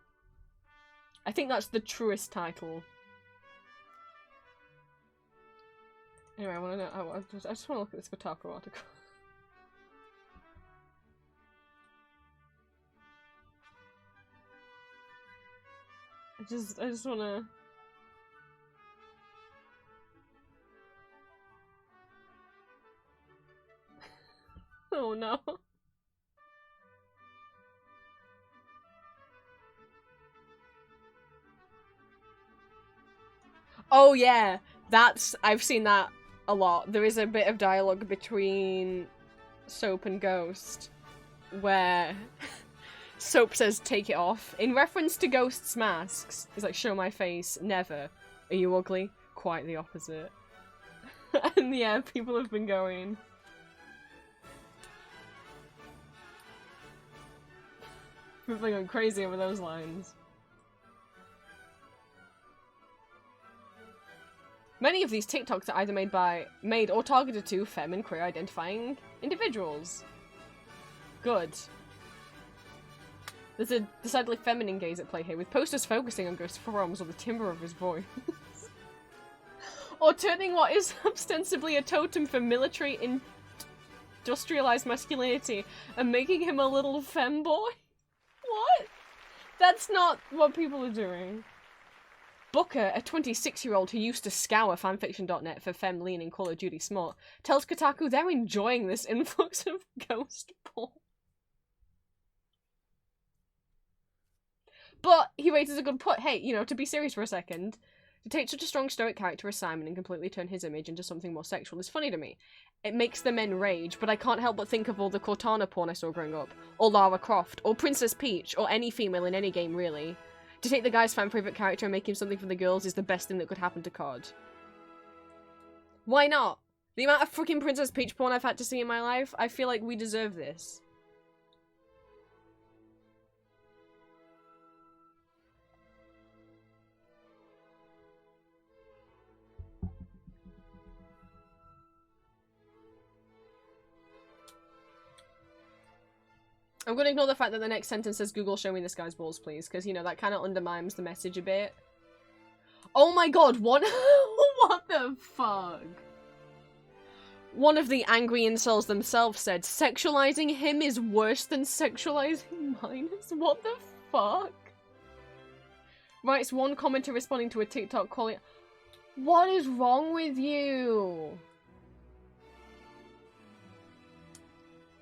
I think that's the truest title. Anyway, I want to know. I just want to look at this Kotaku article. I just want to. Oh no. Oh yeah, I've seen that a lot. There is a bit of dialogue between Soap and Ghost where Soap says take it off in reference to Ghost's masks. He's like, show my face, never. Are you ugly? Quite the opposite. And yeah, people have been going. People are going crazy over those lines. Many of these TikToks are either made or targeted to femme and queer identifying individuals. Good. There's a decidedly feminine gaze at play here, with posters focusing on Ghost's forearms or the timbre of his voice. Or turning what is ostensibly a totem for military industrialized masculinity and making him a little femboy? What? That's not what people are doing. Booker, a 26-year-old who used to scour fanfiction.net for femme-leaning Call of Duty smut, tells Kotaku they're enjoying this influx of ghost porn. But he raises a good point. Hey, you know, to be serious for a second, to take such a strong stoic character as Simon and completely turn his image into something more sexual is funny to me. It makes the men rage, but I can't help but think of all the Cortana porn I saw growing up, or Lara Croft, or Princess Peach, or any female in any game, really. To take the guy's fan-favourite character and make him something for the girls is the best thing that could happen to COD. Why not? The amount of freaking Princess Peach porn I've had to see in my life, I feel like we deserve this. I'm gonna ignore the fact that the next sentence says Google show me this guy's balls please, because you know that kind of undermines the message a bit. Oh my god, what? What the fuck? One of the angry incels themselves said sexualizing him is worse than sexualizing minors. What the fuck? Writes one commenter responding to a TikTok calling. What is wrong with you?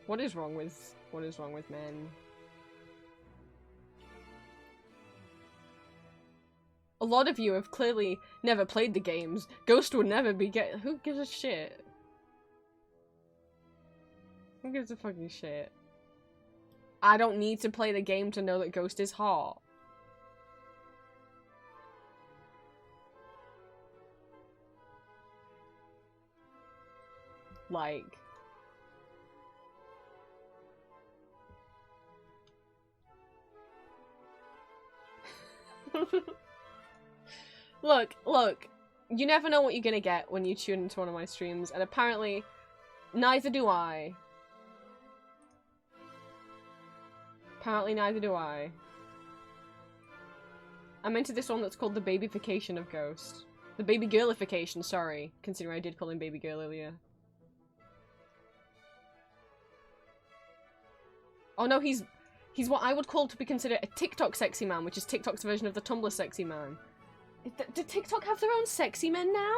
What is wrong with men? A lot of you have clearly never played the games. Ghost would never be who gives a shit? Who gives a fucking shit? I don't need to play the game to know that Ghost is hot. Like... Look, you never know what you're gonna get when you tune into one of my streams, and apparently, neither do I. Apparently neither do I. I'm into this one that's called the babyfication of Ghost. The baby girlification, sorry, considering I did call him baby girl earlier. Oh no, he's what I would call to be considered a TikTok sexy man, which is TikTok's version of the Tumblr sexy man. Do TikTok have their own sexy men now?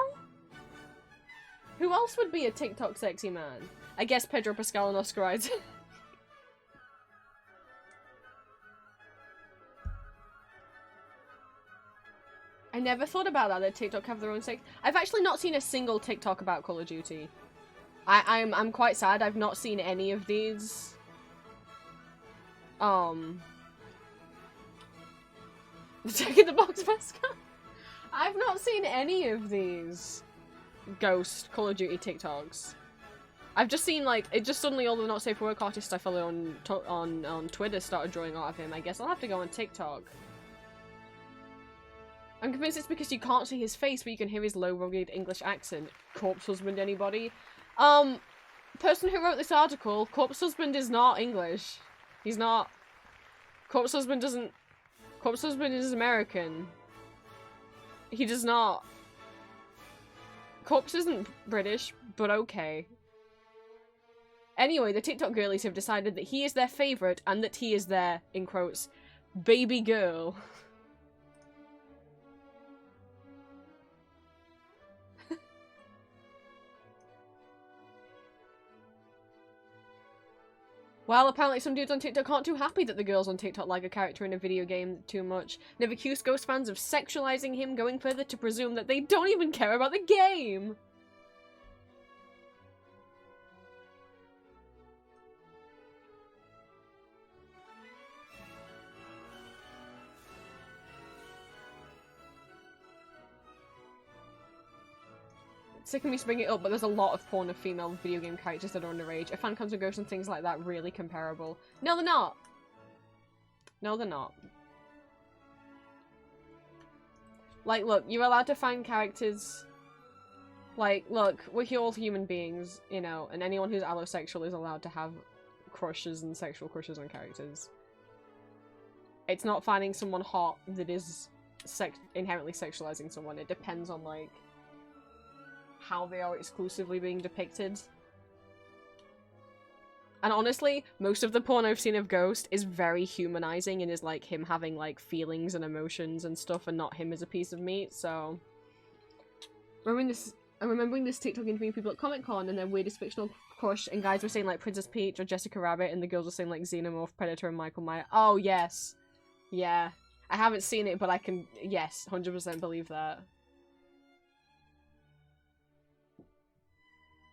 Who else would be a TikTok sexy man? I guess Pedro Pascal and Oscar Isaac. I never thought about that TikTok have their own sex. I've actually not seen a single TikTok about Call of Duty. I'm quite sad I've not seen any of these. Check in the box, Pascal. I've not seen any of these Ghost Call of Duty TikToks. I've just seen, like, it just suddenly all the not safe for work artists I follow on Twitter started drawing out of him. I guess I'll have to go on TikTok. I'm convinced it's because you can't see his face, but you can hear his low, rugged English accent. Corpse Husband, anybody? Person who wrote this article, Corpse Husband is not English. He's not. Corpse Husband doesn't. Corpse Husband is American. He does not. Corpse isn't British, but okay. Anyway, the TikTok girlies have decided that he is their favourite and that he is their, in quotes, baby girl. Well, apparently some dudes on TikTok aren't too happy that the girls on TikTok like a character in a video game too much. They've accused Ghost fans of sexualizing him, going further to presume that they don't even care about the game! Sick of me to bring it up, but there's a lot of porn of female video game characters that are underage. A fan comes with Ghosts and things like that really comparable. No, they're not! No, they're not. Like, look, you're allowed to find characters... Like, look, we're all human beings, you know, and anyone who's allosexual is allowed to have crushes and sexual crushes on characters. it's not finding someone hot that is inherently sexualizing someone. It depends on, like, how they are exclusively being depicted. And honestly, most of the porn I've seen of Ghost is very humanizing and is like him having like feelings and emotions and stuff and not him as a piece of meat, so... I'm remembering this TikTok interviewing people at Comic-Con and their weirdest fictional crush, and guys were saying like Princess Peach or Jessica Rabbit, and the girls were saying like Xenomorph, Predator, and Michael Myers. Oh, yes. Yeah. I haven't seen it, but I can, yes, 100% believe that.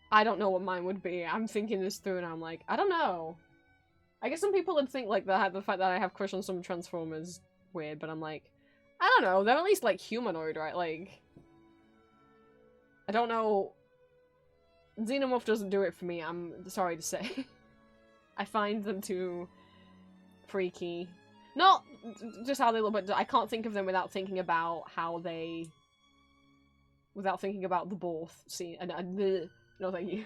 I don't know what mine would be. I'm thinking this through and I'm like, I don't know. I guess some people would think like the fact that I have crush on some Transformers weird, but I'm like, I don't know. They're at least like humanoid, right? Like, I don't know. Xenomorph doesn't do it for me, I'm sorry to say. I find them too freaky. Not just how they look, but I can't think of them without thinking about how they... Without thinking about the Borth scene. And the... No, thank you.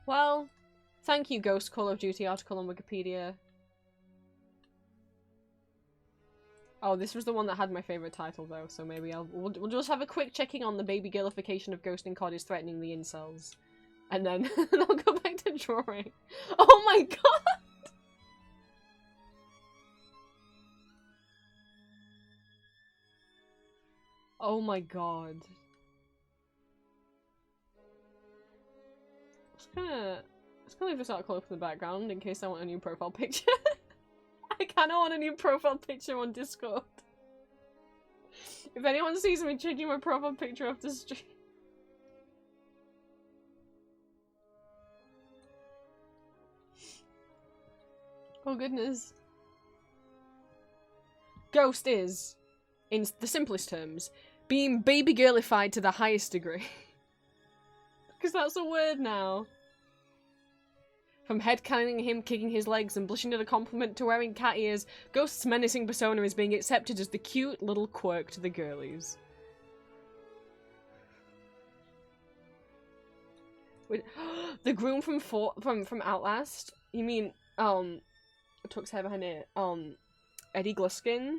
Well, thank you, Ghost Call of Duty article on Wikipedia. Oh, this was the one that had my favourite title, though, so maybe we'll just have a quick checking on the baby girlification of Ghost in COD is threatening the incels. And then I'll go back to drawing. Oh my god! Oh my god. I was gonna leave this article up in the background in case I want a new profile picture. I kinda want a new profile picture on Discord. If anyone sees me changing my profile picture off the stream. Oh goodness. Ghost is, in the simplest terms, being baby girlified to the highest degree. Because that's a word now. From headcanoning him kicking his legs and blushing at a compliment to wearing cat ears, Ghost's menacing persona is being accepted as the cute little quirk to the girlies. Wait, the groom from Outlast? You mean, Tuck's hair behind it, Eddie Gluskin?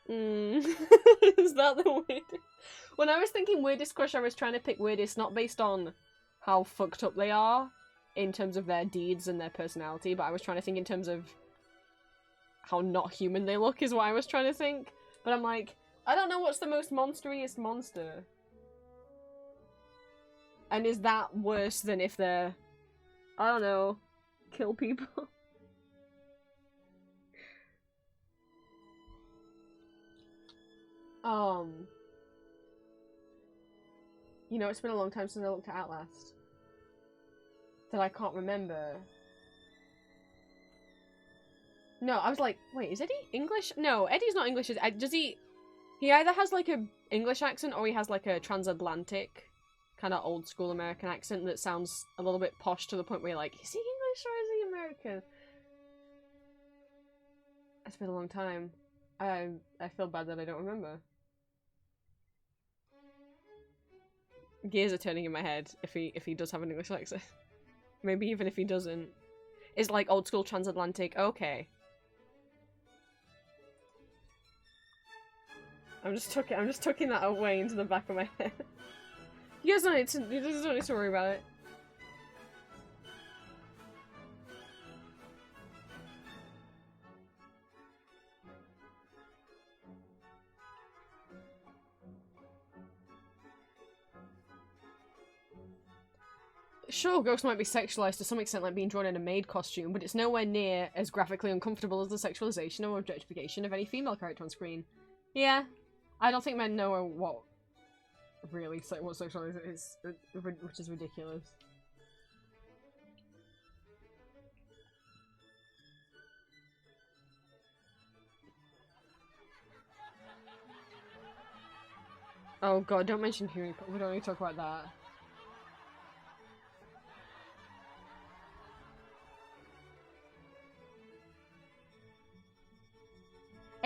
Is that the weirdest? When I was thinking weirdest crush, I was trying to pick weirdest not based on how fucked up they are in terms of their deeds and their personality, but I was trying to think in terms of how not human they look is what I was trying to think. But I'm like, I don't know what's the most monsteriest monster. And is that worse than if they're, I don't know, kill people? You know, it's been a long time since I looked at Outlast. That I can't remember. No, I was like, wait, is Eddie English? No, Eddie's not English. Does he... He either has, like, a English accent or he has, like, a transatlantic kind of old school American accent that sounds a little bit posh to the point where you're like, is he English or is he American? It's been a long time. I feel bad that I don't remember. Gears are turning in my head if he does have an English accent. Maybe even if he doesn't. It's like old school transatlantic. Okay. I'm just tucking that away into the back of my head. You guys don't need to worry about it. Sure, Ghost might be sexualized to some extent, like being drawn in a maid costume, but it's nowhere near as graphically uncomfortable as the sexualization or objectification of any female character on screen. Yeah, I don't think men know what sexualization is, which is ridiculous. Oh god, don't mention Huey, we don't need to talk about that.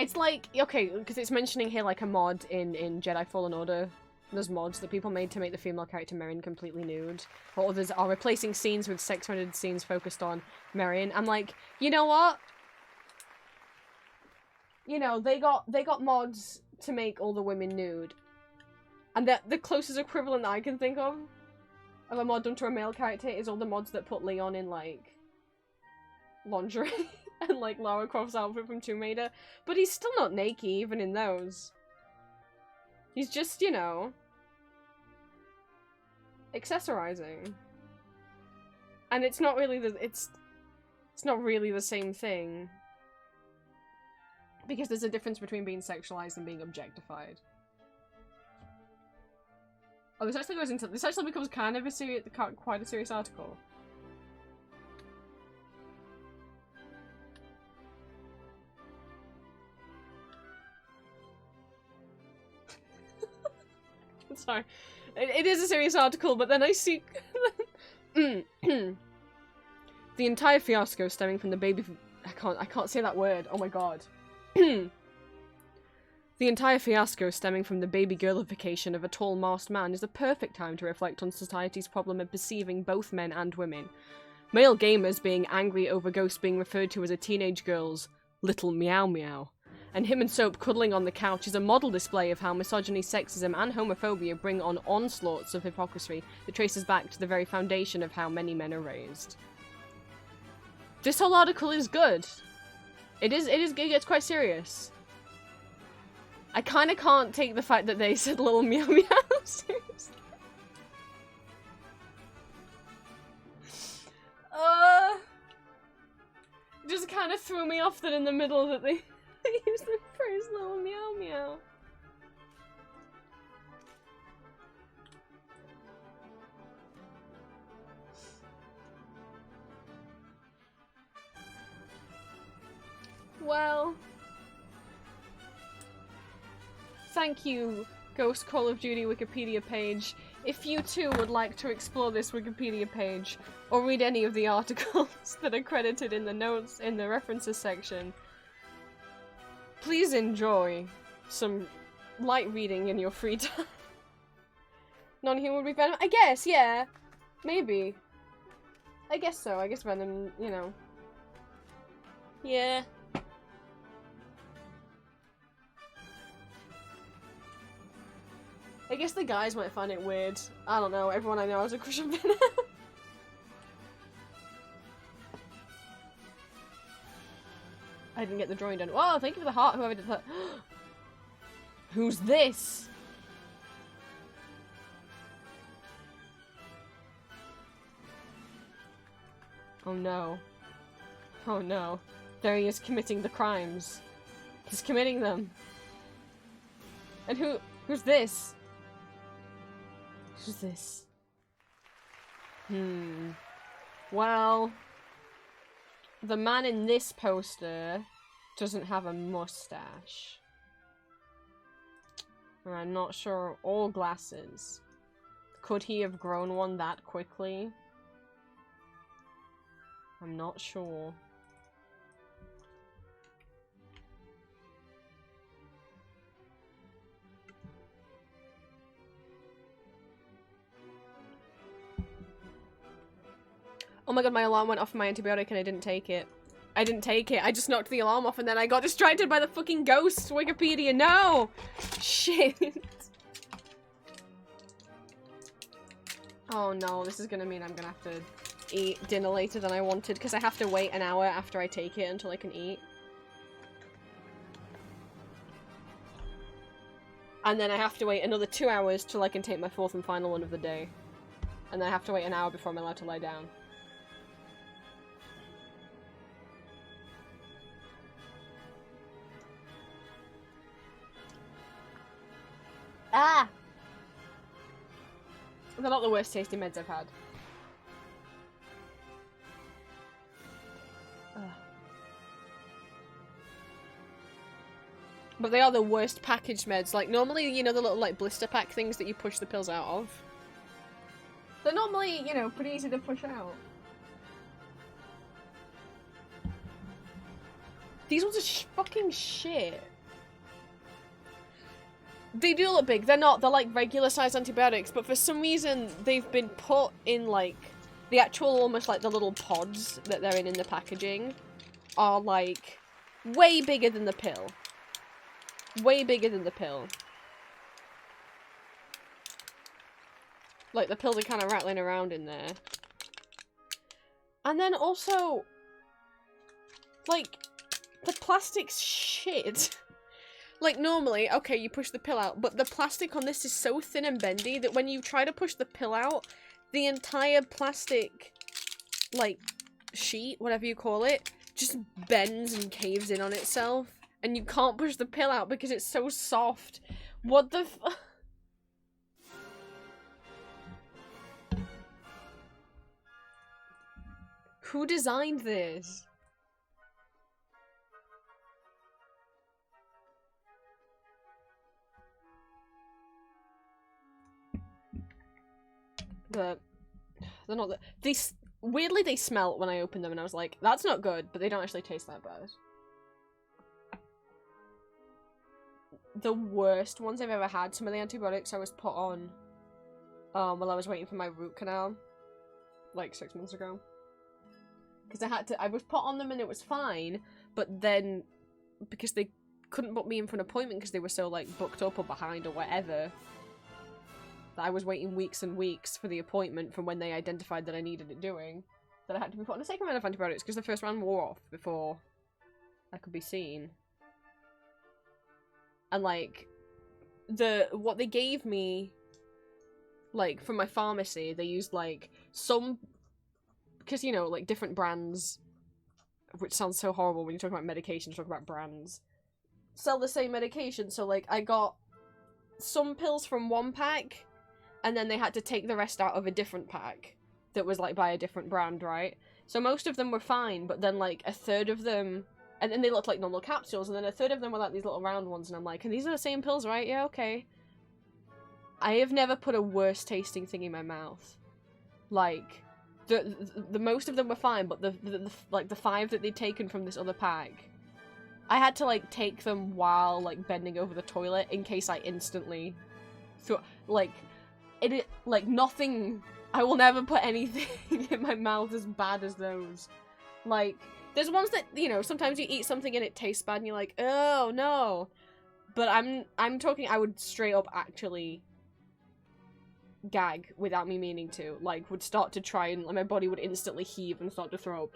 It's like, okay, because it's mentioning here like a mod in Jedi Fallen Order. There's mods that people made to make the female character Merrin completely nude. Or others are replacing scenes with sex-rendered scenes focused on Merrin. I'm like, you know what? You know, they got mods to make all the women nude. And the closest equivalent that I can think of a mod done to a male character is all the mods that put Leon in, like, lingerie. And, like, Lara Croft's outfit from Tomb Raider. But he's still not naked, even in those. He's just, you know, accessorizing. And it's not really it's not really the same thing. Because there's a difference between being sexualized and being objectified. Oh, this actually becomes kind of quite a serious article. Sorry. It is a serious article, but then I see... The entire fiasco stemming from the baby... I can't say that word. Oh my god. The entire fiasco stemming from the baby girlification of a tall masked man is a perfect time to reflect on society's problem of perceiving both men and women. Male gamers being angry over Ghost being referred to as a teenage girl's little meow meow. And him and Soap cuddling on the couch is a model display of how misogyny, sexism, and homophobia bring on onslaughts of hypocrisy that traces back to the very foundation of how many men are raised. This whole article is good. It gets quite serious. I kinda can't take the fact that they said little meow meow seriously. Just kinda threw me off that in the middle that they use the phrase little meow meow. Well, thank you, Ghost Call of Duty Wikipedia page. If you too would like to explore this Wikipedia page, or read any of the articles that are credited in the notes in the references section, please enjoy some light reading in your free time. Non-human would be Venom? I guess, yeah. Maybe. I guess so. I guess Venom, you know. Yeah. I guess the guys might find it weird. I don't know, everyone I know has a crush on Venom. I didn't get the drawing done. Whoa, thank you for the heart, whoever did that. Who's this? Oh no. Oh no. There he is committing the crimes. He's committing them. And who's this? Who's this? Well, the man in this poster doesn't have a mustache. And I'm not sure. Or glasses. Could he have grown one that quickly? I'm not sure. Oh my god, my alarm went off my antibiotic and I didn't take it. I didn't take it. I just knocked the alarm off and then I got distracted by the fucking ghost Wikipedia. No! Shit. Oh no, this is gonna mean I'm gonna have to eat dinner later than I wanted because I have to wait an hour after I take it until I can eat. And then I have to wait another 2 hours till I can take my fourth and final one of the day. And then I have to wait an hour before I'm allowed to lie down. Ah! They're not the worst tasting meds I've had. Ugh. But they are the worst packaged meds. Like, normally, you know, the little, like, blister pack things that you push the pills out of? They're normally, you know, pretty easy to push out. These ones are fucking shit. They do look big. They're not. They're like regular sized antibiotics, but for some reason they've been put in like the actual, almost like the little pods that they're in the packaging are like way bigger than the pill. Way bigger than the pill. Like the pills are kind of rattling around in there. And then also, like, the plastic's shit. Like, normally, okay, you push the pill out, but the plastic on this is so thin and bendy that when you try to push the pill out, the entire plastic, like, sheet, whatever you call it, just bends and caves in on itself. And you can't push the pill out because it's so soft. What the f- Who designed this? But they're not. Weirdly they smelt when I opened them, and I was like, "That's not good." But they don't actually taste that bad. The worst ones I've ever had. Some of the antibiotics I was put on, while I was waiting for my root canal, like 6 months ago. Because I was put on them and it was fine, but then because they couldn't book me in for an appointment because they were so like booked up or behind or whatever. That I was waiting weeks and weeks for the appointment from when they identified that I needed it doing, that I had to be put on a second round of antibiotics because the first round wore off before I could be seen. And like, what they gave me, like, from my pharmacy, they used like some, because you know, like different brands, which sounds so horrible when you talk about medication, you talk about brands, sell the same medication, so like I got some pills from one pack, and then they had to take the rest out of a different pack that was like by a different brand, right? So most of them were fine, but then like a third of them, and then they looked like normal capsules, and then a third of them were like these little round ones, and I'm like, and these are the same pills, right? Yeah, okay. I have never put a worse tasting thing in my mouth. Like, the most of them were fine, but the 5 that they'd taken from this other pack, I had to like take them while like bending over the toilet in case I instantly threw, like, like nothing. I will never put anything in my mouth as bad as those. Like, there's ones that, you know, sometimes you eat something and it tastes bad and you're like, oh no. But I'm talking, I would straight up actually gag without me meaning to. Like, would start to try and, like, my body would instantly heave and start to throw up.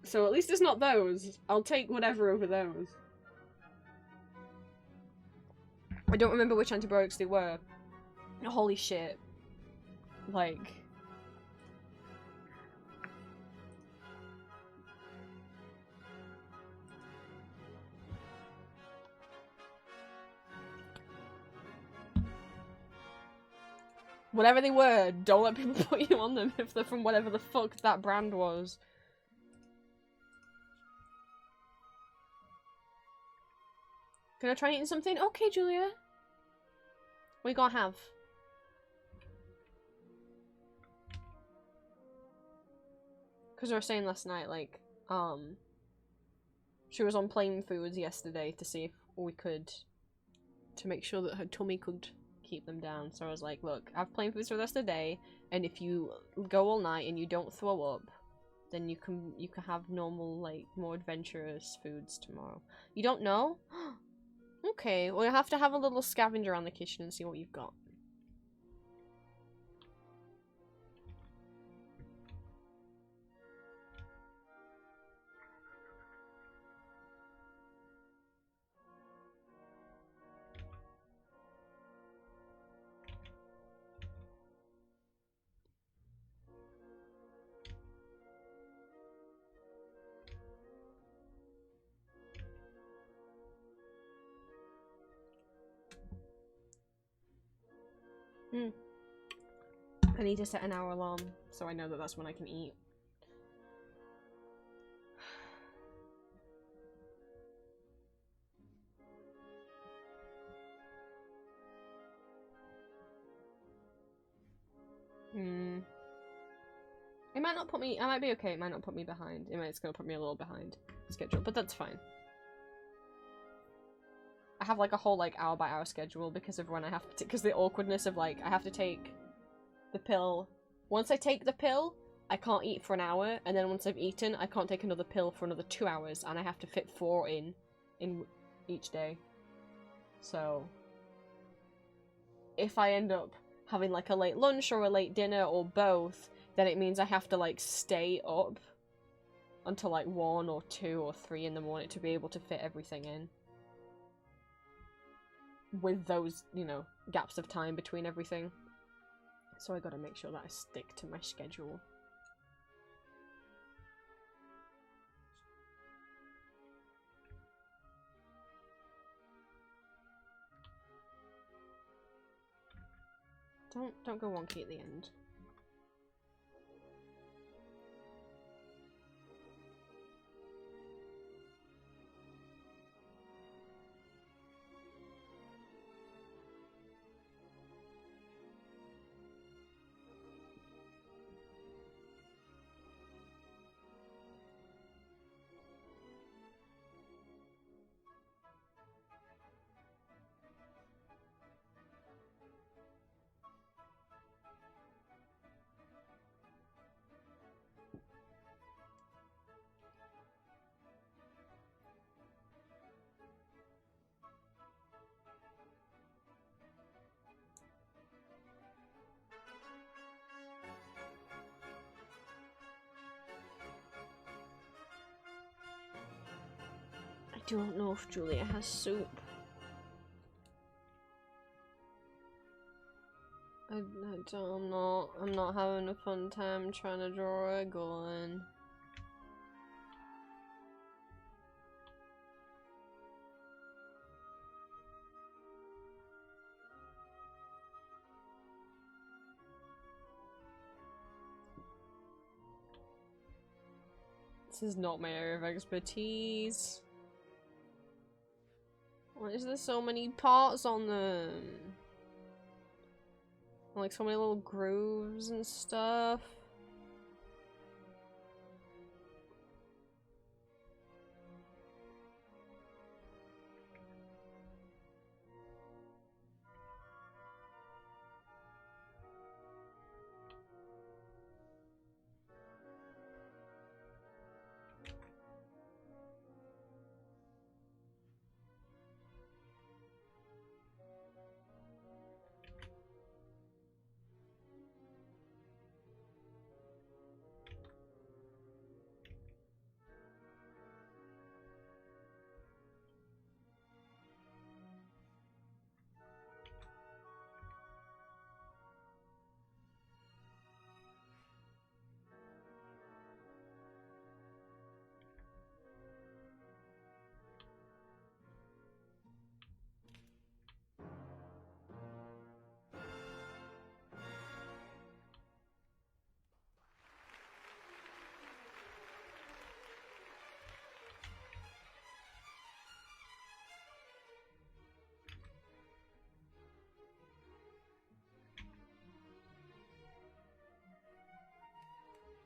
So at least it's not those. I'll take whatever over those. I don't remember which antibiotics they were. Holy shit. Like... Whatever they were, don't let people put you on them if they're from whatever the fuck that brand was. Gonna try eating something? Okay, Julia. What you gonna have? Because we were saying last night, like, she was on plain foods yesterday to see if we could, to make sure that her tummy could keep them down. So I was like, look, have plain foods for the rest of the day, and if you go all night and you don't throw up, then you can have normal, like, more adventurous foods tomorrow. You don't know? Okay, well, you'll have to have a little scavenge around the kitchen and see what you've got. I need to set an hour alarm so I know that that's when I can eat. It might not put me, I might be okay, it might not put me behind. It's gonna put me a little behind schedule, but that's fine. I have like a whole like hour by hour schedule because of when I have to, because the awkwardness of like I have to take the pill. Once I take the pill, I can't eat for an hour, and then once I've eaten, I can't take another pill for another 2 hours, and I have to fit 4 in each day. So if I end up having like a late lunch or a late dinner or both, then it means I have to like stay up until like 1 or 2 or 3 in the morning to be able to fit everything in. With those, you know, gaps of time between everything. So I gotta make sure that I stick to my schedule. Don't go wonky at the end. I don't know if Julia has soup. I'm not having a fun time trying to draw a gun. This is not my area of expertise. Why is there so many parts on them? Like so many little grooves and stuff.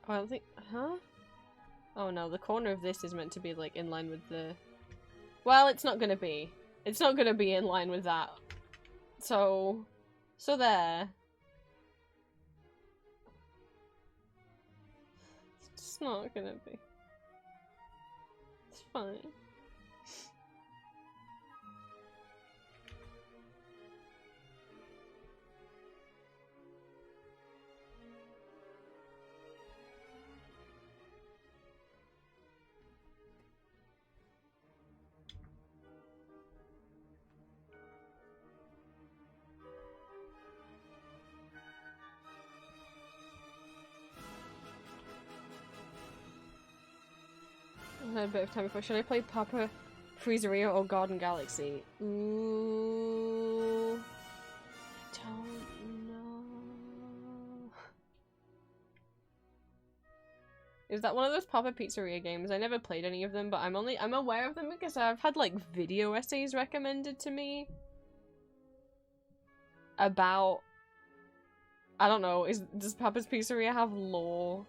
Oh, I don't think, huh? Oh no, the corner of this is meant to be like in line with the, well, it's not gonna be. It's not gonna be in line with that. So there. It's just not gonna be. It's fine. I had a bit of time before. Should I play Papa Freezeria or Garden Galaxy? Ooh, don't know. Is that one of those Papa Pizzeria games? I never played any of them, but I'm aware of them because I've had like video essays recommended to me about, I don't know, does Papa's Pizzeria have lore?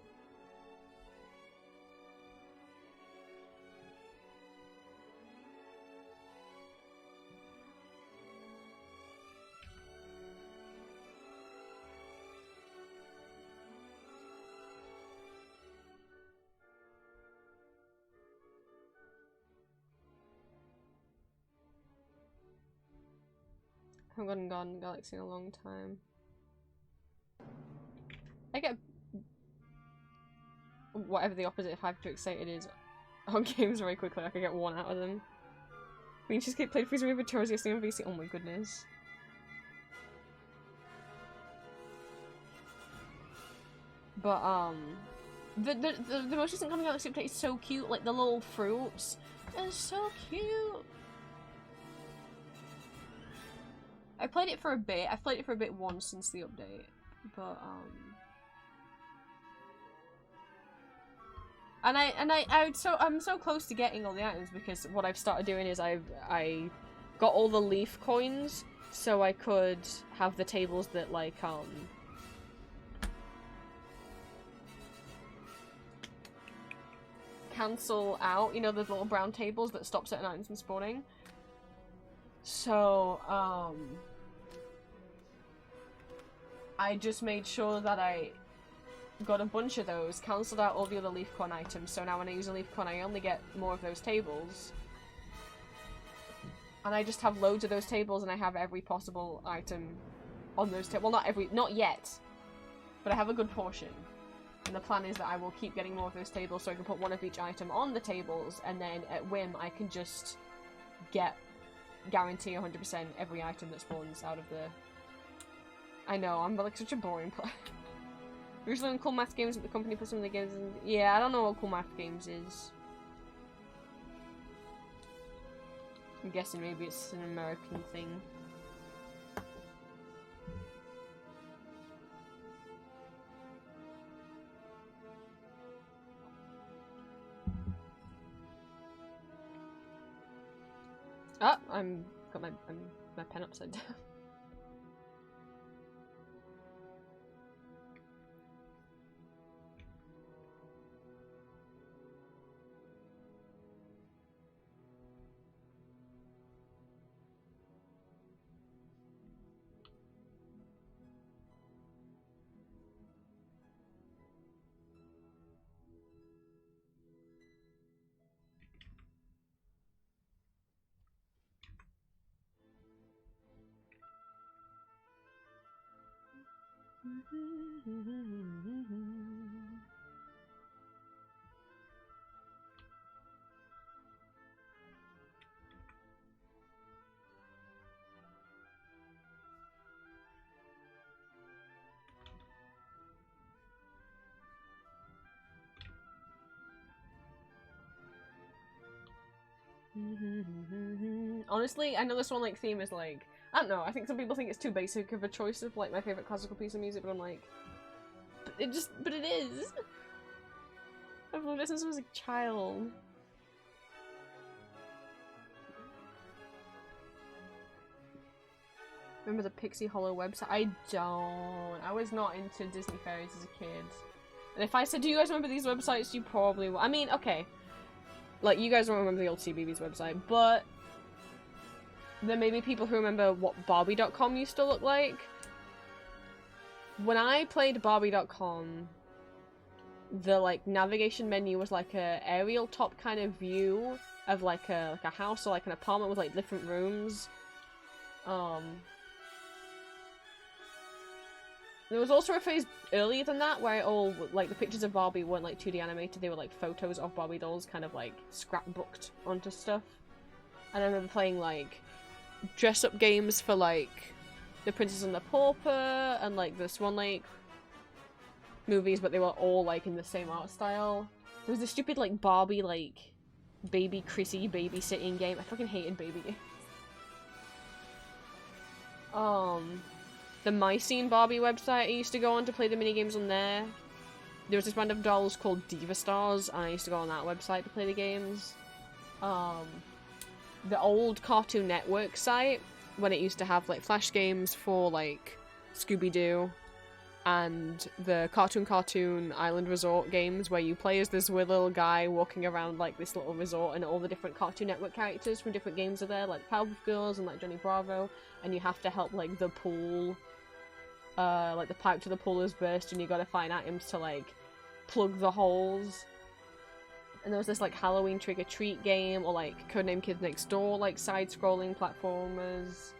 haven't gone Garden Galaxy in a long time. I get whatever the opposite of hyper excited is on games very quickly. I can get one out of them. I mean, Cheesecake played Freezer River Tours yesterday on VC. Oh my goodness. But the most recent Garden Galaxy update is so cute. Like the little fruits, they're so cute. I played it for a bit. I've played it for a bit once since the update, but I'm so close to getting all the items because what I've started doing is I got all the leaf coins so I could have the tables that like cancel out, you know, the little brown tables that stop certain items from spawning. So I just made sure that I got a bunch of those, cancelled out all the other leaf coin items, so now when I use a leaf coin I only get more of those tables. And I just have loads of those tables and I have every possible item on those tables. Well, not yet, but I have a good portion. And the plan is that I will keep getting more of those tables so I can put one of each item on the tables and then at whim I can just guarantee 100% every item that spawns out of the... I know, I'm like such a boring player. Usually on Cool Math Games, but the company puts some of the games in... Yeah, I don't know what Cool Math Games is. I'm guessing maybe it's an American thing. Ah, got my pen upside down. Honestly, I know this one like theme is like, I don't know, I think some people think it's too basic of a choice of like my favorite classical piece of music, but I'm like, but it is. I've loved it since I was a child. Remember the Pixie Hollow website? I don't. I was not into Disney fairies as a kid. And if I said, do you guys remember these websites? You probably will. I mean, okay. Like, you guys don't remember the old CBeebies website, but there may be people who remember what Barbie.com used to look like. When I played Barbie.com, the, like, navigation menu was like a aerial top kind of view of, like a house or, like, an apartment with, like, different rooms. There was also a phase earlier than that where all, like, the pictures of Barbie weren't, like, 2D animated, they were, like, photos of Barbie dolls kind of, like, scrapbooked onto stuff. And I remember playing, like, dress-up games for, like, The Princess and the Pauper and, like, the Swan Lake movies, but they were all, like, in the same art style. There was this stupid, like, Barbie, like, Baby Chrissy babysitting game. I fucking hated baby games. The Mycene Barbie website I used to go on to play the minigames on there. There was this band of dolls called Diva Stars, and I used to go on that website to play the games. The old Cartoon Network site, when it used to have, like, flash games for, like, Scooby-Doo, and the Cartoon Island Resort games, where you play as this weird little guy walking around, like, this little resort, and all the different Cartoon Network characters from different games are there, like Powerpuff Girls and, like, Johnny Bravo, and you have to help, like, the pool, like, the pipe to the pool is burst, and you gotta find items to, like, plug the holes. And there was this, like, Halloween trick-or-treat game, or, like, Codename Kids Next Door, like, side-scrolling platformers.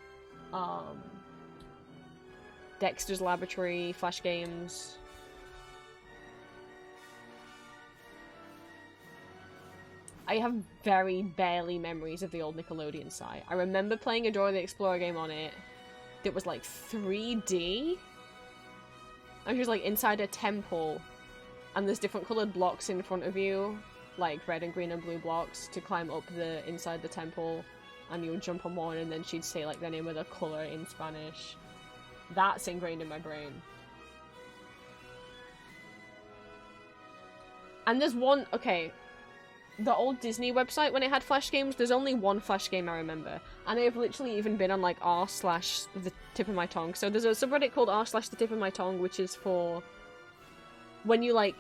Dexter's Laboratory, Flash Games. I have very barely memories of the old Nickelodeon site. I remember playing a Dora the Explorer game on it that was like 3D. And she was like inside a temple, and there's different coloured blocks in front of you, like red and green and blue blocks, to climb up the inside the temple, and you would jump on one, and then she'd say like the name of the colour in Spanish. That's ingrained in my brain. And there's one, okay, the old Disney website, when it had Flash games, there's only one Flash game I remember. And I've literally even been on like r/the tip of my tongue. So there's a subreddit called r/the tip of my tongue, which is for when you like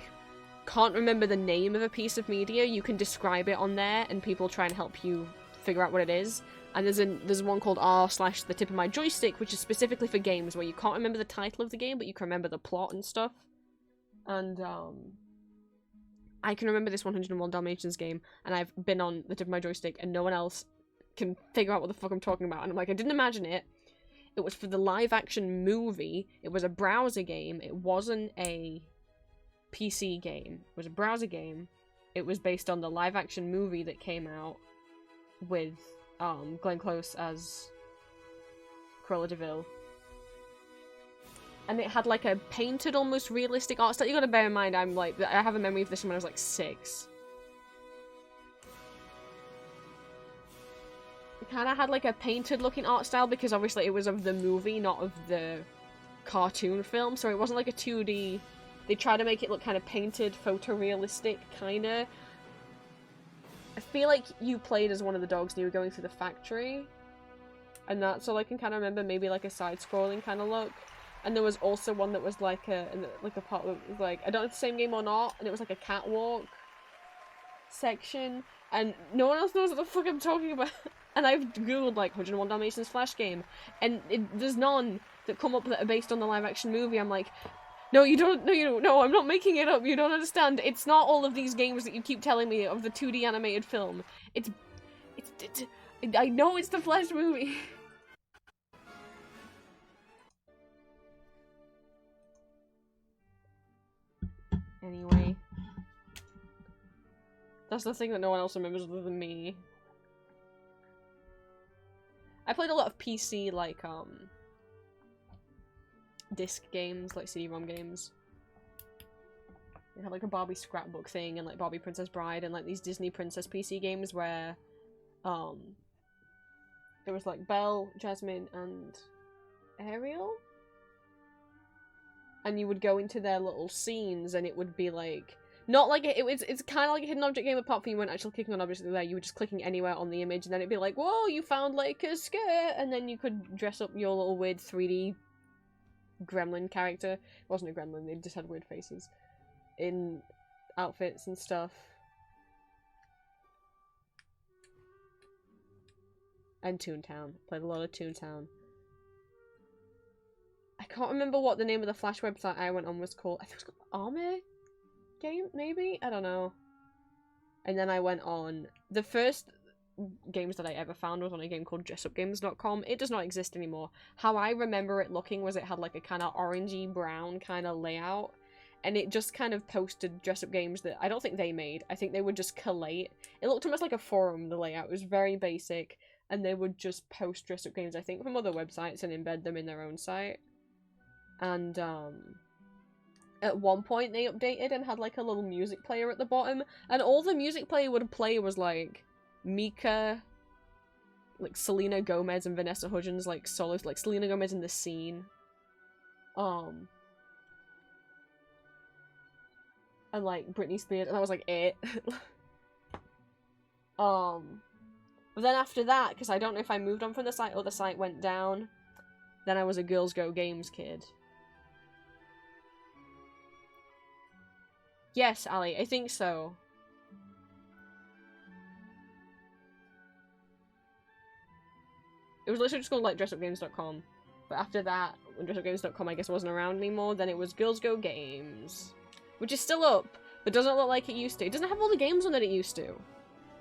can't remember the name of a piece of media, you can describe it on there and people try and help you figure out what it is. And there's one called r/the tip of my joystick, which is specifically for games where you can't remember the title of the game, but you can remember the plot and stuff. And I can remember this 101 Dalmatians game, and I've been on the tip of my joystick, and no one else can figure out what the fuck I'm talking about. And I'm like, I didn't imagine it. It was for the live-action movie. It was a browser game. It wasn't a PC game. It was a browser game. It was based on the live-action movie that came out with Glenn Close as Cruella de Vil. And it had like a painted, almost realistic art style. You gotta bear in mind, I have a memory of this when I was like 6. It kind of had like a painted looking art style because obviously it was of the movie, not of the cartoon film. So it wasn't like a 2D. They tried to make it look kind of painted, photorealistic, kind of. I feel like you played as one of the dogs and you were going through the factory. And that's all I can kind of remember, maybe like a side-scrolling kind of look. And there was also one that was like a part that was like, I don't know if it's the same game or not, and it was like a catwalk section, and no one else knows what the fuck I'm talking about. And I've googled like 101 Dalmatians Flash game, and there's none that come up that are based on the live action movie. I'm like, no, you don't, no, I'm not making it up, you don't understand. It's not all of these games that you keep telling me of the 2D animated film. It's I know it's the Flash movie. Anyway. That's the thing that no one else remembers other than me. I played a lot of PC, like, disc games, like CD-ROM games. They had, like, a Barbie scrapbook thing, and, like, Barbie Princess Bride, and, like, these Disney Princess PC games where, there was, like, Belle, Jasmine, and Ariel? And you would go into their little scenes, and it would be like, not like it's kind of like a hidden object game, apart from you weren't actually clicking on objects there. You were just clicking anywhere on the image, and then it'd be like, whoa, you found like a skirt, and then you could dress up your little weird 3D gremlin character. It wasn't a gremlin; they just had weird faces in outfits and stuff. And Toontown. Played a lot of Toontown. I can't remember what the name of the Flash website I went on was called. I think it was called Army Game, maybe? I don't know. And then I went on... The first games that I ever found was on a game called dressupgames.com. It does not exist anymore. How I remember it looking was it had like a kind of orangey brown kind of layout. And it just kind of posted dress-up games that I don't think they made. I think they would just collate. It looked almost like a forum, the layout. It was very basic. And they would just post dress-up games, I think, from other websites and embed them in their own site. And, at one point they updated and had, like, a little music player at the bottom. And all the music player would play was, like, Mika, like, Selena Gomez and Vanessa Hudgens, like, solos, like, Selena Gomez in The Scene. And, like, Britney Spears, and that was, like, it. But then after that, because I don't know if I moved on from the site or the site went down, then I was a Girls Go Games kid. Yes, Ali, I think so. It was literally just called, like, dressupgames.com. But after that, when dressupgames.com, I guess, wasn't around anymore, then it was Girls Go Games. Which is still up, but doesn't look like it used to. It doesn't have all the games on that it used to.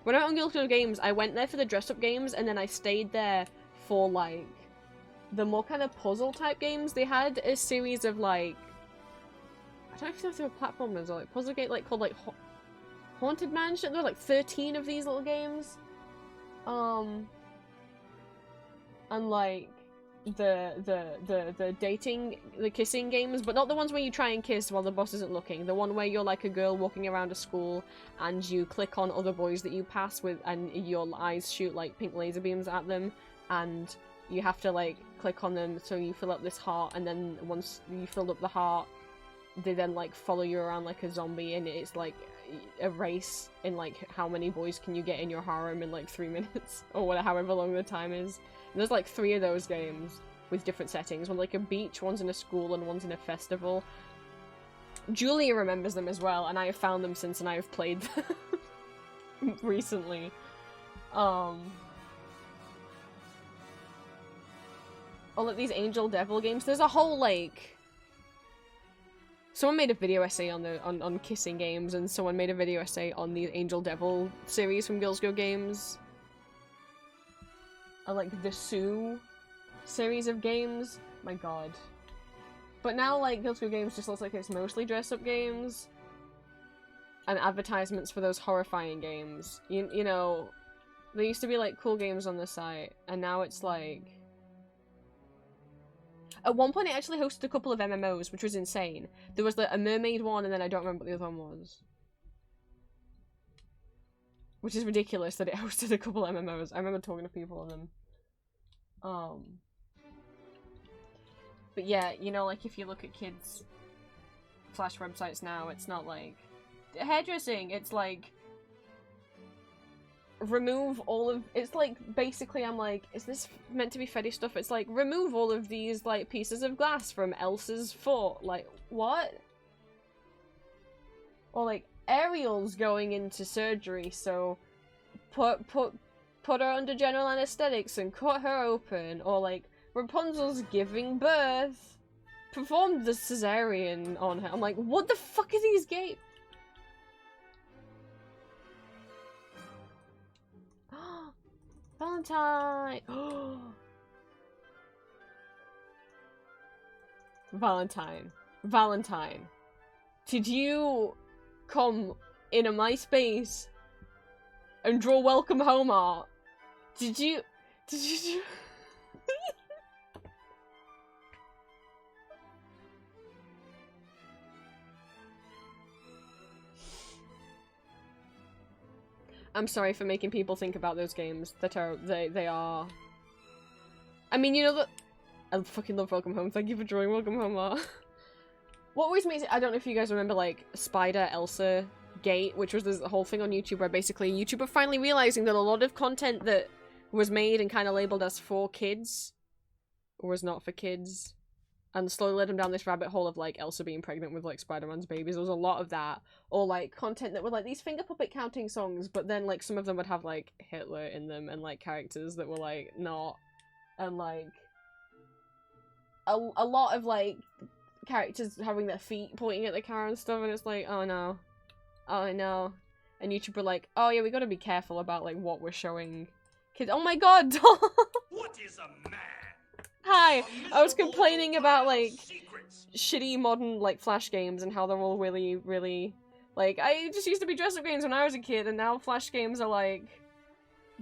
When I went on Girls Go Games, I went there for the dress-up games, and then I stayed there for, like, the more kind of puzzle type games, they had a series of like, I don't know if they were platformers or like puzzle game, like called like Haunted Mansion. There were like 13 of these little games. And like the dating, the kissing games, but not the ones where you try and kiss while the boss isn't looking. The one where you're like a girl walking around a school and you click on other boys that you pass with and your eyes shoot like pink laser beams at them, and you have to like click on them so you fill up this heart, and then once you filled up the heart, they then like follow you around like a zombie, and it's like a race in like how many boys can you get in your harem in like 3 minutes or whatever, however long the time is. And there's like 3 of those games with different settings. One's like a beach, one's in a school, and one's in a festival. Julia remembers them as well, and I have found them since, and I have played them recently. All of these Angel Devil games. There's a whole like. Someone made a video essay on kissing games, and someone made a video essay on the Angel Devil series from Girls Go Games. Like the Sue series of games. My god. But now like Girls Go Games just looks like it's mostly dress-up games and advertisements for those horrifying games. You know, there used to be like cool games on the site, and now it's like, at one point it actually hosted a couple of MMOs, which was insane. There was a mermaid one, and then I don't remember what the other one was. Which is ridiculous that it hosted a couple of MMOs. I remember talking to people on them. But yeah, you know, like if you look at kids' Flash websites now, it's not like hairdressing, it's like remove all of, it's like basically I'm like, is this meant to be fetish stuff? It's like remove all of these like pieces of glass from Elsa's foot. Like what? Or like Ariel's going into surgery, so put her under general anesthetics and cut her open. Or like Rapunzel's giving birth, performed the cesarean on her. I'm like, what the fuck are these games? Valentine. Valentine. Did you come in a MySpace and draw welcome home art? Did you do I'm sorry for making people think about those games. They are. I mean, you know that I fucking love Welcome Home. Thank you for drawing Welcome Home art. What always makes it, I don't know if you guys remember like Spider Elsa Gate, which was this whole thing on YouTube where basically YouTuber finally realizing that a lot of content that was made and kind of labeled as for kids was not for kids, and slowly led them down this rabbit hole of like Elsa being pregnant with like Spider-Man's babies. There was a lot of that, or like content that were like these finger puppet counting songs, but then like some of them would have like Hitler in them and like characters that were like not, and like a lot of like characters having their feet pointing at the camera and stuff, and it's like, oh no, and YouTube were like, oh yeah, we gotta be careful about like what we're showing kids. Oh my god.
What is a man?
Hi, I was complaining about like shitty modern like Flash games and how they're all really, really like, I just used to be dress-up games when I was a kid, and now Flash games are like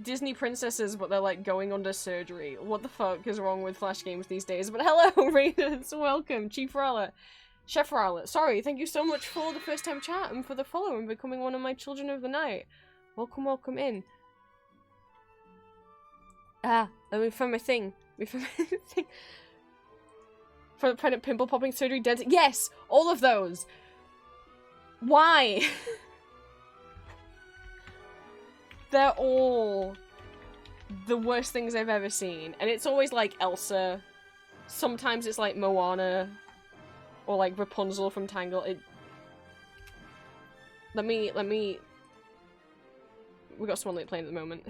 Disney princesses, but they're like going under surgery. What the fuck is wrong with Flash games these days? But hello, Raiders, welcome, Chief Rowlet, Chef Rowlet. Sorry, thank you so much for the first time chat and for the follow and becoming one of my children of the night. Welcome in. Let me find my thing. For the Planet Pimple Popping Surgery Dead. Yes! All of those! Why? They're all the worst things I've ever seen. And it's always like Elsa. Sometimes it's like Moana. Or like Rapunzel from Tangle. Let me... We got Swanlight playing at the moment.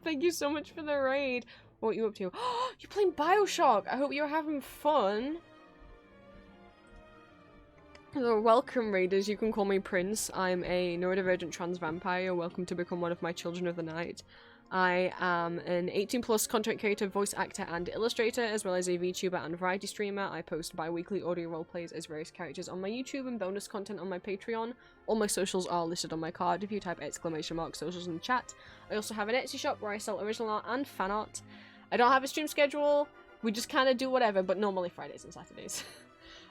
Thank you so much for the raid. What are you up to? You're playing Bioshock! I hope you're having fun! Hello, welcome Raiders, you can call me Prince. I'm a neurodivergent trans vampire. Welcome to become one of my children of the night. I am an 18 plus content creator, voice actor, and illustrator, as well as a VTuber and variety streamer. I post bi-weekly audio roleplays as various characters on my YouTube and bonus content on my Patreon. All my socials are listed on my card if you type !socials in the chat. I also have an Etsy shop where I sell original art and fan art. I don't have a stream schedule, we just kind of do whatever, but normally Fridays and Saturdays.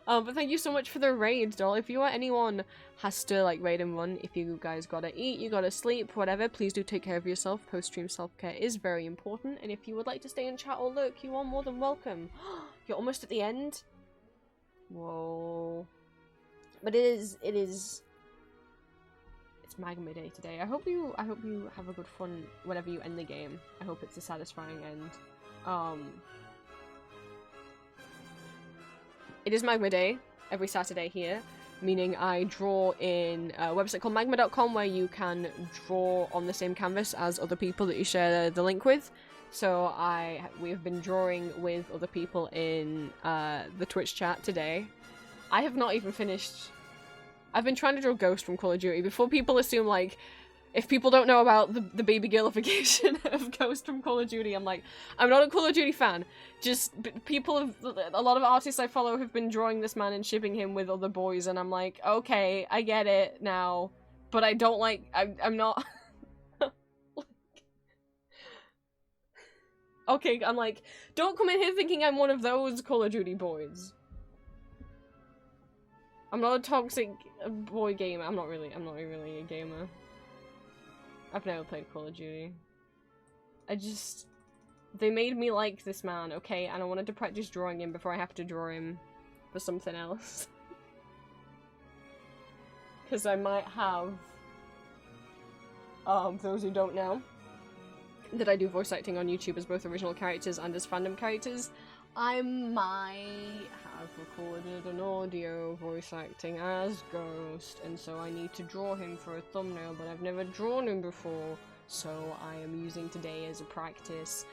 But thank you so much for the raid, doll. If you or anyone has to, like, raid and run, if you guys gotta eat, you gotta sleep, whatever, please do take care of yourself. Post-stream self-care is very important, and if you would like to stay in chat or lurk, you are more than welcome. You're almost at the end? Whoa. But it's Magma Day today. I hope you have a good fun whenever you end the game. I hope it's a satisfying end. It is Magma Day every Saturday here, meaning I draw in a website called magma.com where you can draw on the same canvas as other people that you share the link with. So we have been drawing with other people in the Twitch chat today. I have not even finished. I've been trying to draw Ghost from Call of Duty before people assume, like, if people don't know about the baby girlification of Ghost from Call of Duty, I'm like, I'm not a Call of Duty fan. Just a lot of artists I follow have been drawing this man and shipping him with other boys, and I'm like, okay, I get it now, but I don't like, I'm not. Okay, I'm like, don't come in here thinking I'm one of those Call of Duty boys. I'm not a toxic boy gamer. I'm not really a gamer. I've never played Call of Duty. They made me like this man, okay? And I wanted to practice drawing him before I have to draw him for something else. Because I might have, for those who don't know, that I do voice acting on YouTube as both original characters and as fandom characters. I might have recorded an audio voice acting as Ghost, and so I need to draw him for a thumbnail, but I've never drawn him before, so I am using today as a practice.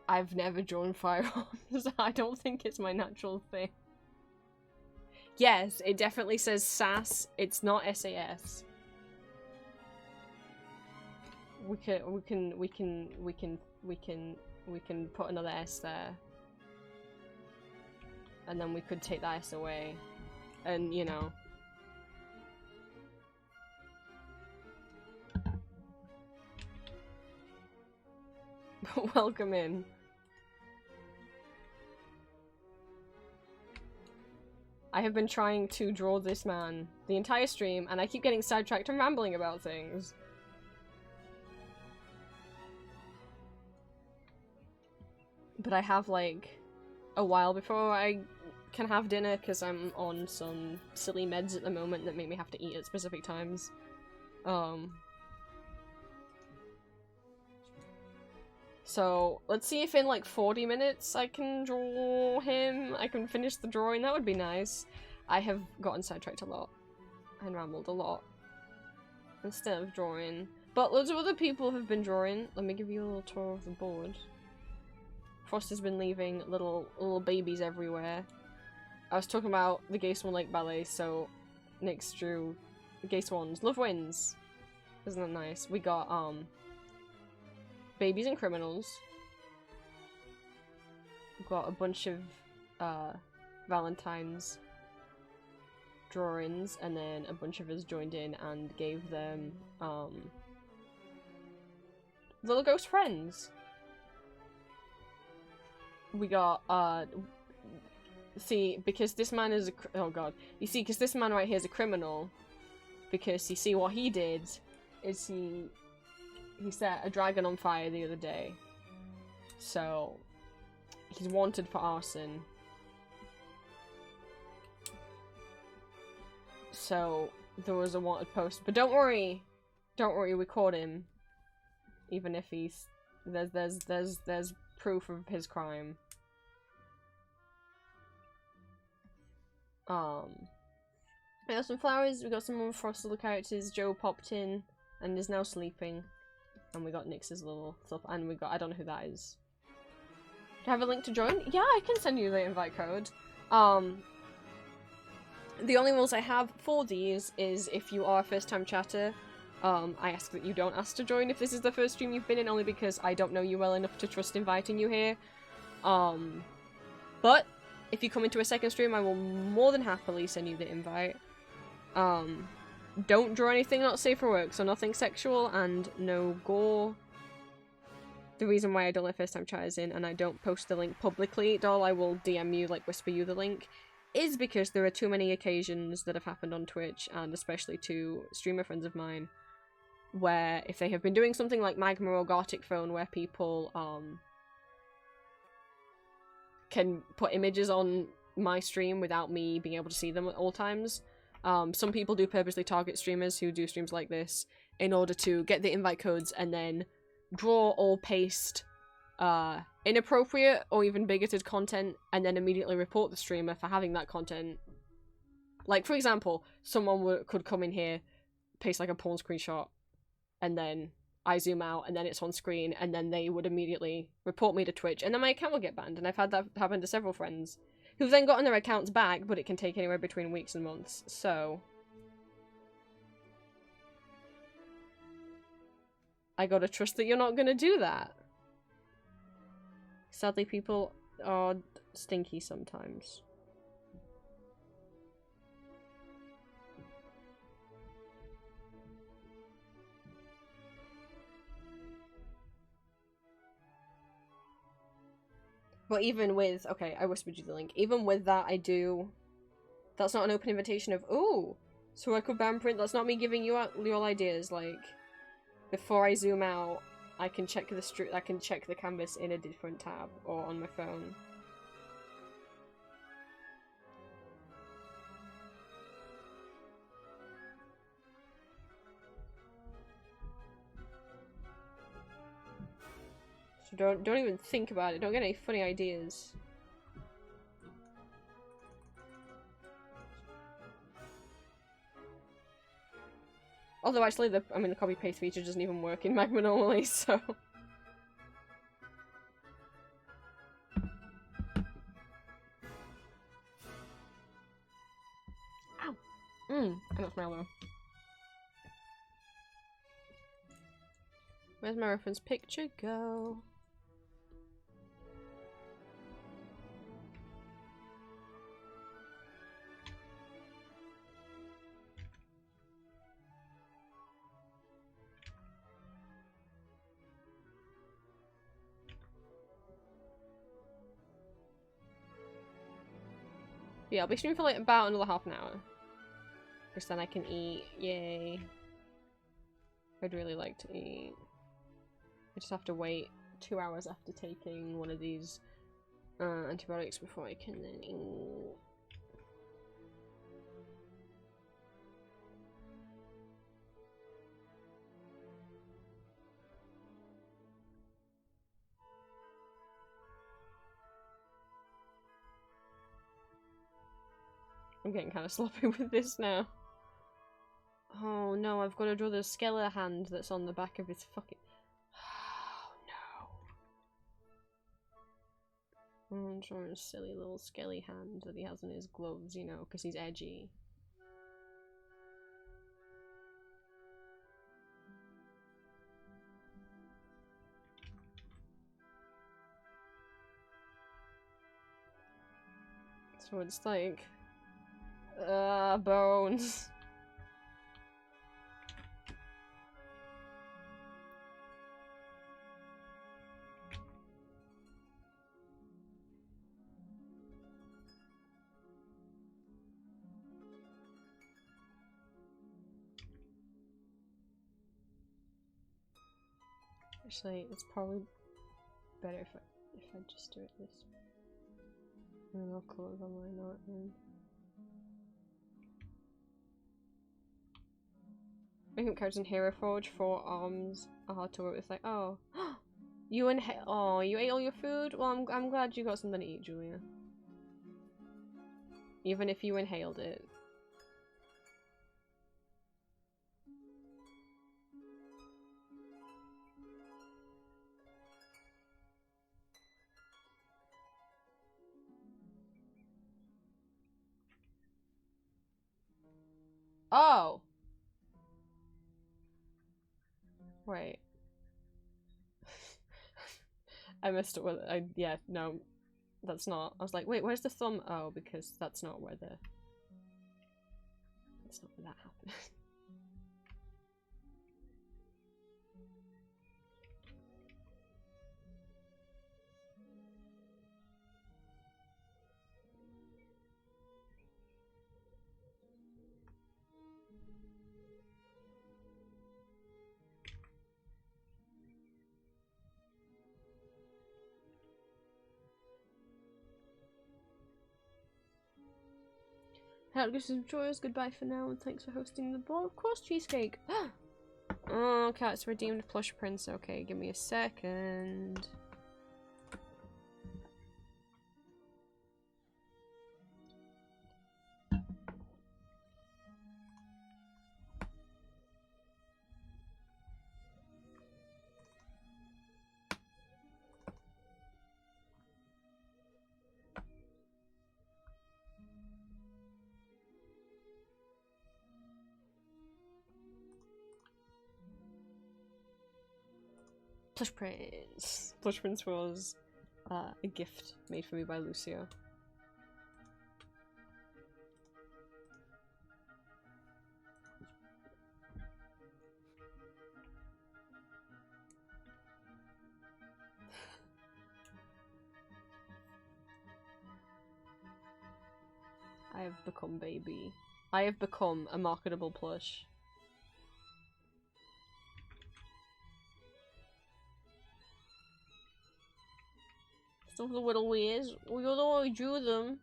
I've never drawn firearms. I don't think it's my natural thing. Yes, it definitely says SAS. It's not SAS. We can put another S there. And then we could take that S away. And, you know. Welcome in. I have been trying to draw this man the entire stream, and I keep getting sidetracked and rambling about things. But I have, like, a while before I can have dinner, because I'm on some silly meds at the moment that make me have to eat at specific times. So, let's see if in like 40 minutes I can draw him. I can finish the drawing. That would be nice. I have gotten sidetracked a lot and rambled a lot instead of drawing. But loads of other people have been drawing. Let me give you a little tour of the board. Frost has been leaving little babies everywhere. I was talking about the Gay Swan Lake Ballet, so Nyx drew the Gay Swans. Love wins! Isn't that nice? We got, babies and criminals. We've got a bunch of, Valentine's drawings, and then a bunch of us joined in and gave them, little ghost friends. We got, see, because this man is oh god. You see, because this man right here is a criminal. Because, you see, what he did is he set a dragon on fire the other day. So, he's wanted for arson. So, there was a wanted post. But don't worry, we caught him. Even if he's, there's proof of his crime. We got some flowers, we got some more Frost little characters. Joe popped in and is now sleeping. And we got Nyx's little stuff, and we got, I don't know who that is. Do I have a link to join? Yeah, I can send you the invite code. The only rules I have for these is if you are a first time chatter, I ask that you don't ask to join if this is the first stream you've been in, only because I don't know you well enough to trust inviting you here. But if you come into a second stream, I will more than happily send you the invite. Don't draw anything not safe for work, so nothing sexual and no gore. The reason why I don't let first time chatters in and I don't post the link publicly, doll, I will DM you, like whisper you the link, is because there are too many occasions that have happened on Twitch, and especially to streamer friends of mine, where if they have been doing something like Magma or Gartic Phone, where people can put images on my stream without me being able to see them at all times. Some people do purposely target streamers who do streams like this in order to get the invite codes and then draw or paste inappropriate or even bigoted content and then immediately report the streamer for having that content. Like, for example, someone could come in here, paste like a porn screenshot, and then I zoom out and then it's on screen, and then they would immediately report me to Twitch, and then my account will get banned. And I've had that happen to several friends who've then gotten their accounts back, but it can take anywhere between weeks and months. So I gotta trust that you're not gonna do that. Sadly, people are stinky sometimes. But even with, okay, I whispered you the link. Even with that, that's not an open invitation of, ooh, so I could ban print. That's not me giving you out your ideas. Like, before I zoom out, I can check the canvas in a different tab or on my phone. So don't even think about it. Don't get any funny ideas. Although actually the copy paste feature doesn't even work in Magma normally, so ow! I don't smell though. Where's my reference picture go? Yeah, I'll be streaming for like about another half an hour. Because then I can eat. Yay. I'd really like to eat. I just have to wait 2 hours after taking one of these antibiotics before I can then eat. I'm getting kind of sloppy with this now. Oh no, I've got to draw the skeleton hand that's on the back of his fucking... Oh no. I'm drawing a silly little skelly hand that he has in his gloves, you know, because he's edgy. So it's like... bones. Actually, it's probably better if I just do it this way. And I'll close on my knot in. Making cards in Hero Forge for arms are hard to work with. Like, oh, you ate all your food. Well, I'm glad you got something to eat, Julia. Even if you inhaled it. Oh. Wait. I missed it with yeah, no. That's not. I was like, wait, where's the thumb? Oh, because that's not where the... That's not where that happened. Hope this enjoy us. Goodbye for now, and thanks for hosting the ball. Of course, cheesecake. Oh, cat's redeemed plush prince. Okay, give me a second. Plush Prince. Plush Prince was a gift made for me by Lucio. I have become baby. I have become a marketable plush. Stuff the little ways. Well, you're the one who drew them.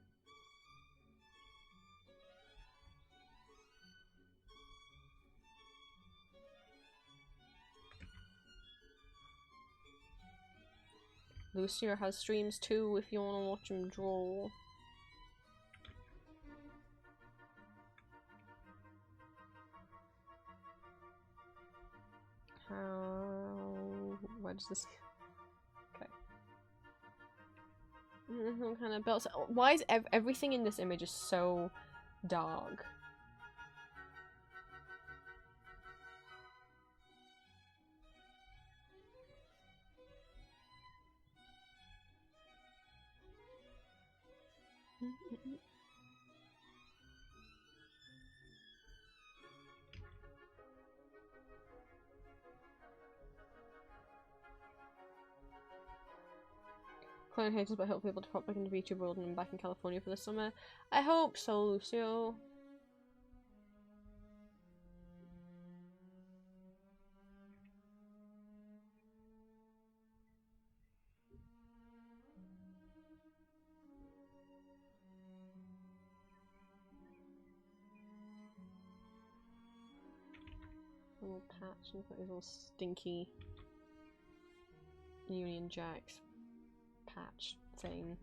Lucio has streams too if you want to watch him draw. How... Where does this... Okay. What kind of belts? Why is everything in this image is so dark? Clone haters, but hopefully able to pop back into VTuber world and I'm back in California for the summer. I hope so, Lucio. A little patch and put his little stinky Union Jacks patch thing.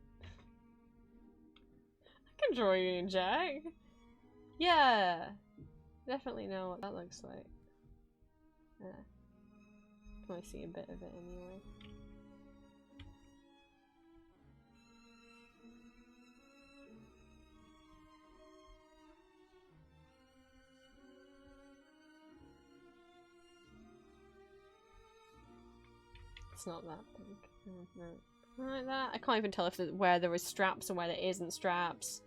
I can draw a Union Jack. Yeah, definitely know what that looks like. Yeah, can only see a bit of it anyway. It's not that big. No. Like that. I can't even tell if where there is straps and where there isn't straps.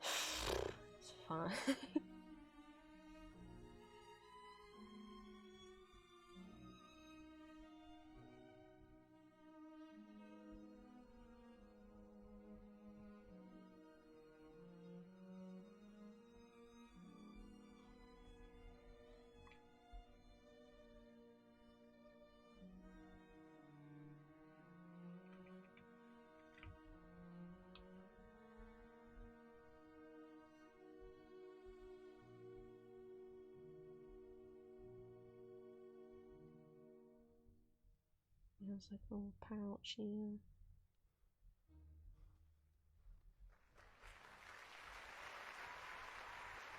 It's fine. There's like a little pouch here.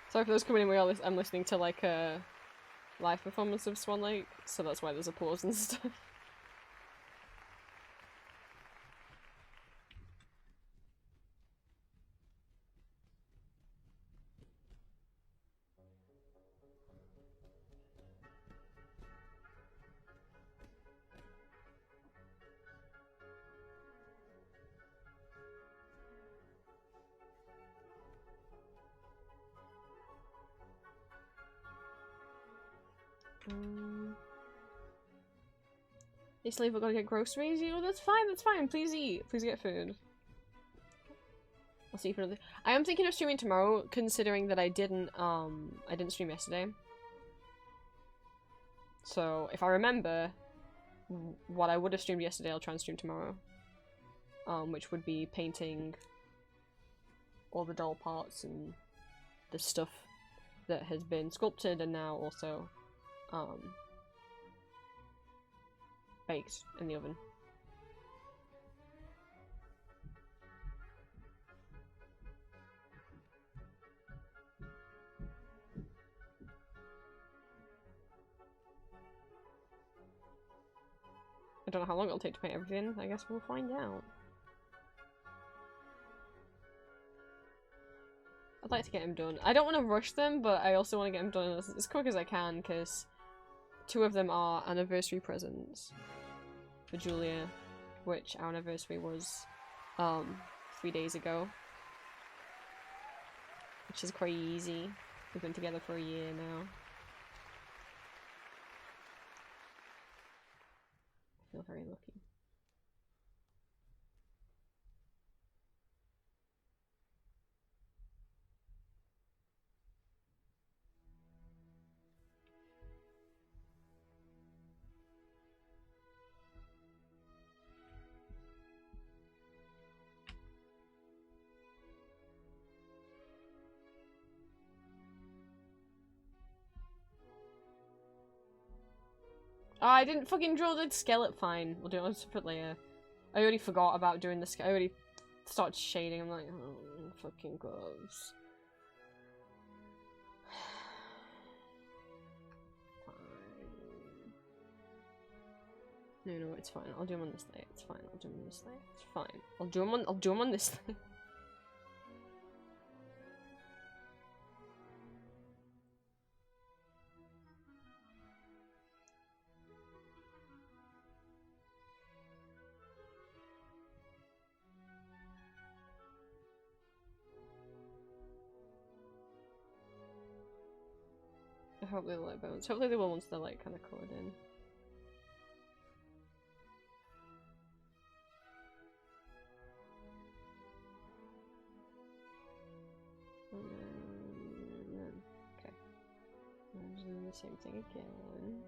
Sorry for those coming in, I'm listening to like a live performance of Swan Lake, so that's why there's applause and stuff. Hey slave, we're gonna get groceries. You know, that's fine. Please eat. Please get food. I'll see you for another. I am thinking of streaming tomorrow, considering that I didn't stream yesterday. So if I remember what I would have streamed yesterday, I'll try and stream tomorrow. Which would be painting all the doll parts and the stuff that has been sculpted and now also baked in the oven. I don't know how long it'll take to paint everything. I guess we'll find out. I'd like to get them done. I don't want to rush them, but I also want to get them done as quick as I can, because 2 of them are anniversary presents for Julia, which our anniversary was 3 days ago. Which is crazy. We've been together for a year now. I feel very lucky. Oh, I didn't fucking draw the skeleton. Fine, we'll do it on a separate layer. I already forgot about doing the I already started shading. I'm like, oh, fucking gloves. Fine. No, it's fine. I'll do them on this layer. It's fine. I'll do them on this layer. It's fine. I'll do them on this layer. I hope they like bones. Hopefully they will once they're like kind of coloured in. Okay. I'm just doing the same thing again.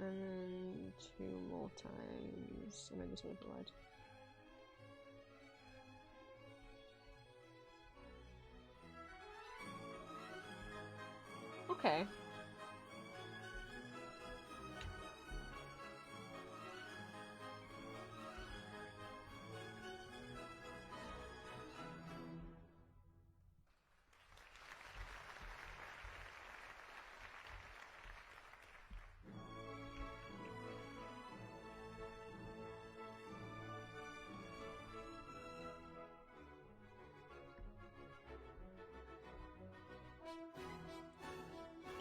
And then 2 more times. I made this one blood. Okay.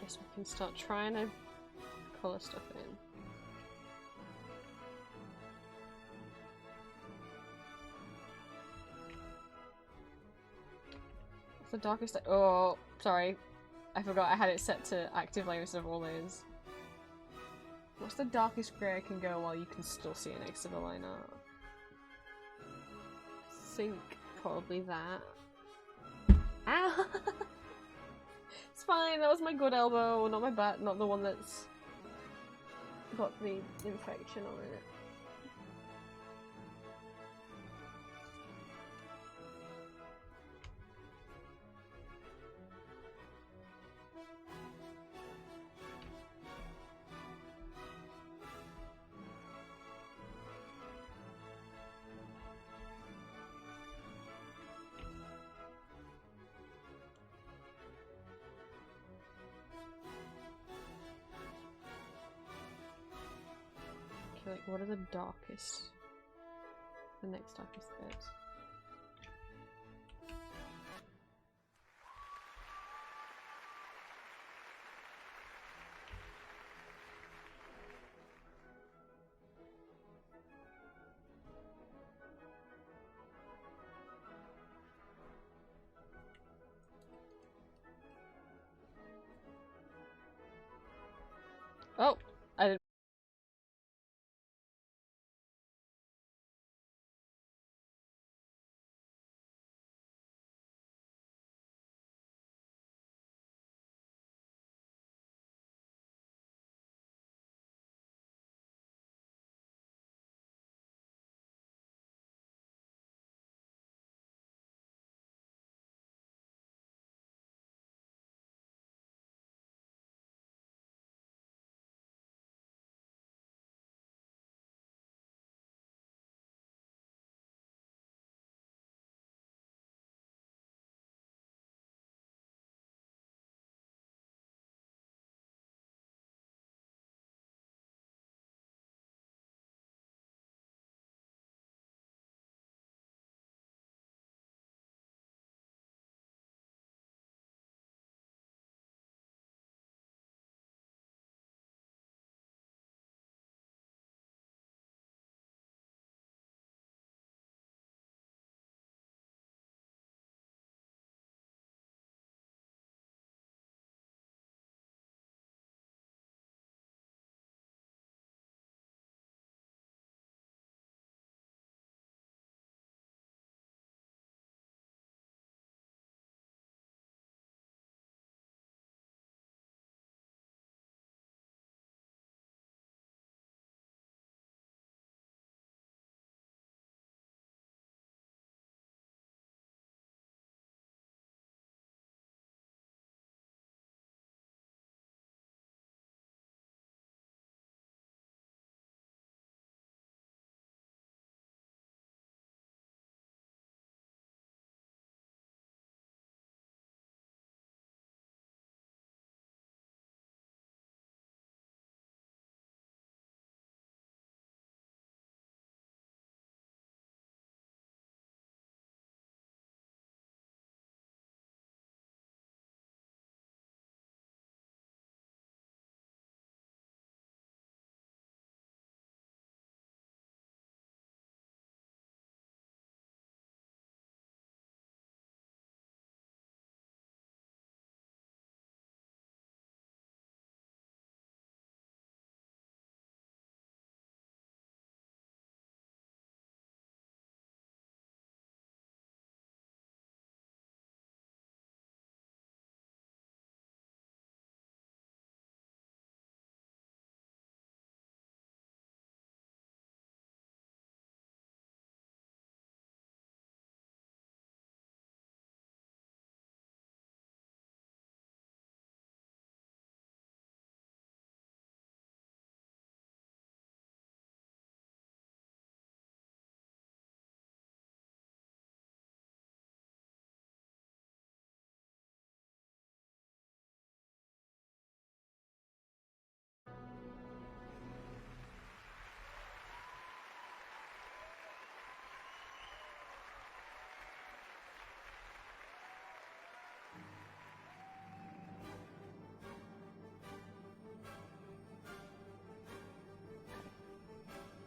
Guess we can start trying to colour stuff in. What's the darkest? Oh, sorry. I forgot I had it set to active layer instead of all layers. What's the darkest grey I can go while you can still see it next to the line art? I think probably that. Ow! It's fine, that was my good elbow, not my bad, not the one that's got the infection on it. Like, what are the darkest? The next darkest bits. Oh, I didn't.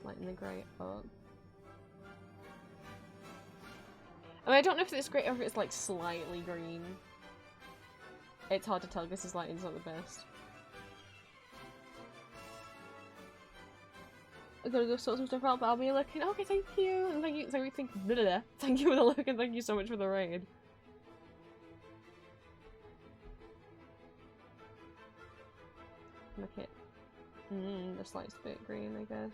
Lighten the grey up. I mean, I don't know if it's great or if it's like slightly green. It's hard to tell because this lighting's not the best. I gotta go sort some stuff out, but I'll be looking. Okay, thank you, and thank you for the look, and thank you so much for the raid. Look it. The slightest bit green, I guess.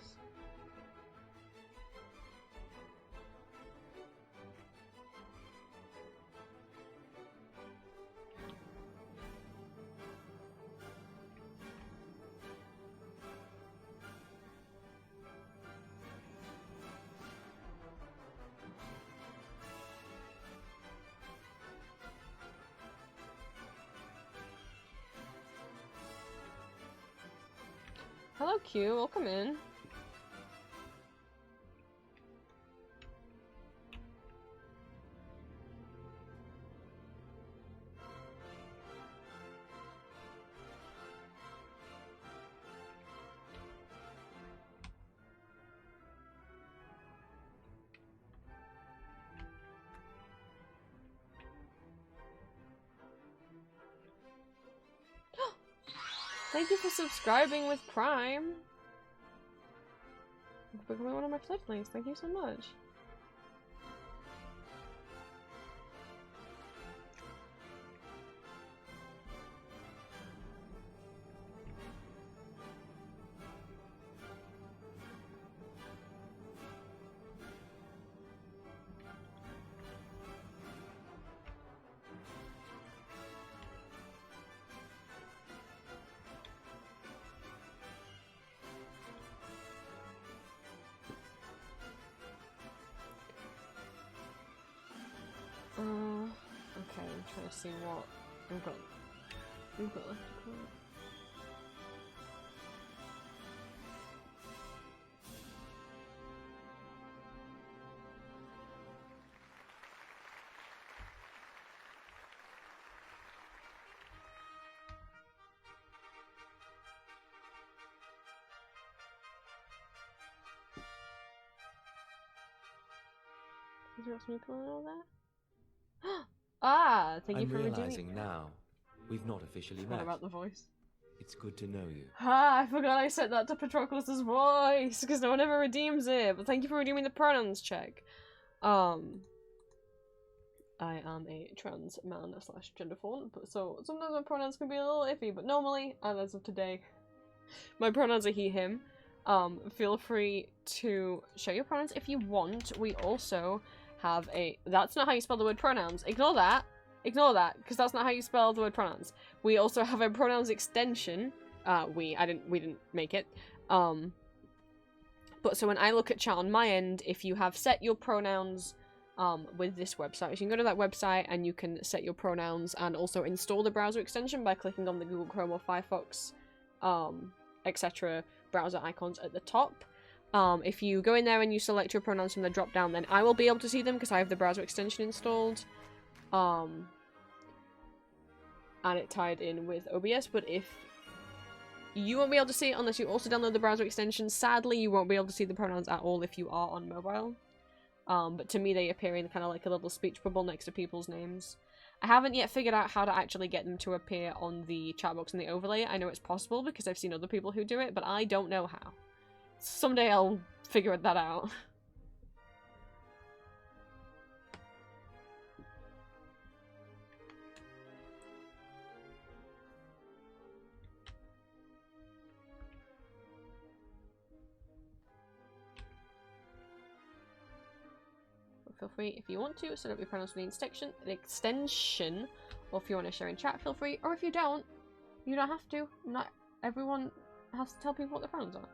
Hello, Q. Welcome in. Thank you for subscribing with Prime. For becoming one of my fledglings. Thank you so much. Okay, I'm trying to see what we've got left to call. Is there some people and all that? Ah, thank you
I'm
for
realizing
redeeming.
now we've not officially
Forgot
met.
about the voice.
It's good to know you.
Ah, I forgot I set that to Patroclus' voice because no one ever redeems it. But thank you for redeeming the pronouns check. I am a trans man / gender fluent, so sometimes my pronouns can be a little iffy. But normally, and as of today, my pronouns are he, him. Feel free to share your pronouns if you want. We also have a— that's not how you spell the word pronouns. Ignore that. Ignore that, because that's not how you spell the word pronouns. We also have a pronouns extension. We didn't make it. But so when I look at chat on my end, if you have set your pronouns with this website, so you can go to that website and you can set your pronouns and also install the browser extension by clicking on the Google Chrome or Firefox, etc. browser icons at the top. If you go in there and you select your pronouns from the drop down, then I will be able to see them because I have the browser extension installed. And it tied in with OBS, but if you won't be able to see it unless you also download the browser extension. Sadly, you won't be able to see the pronouns at all if you are on mobile. But to me they appear in kind of like a little speech bubble next to people's names. I haven't yet figured out how to actually get them to appear on the chat box and the overlay. I know it's possible because I've seen other people who do it, but I don't know how. Someday I'll figure that out. Feel free, if you want to, set up your pronouns for the extension, or if you want to share in chat, feel free, or if you don't, you don't have to. Not everyone has to tell people what their pronouns are.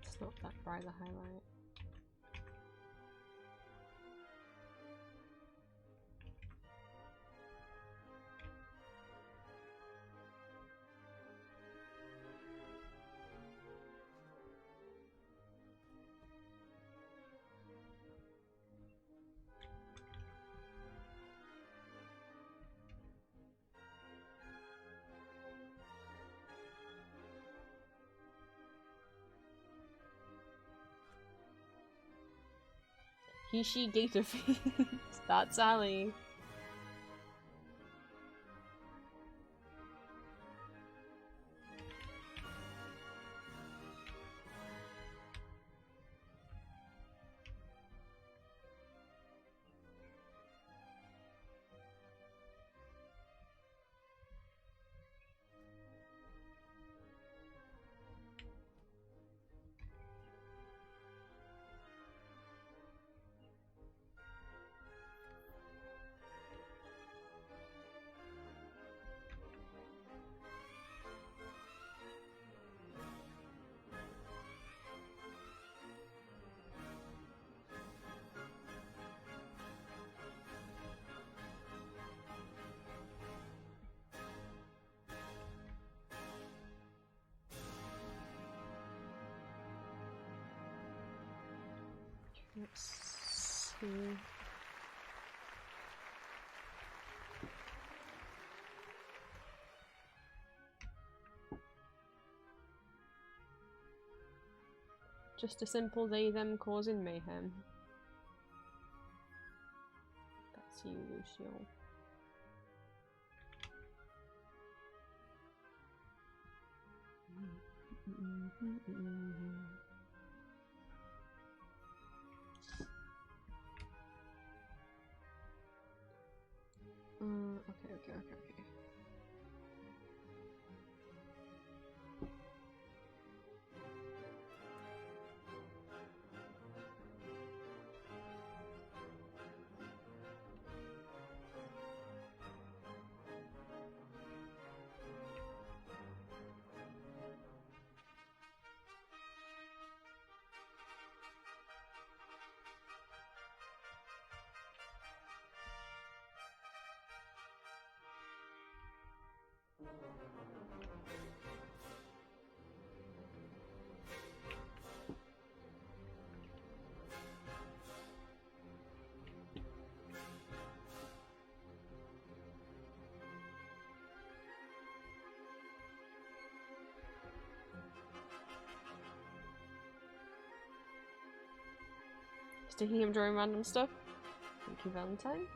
It's not that bright, the highlight. He, she, gator feet. That's Ali. see. Just a simple they them causing mayhem. That's you, Lucio. Okay. Sticking him during random stuff. Thank you, Valentine.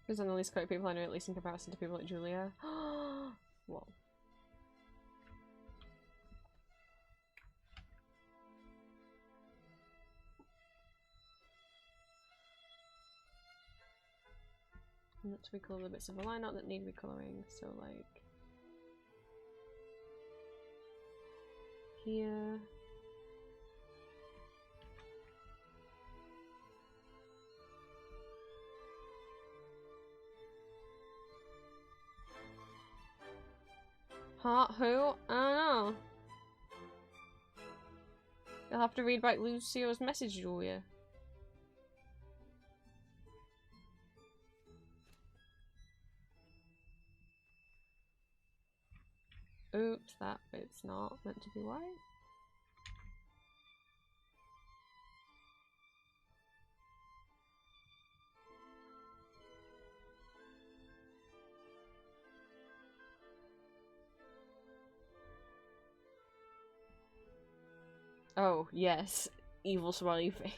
Because I'm the least correct people I know, at least in comparison to people like Julia. Whoa. Not to recolor the bits of the line art that need recoloring, so like here. Huh? Who? I don't know. You'll have to read back Lucio's message, Julia. Oops, that bit's not meant to be white. Oh, yes. Evil smiley face.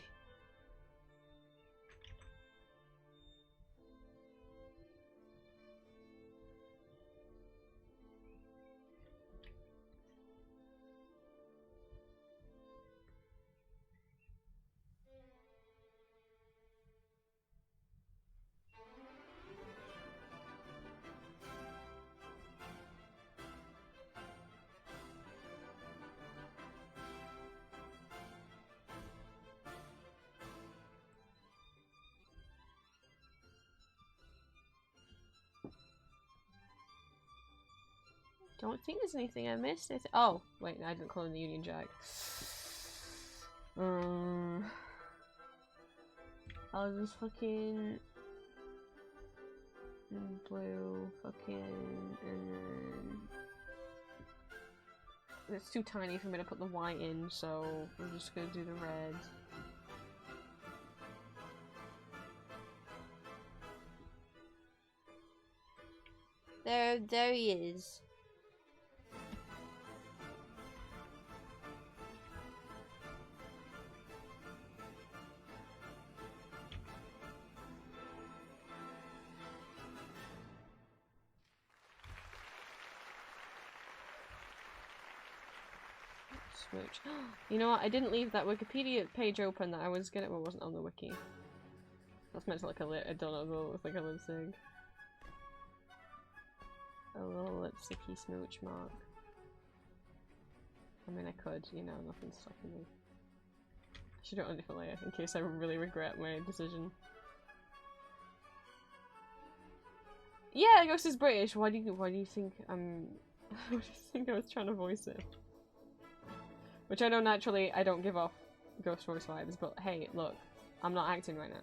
Don't think there's anything I missed. Oh, wait, I didn't clone the Union Jack. I'll just fucking blue, fucking, and then it's too tiny for me to put the white in, so we're just gonna do the red.
There he is.
Smooch. You know what? I didn't leave that Wikipedia page open that I was gonna. Well, it wasn't on the wiki. That's meant to look a I don't know. It looks like a lip sync. A little lipsticky smooch mark. I mean, I could. You know, nothing's stopping me. I should do it on a different layer in case I really regret my decision. Yeah, Ghost is British. Why do you think I'm? Why do you think I was trying to voice it? Which I know naturally I don't give off Ghost voice vibes, but hey, look, I'm not acting right now.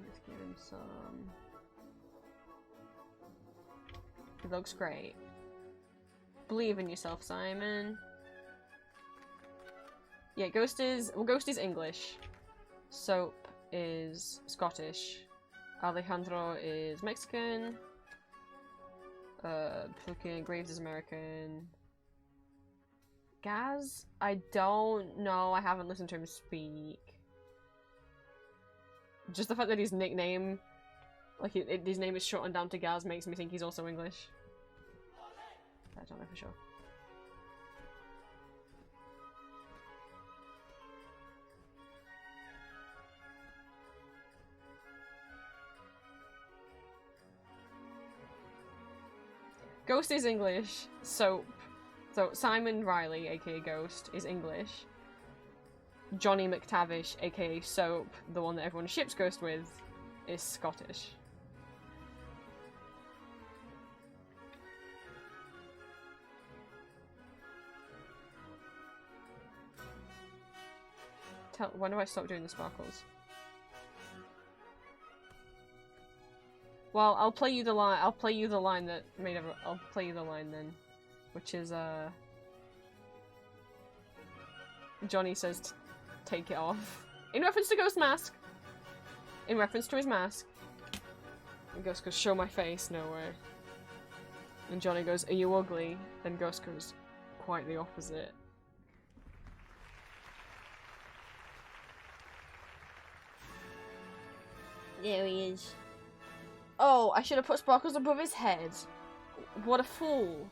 Let's give him some. It looks great. Believe in yourself, Simon. Yeah, Ghost is English. Soap is Scottish. Alejandro is Mexican. Fucking Graves is American. Gaz? I don't know. I haven't listened to him speak. Just the fact that his nickname, like his name is shortened down to Gaz, makes me think he's also English. I don't know for sure. Ghost is English. Soap. So Simon Riley, aka Ghost, is English. Johnny McTavish, aka Soap, the one that everyone ships Ghost with, is Scottish. When do I stop doing the sparkles? Well, I'll play you the line. I'll play you the line that made everyone. I'll play you the line then, which is Johnny says, "Take it off," in reference to Ghost mask. In reference to his mask. And Ghost goes, "Show my face." No way. And Johnny goes, "Are you ugly?" Then Ghost goes, "Quite the opposite."
There he is.
Oh, I should have put sparkles above his head. What a fool.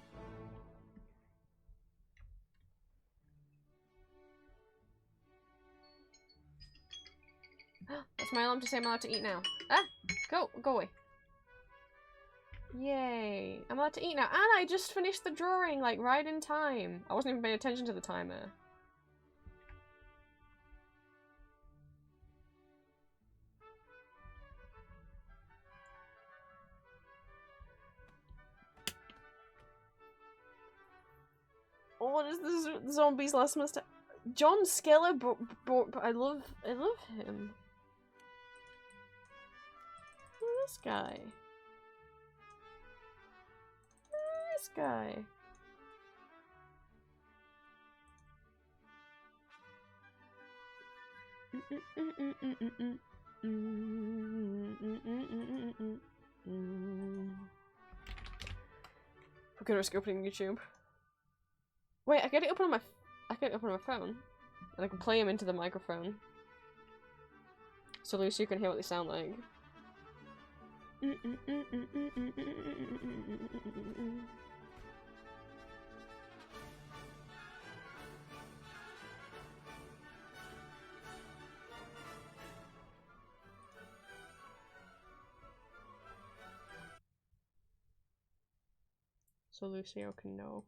That's my alarm to say I'm allowed to eat now. Ah! Go away. Yay. I'm allowed to eat now. And I just finished the drawing, like, right in time. I wasn't even paying attention to the timer. Oh, what is this zombie's last mustache? John Skiller, I love him. Who's this guy? Who's this guy? We're gonna risk opening YouTube. Wait, I can open on my phone, and I can play them into the microphone, so Lucy can hear what they sound like. so Lucio can know.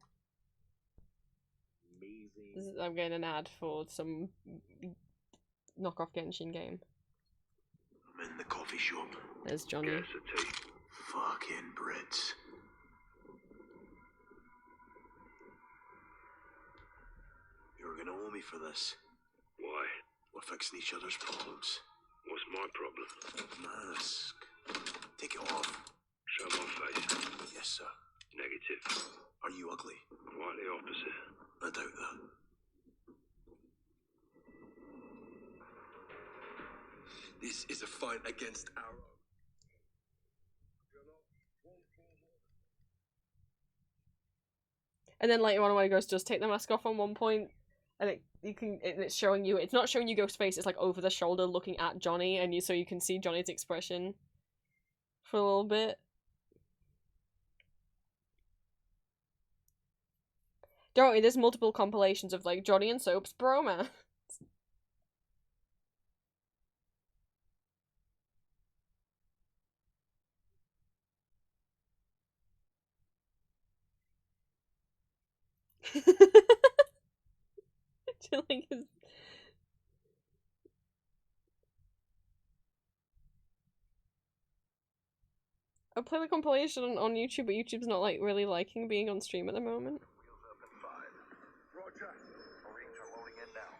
I'm getting an ad for some knockoff Genshin game.
I'm in the coffee shop.
There's Johnny.
Fucking Brits. You're gonna owe me for this. Why? We're fixing each other's problems. What's my problem? Mask. Take it off. Show my face. Yes, sir. Negative. Are you ugly? Quite the opposite. I doubt that.
This is a fight against our...
And then later on when Ghost does take the mask off on one point, and it's showing you, it's not showing you Ghost's face, it's like over the shoulder looking at Johnny, and so you can see Johnny's expression for a little bit. Don't worry, there's multiple compilations of like Johnny and Soap's bromance. Chilling his... I'll play the compilation on YouTube, but YouTube's not like really liking being on stream at the moment.
Roger. Marines are loading in now.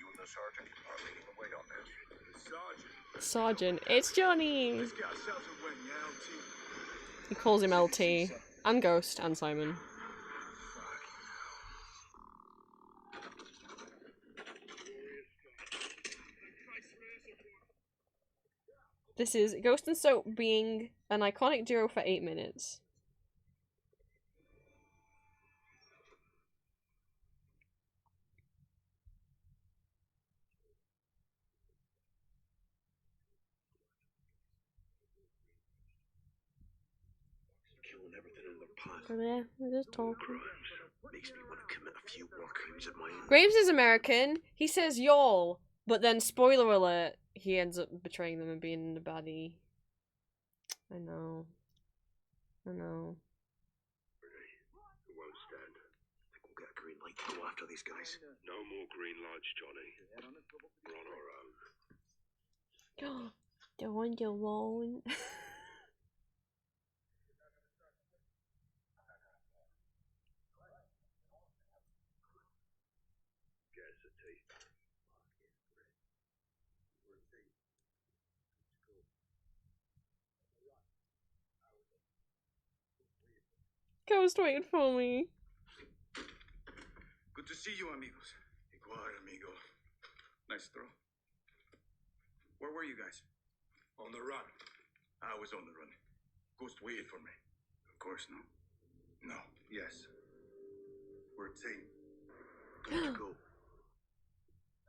You and the sergeant are leading the way on this.
Sergeant, it's Johnny!
Let's get ourselves a win, yeah, LT?
He calls him LT. And Ghost, and Simon. This is Ghost and Soap being an iconic duo for 8 minutes.
Killing everything in their path.
So there, we're just talking.
Makes me want to commit a few war crimes at my own.
Graves is American. He says y'all, but then spoiler alert, he ends up betraying them and being the baddie. I know. I know.
It won't stand. I think we'll get a green light to go after these guys. No more green lights, Johnny. We're on our own.
They're on your own. Ghost waiting for me.
Good to see you, amigos. Igual, amigo. Nice throw. Where were you guys? On the run. I was on the run. Ghost waited for me. Of course, no. No. Yes. We're a team.
Good to go.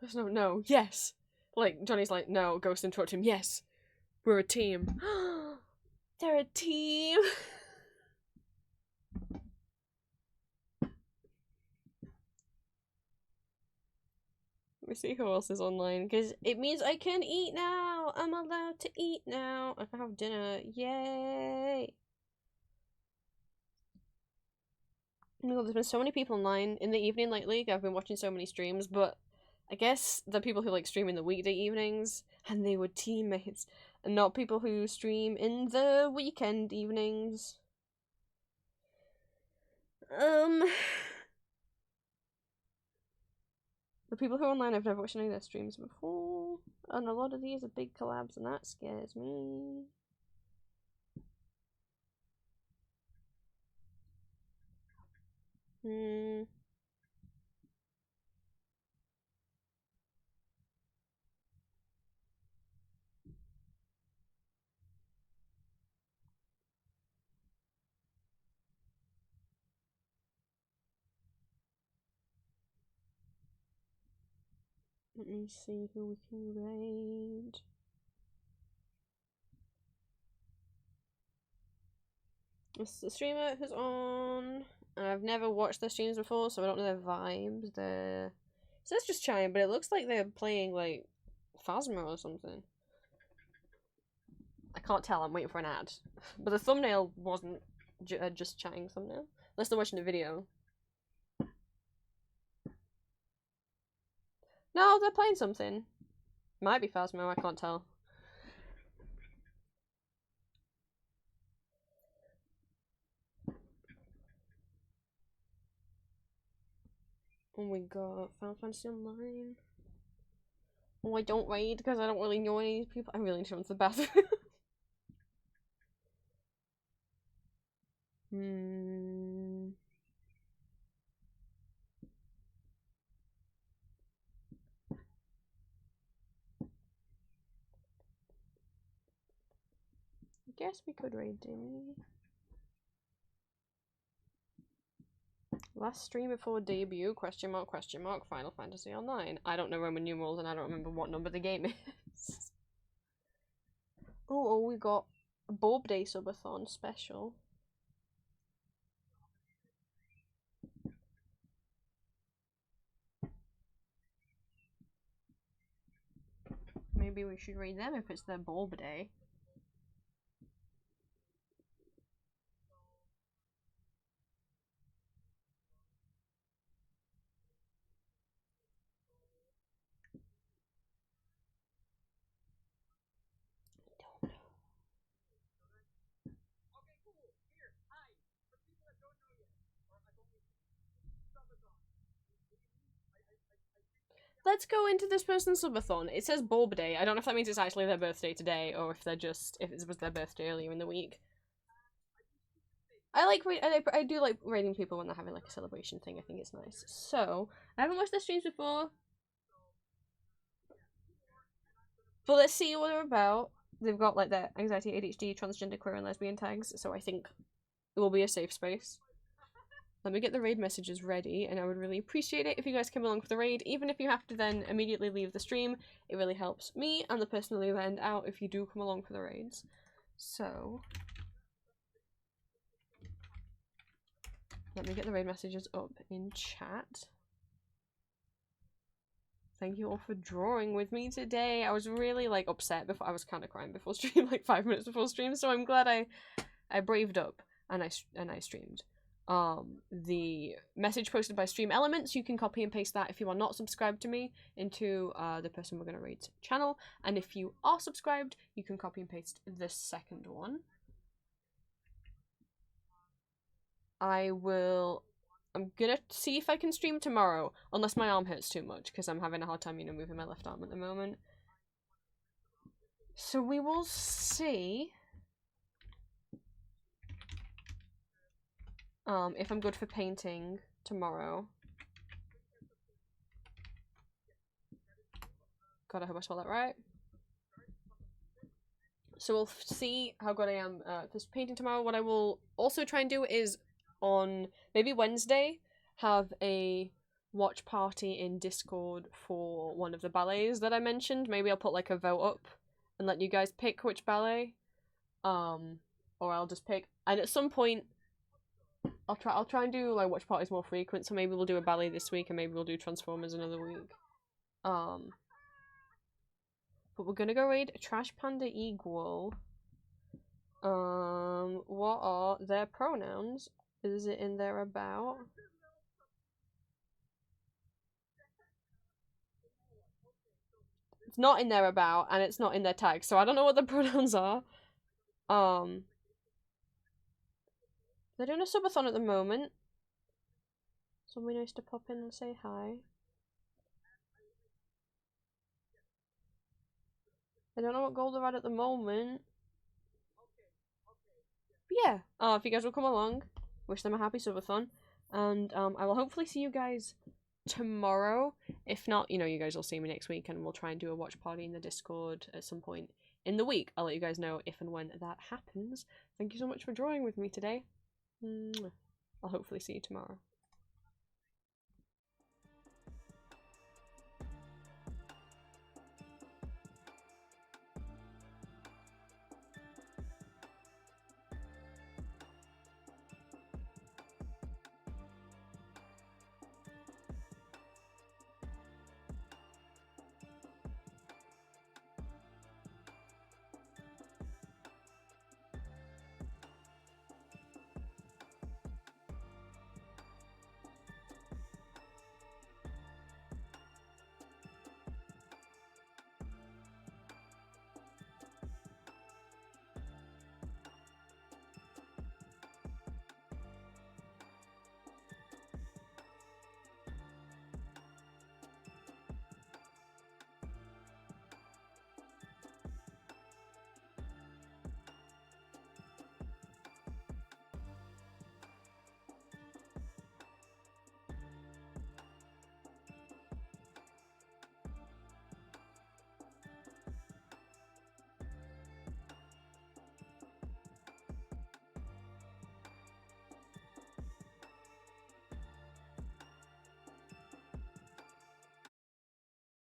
There's no, yes. Like, Johnny's like, no, Ghost interrupts him, yes. We're a team. They're a team. Let me see who else is online, because it means I can eat now! I'm allowed to eat now! I can have dinner, yay! Oh my god, there's been so many people online in the evening lately. I've been watching so many streams, but I guess the people who like stream in the weekday evenings, and they were teammates, and not people who stream in the weekend evenings. The people who are online, I've never watched any of their streams before, and a lot of these are big collabs, and that scares me. Let me see who we can raid. This is the streamer who's on. I've never watched their streams before, so I don't know their vibes. It says just chime, but it looks like they're playing like Phasma or something. I can't tell, I'm waiting for an ad. But the thumbnail wasn't just chatting thumbnail. Unless they're watching a video. No, they're playing something. Might be Phasmo, I can't tell. Oh my god, Final Fantasy Online. Oh, I don't raid because I don't really know any of these people. I really need to run to the bathroom. I guess we could raid Dimmy. Last stream before debut, question mark, Final Fantasy Online. I don't know Roman numerals and I don't remember what number the game is. Oh, we got a Bob Day subathon special. Maybe we should read them if it's their Bob Day. Let's go into this person's subathon. It says Bob Day. I don't know if that means it's actually their birthday today or if they're just if it was their birthday earlier in the week. I do like rating people when they're having like a celebration thing. I think it's nice. So I haven't watched their streams before, but let's see what they're about. They've got like their anxiety, ADHD, transgender, queer, and lesbian tags. So I think it will be a safe space. Let me get the raid messages ready, and I would really appreciate it if you guys came along for the raid, even if you have to then immediately leave the stream. It really helps me and the person on the other end out if you do come along for the raids. So let me get the raid messages up in chat. Thank you all for drawing with me today. I was really like upset before. I was kind of crying before stream, like 5 minutes before stream. So I'm glad I braved up and I streamed. The message posted by Stream Elements, you can copy and paste that if you are not subscribed to me into the person we're gonna raid channel, and if you are subscribed, you can copy and paste the second one. I'm gonna see if I can stream tomorrow, unless my arm hurts too much, because I'm having a hard time, moving my left arm at the moment. So we will see if I'm good for painting tomorrow. God, I hope I spelled that right. So we'll see how good I am for painting tomorrow. What I will also try and do is on maybe Wednesday have a watch party in Discord for one of the ballets that I mentioned. Maybe I'll put like a vote up and let you guys pick which ballet. Or I'll just pick, and at some point I'll try and do like watch parties more frequent, so maybe we'll do a ballet this week and maybe we'll do Transformers another week. But we're gonna go raid Trash Panda Equal. What are their pronouns? Is it in their about? It's not in their about, and it's not in their tag, so I don't know what the pronouns are. They're doing a subathon at the moment. So it'll be nice to pop in and say hi. I don't know what goal they're at the moment. But yeah, if you guys will come along, wish them a happy subathon. And I will hopefully see you guys tomorrow. If not, you guys will see me next week and we'll try and do a watch party in the Discord at some point in the week. I'll let you guys know if and when that happens. Thank you so much for drawing with me today. I'll hopefully see you tomorrow.